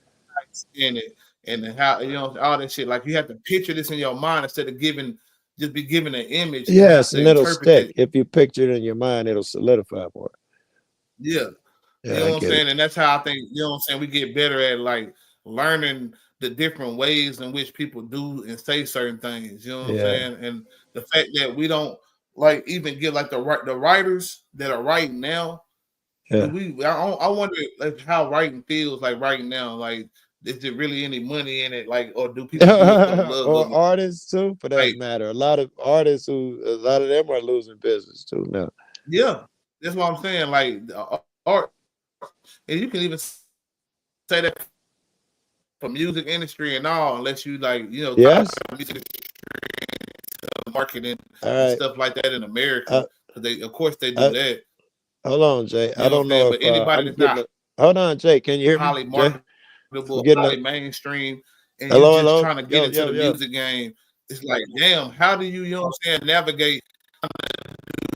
in it, and how, all that shit. Like, you have to picture this in your mind instead of just be given an image. Yes, and and it'll interpret stick. it. If you picture it in your mind, it'll solidify more. Yeah. Yeah, You know I what I'm get saying? it. And that's how I think, you know what I'm saying, we get better at, like, learning the different ways in which people do and say certain things. You know what I'm Yeah. saying? And the fact that we don't, like, even get, like, the writers that are writing now. Yeah. I wonder, like, how writing feels like right now. Like, is there really any money in it? Like, or do people do it for the love Or of it? artists too, for that Like, matter. A lot of artists a lot of them are losing business too now. yeah, that's what I'm saying. Like, the art, and you can even say that for music industry and all, unless you, like, talk Yes. about music industry, marketing All and right. stuff like that in America. Because of course they do that. Hold on, Jay. You I know don't what I'm saying? know But if anybody I'm that's getting. not Hold on, Jay. Can you hear me? highly Jay? marketable, I'm getting highly a. mainstream, and you Hello, just hello. trying to get Yo, into yo, the yo. music game, it's like, damn, how do you know what I'm saying, navigate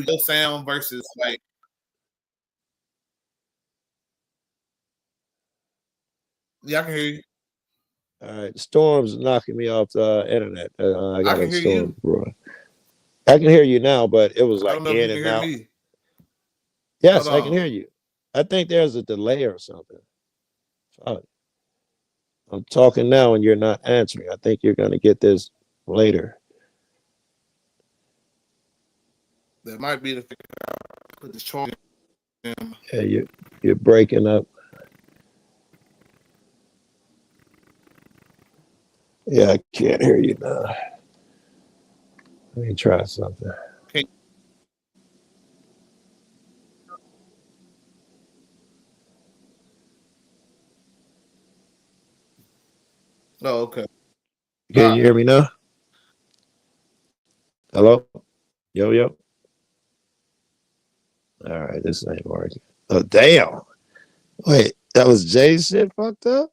your sound versus, like, yeah, I can hear you. All right, storm's knocking me off the internet. I I got can a hear storm you. brewing. I can hear you now, but it was I like don't know if you in can and hear out. me. Yes, Hold I can on. hear you. I think there's a delay or something. Fuck. I'm talking now and you're not answering. I think you're going to get this later. That might be the put the choice in. Yeah, you're breaking up. Yeah, I can't hear you now. Let me try something. Okay. Oh, okay. Can you hear me now? Hello? Yo, yo. All right, this ain't working. Oh, damn. Wait, that was Jay's shit fucked up?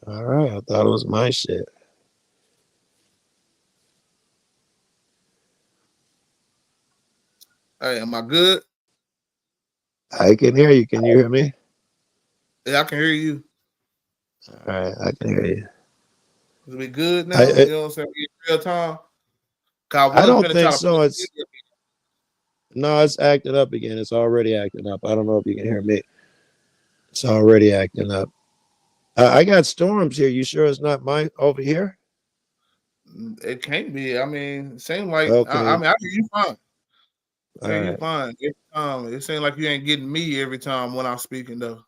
All right, I thought it was my shit. Hey, am I good? I can hear you. Can you hear me? Yeah, I can hear you. All right, I can hear you. Is we good now? I You know what I'm saying? We in real time. I don't think so. No, it's acting up again. It's already acting up. I don't know if you can hear me. It's already acting up. I got storms here. You sure it's not mine over here? It can't be. I mean, it seems like Okay. I mean, I hear you fine. I All hear you right. fine every time. It seems like you ain't getting me every time when I'm speaking though.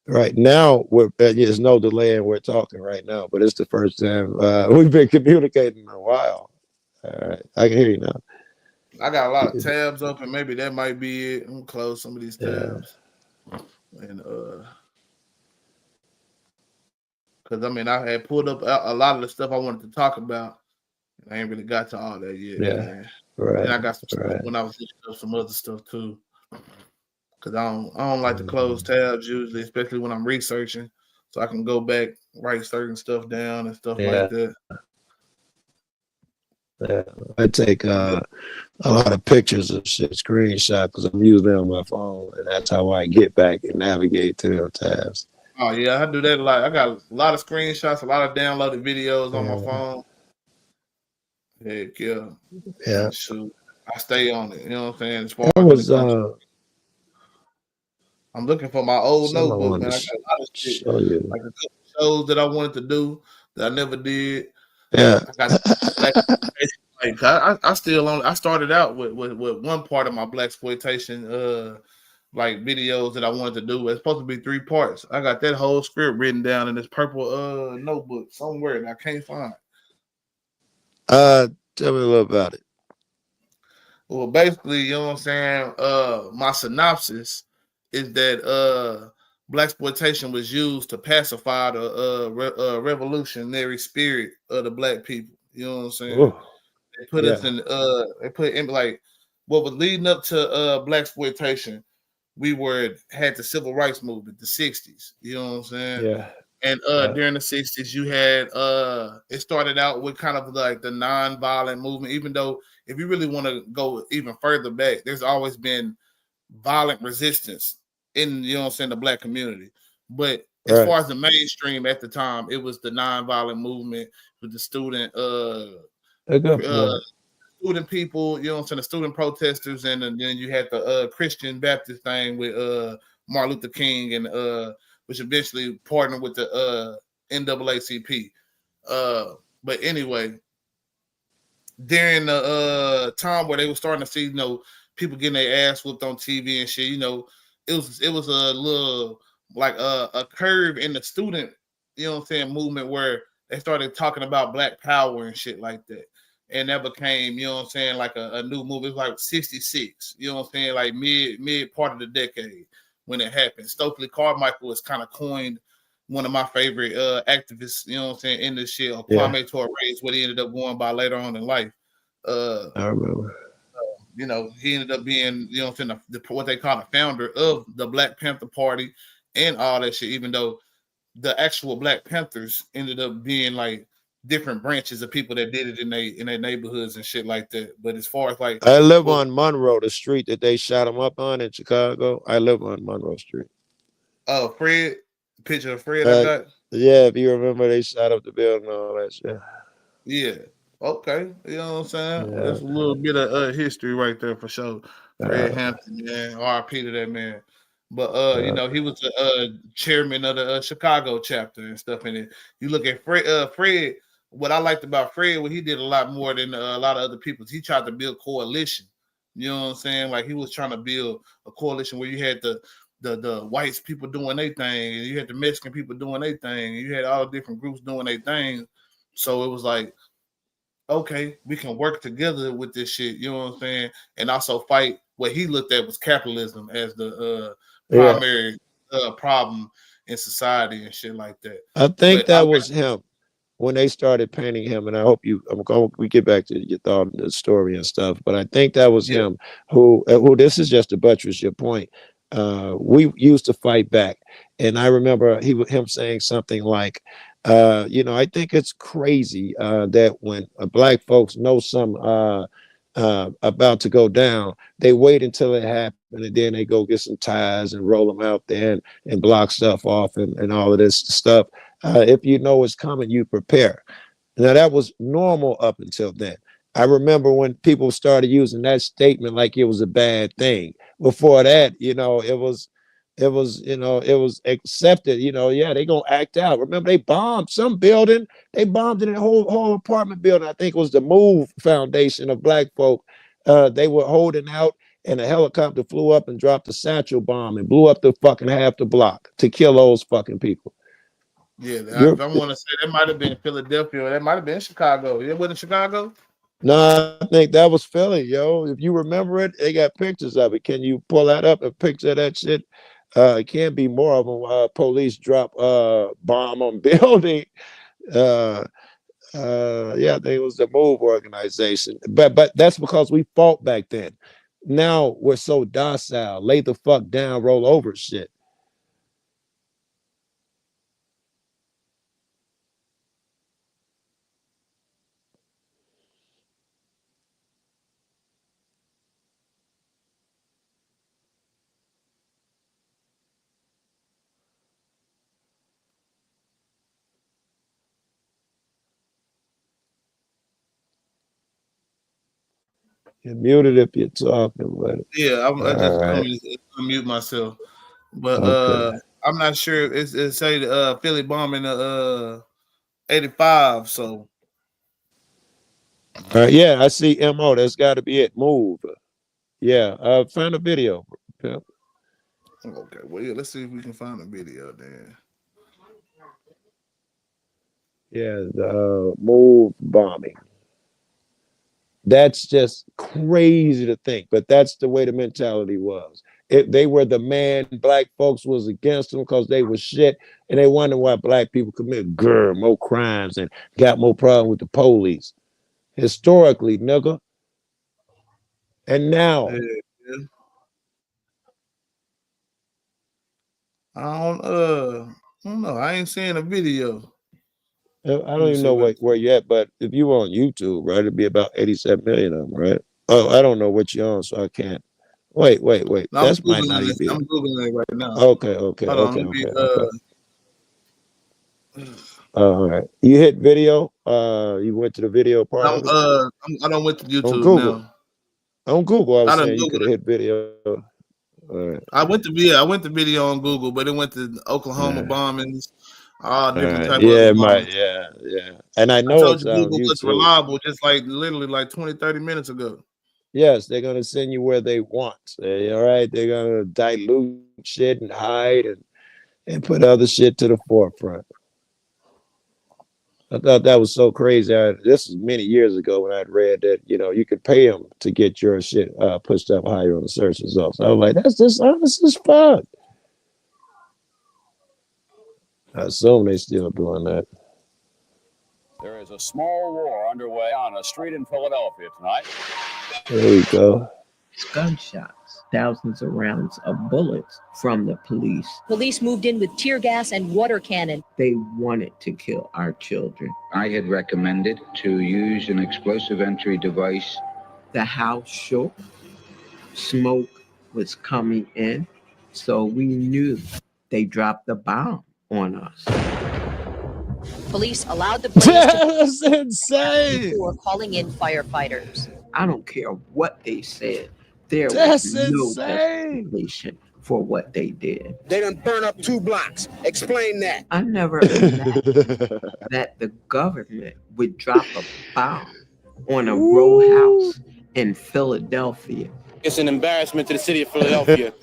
Right now, there's no delay and we're talking right now, but it's the first time we've been communicating in a while. All right, I can hear you now. I got a lot of tabs open. Maybe that might be it. I'm gonna close some of these tabs. And because I mean, I had pulled up a lot of the stuff I wanted to talk about. I ain't really got to all that yet. Yeah, Man. right, And I got some stuff right. when I was looking up some other stuff too. Cause I don't like to close tabs usually, especially when I'm researching. So I can go back, write certain stuff down and stuff like that. Yeah, I take a lot of pictures of shit, screenshots, because I'm using it on my phone, and that's how I get back and navigate to the tabs. Oh yeah, I do that a lot. I got a lot of screenshots, a lot of downloaded videos on my phone. Heck yeah. Yeah. Shoot. I stay on it. You know what I'm saying? As far That as was I'm looking for my old something I notebook, wanted man. I to got a lot of shit. show you. Like a couple shows that I wanted to do that I never did. Yeah. I got I still I started out with one part of my black exploitation like videos that I wanted to do. It's supposed to be 3 parts. I got that whole script written down in this purple notebook somewhere and I can't find. Tell me a little about it. Well, basically, you know what I'm saying? My synopsis is that blaxploitation was used to pacify the revolutionary spirit of the black people. You know what I'm saying? Ooh. They put us in they put in like what was leading up to blaxploitation. We had the civil rights movement, the 60s. You know what I'm saying? Yeah. And during the 60s, you had it started out with kind of like the non-violent movement, even though if you really want to go even further back, there's always been violent resistance in, you know what I'm saying, the black community. But as far as the mainstream at the time, it was the non-violent movement with the student student people, you know what I'm saying, the student protesters, and then you had the Christian Baptist thing with Martin Luther King and which eventually partnered with the NAACP. But anyway, during the time where they were starting to see, you know, people getting their ass whooped on TV and shit, you know, it was a little like a curve in the student, you know what I'm saying, movement where they started talking about Black Power and shit like that. And that became, you know what I'm saying, like a new movie. It was like 66, you know what I'm saying, like mid part of the decade when it happened. Stokely Carmichael was kind of coined one of my favorite activists, you know what I'm saying, in this shit. Or Kwame Ture is what he ended up going by later on in life. I remember. You know, he ended up being, you know what I'm saying, what they call the founder of the Black Panther Party and all that shit, even though the actual Black Panthers ended up being like different branches of people that did it in their neighborhoods and shit like that. But as far as like, I live on Monroe, the street that they shot him up on in Chicago. I live on Monroe Street. Oh, Fred, picture of Fred I got. Yeah, if you remember, they shot up the building and all that shit. Yeah. Okay. You know what I'm saying? Yeah. That's a little bit of history right there for sure. Fred Hampton, man. R.I.P. to that man. But you know, he was the chairman of the Chicago chapter and stuff in it. You look at Fred, what I liked about Fred, what he did a lot more than a lot of other people, he tried to build coalition. You know what I'm saying? Like he was trying to build a coalition where you had the whites people doing their thing, and you had the Mexican people doing their thing, and you had all different groups doing their thing. So it was like, okay, we can work together with this shit, you know what I'm saying? And also fight what he looked at was capitalism as the primary problem in society and shit like that. I think that was him when they started painting him, and I hope we get back to your thought on the story and stuff, but I think that was him who this is just to buttress your point. We used to fight back, and I remember him saying something like, you know, I think it's crazy that when Black folks know some about to go down, they wait until it happens, and then they go get some ties and roll them out there and block stuff off and all of this stuff. If you know it's coming, you prepare. Now that was normal up until then. I remember when people started using that statement like it was a bad thing. Before that, you know, it was accepted, you know, they gonna act out. Remember, they bombed some building, they bombed in a whole apartment building. I think it was the Move Foundation of Black folk. They were holding out, and a helicopter flew up and dropped a satchel bomb and blew up the fucking half the block to kill those fucking people. Yeah, I want to say that might have been Philadelphia, or that might have been Chicago. It wasn't Chicago? No, I think that was Philly, yo. If you remember it, they got pictures of it. Can you pull that up, a picture of that shit? It can't be more of them. Police drop bomb on building. Yeah, I think it was the Move organization. But that's because we fought back then. Now we're so docile, lay the fuck down, roll over shit. You're muted if you're talking, but yeah, I just unmute myself. But I'm not sure. It say Philly bomb in the 85. So yeah, I see MO. That's got to be it. Move. Yeah, find a video. Okay, well, yeah, let's see if we can find a video then. Yeah, the Move bombing. That's just crazy to think, but that's the way the mentality was. They were the man. Black folks was against them because they was shit, and they wonder why black people commit more crimes and got more problem with the police. Historically, nigga. And now, Yeah. I don't know. I ain't seeing a video. I don't even know where you're at, but if you were on YouTube, right, it'd be about 87 million of them, right? Oh, I don't know what you're on, so I can't. Wait. No, That might not even be. I'm Googling it right now. Okay. Hold on, let me, All right. You hit video. You went to the video part of it? I don't went to YouTube on Google. now. On Google, I was done saying you Googled could have hit video. All right. I went to video on Google, but it went to Oklahoma bombings, all different type Yeah, of bombings. yeah. And I know I told it's you on Google was YouTube. reliable just like literally like 20, 30 minutes ago. Yes, they're gonna send you where they want. All right, they're gonna dilute shit and hide and put other shit to the forefront. I thought that was so crazy. This was many years ago when I'd read that, you could pay them to get your shit pushed up higher on the search results. I was like, that's dishonest as fuck. I assume they still doing that. There is a small war underway on a street in Philadelphia tonight. There we go. Gunshots, thousands of rounds of bullets from the police. Police moved in with tear gas and water cannon. They wanted to kill our children. I had recommended to use an explosive entry device. The house shook. Smoke was coming in, so we knew they dropped the bomb on us. Police allowed the blaze That's insane. before calling in firefighters. I don't care what they said. There That's was no insane. justification for what they did. They done burn up 2 blocks. Explain that. I never imagined that the government would drop a bomb on a row house in Philadelphia. It's an embarrassment to the city of Philadelphia.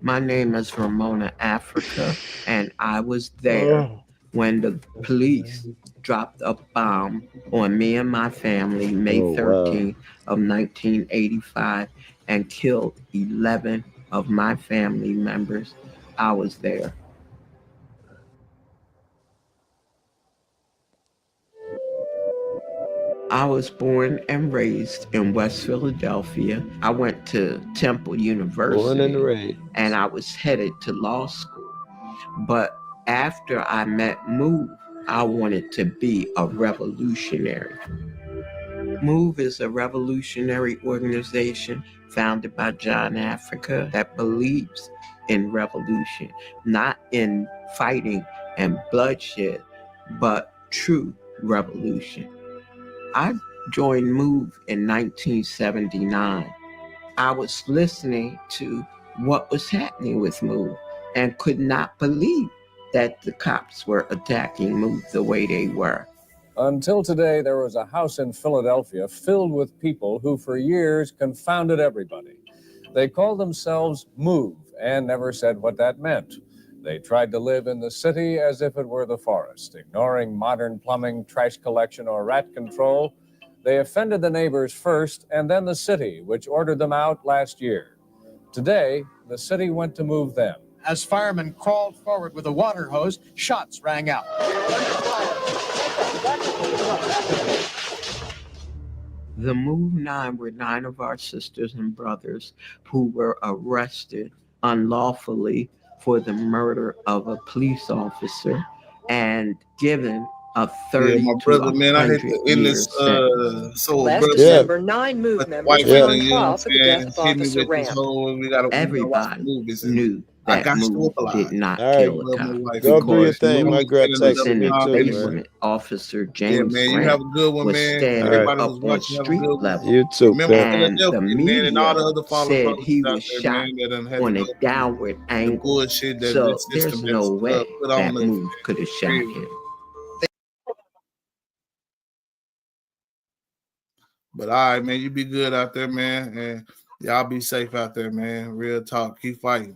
My name is Ramona Africa, and I was there when the police dropped a bomb on me and my family May 13th of 1985 and killed 11 of my family members. I was there. I was born and raised in West Philadelphia. I went to Temple University. Born and raised. And I was headed to law school. But after I met Move, I wanted to be a revolutionary. Move is a revolutionary organization founded by John Africa that believes in revolution, not in fighting and bloodshed, but true revolution. I joined Move in 1979. I was listening to what was happening with Move and could not believe that the cops were attacking Move the way they were. Until today, there was a house in Philadelphia filled with people who for years confounded everybody. They called themselves Move and never said what that meant. They tried to live in the city as if it were the forest, ignoring modern plumbing, trash collection, or rat control. They offended the neighbors first and then the city, which ordered them out last year. Today, the city went to move them. As firemen crawled forward with a water hose, shots rang out. The Move 9 were 9 of our sisters and brothers who were arrested unlawfully for the murder of a police officer and given a 30 my to brother, man, I hate 100 to end year this. sentence. So Last brother, December, 9 Move members white were on man, you know trial what for I'm the saying? death of Hit me Officer with this Ram. whole, we gotta watch Everybody movies. knew I that got Move to did not All right, kill a love cop. my wife. Go do your Because thing. My Move girl was texted in me the too, basement. man. Officer Yeah, James man, you Grant have a good one, was man. standing Everybody up was on watching. Have a street good one. level. You too, Remember Pimp. And the Philadelphia, man, and all the media other follow said brothers he out was there, shot man, that done had to on go a through downward the angle. bullshit that So the system there's has no way put on that us. Move could have shot him. But all right, man, you be good out there, man, and y'all be safe out there, man. Real talk. Keep fighting.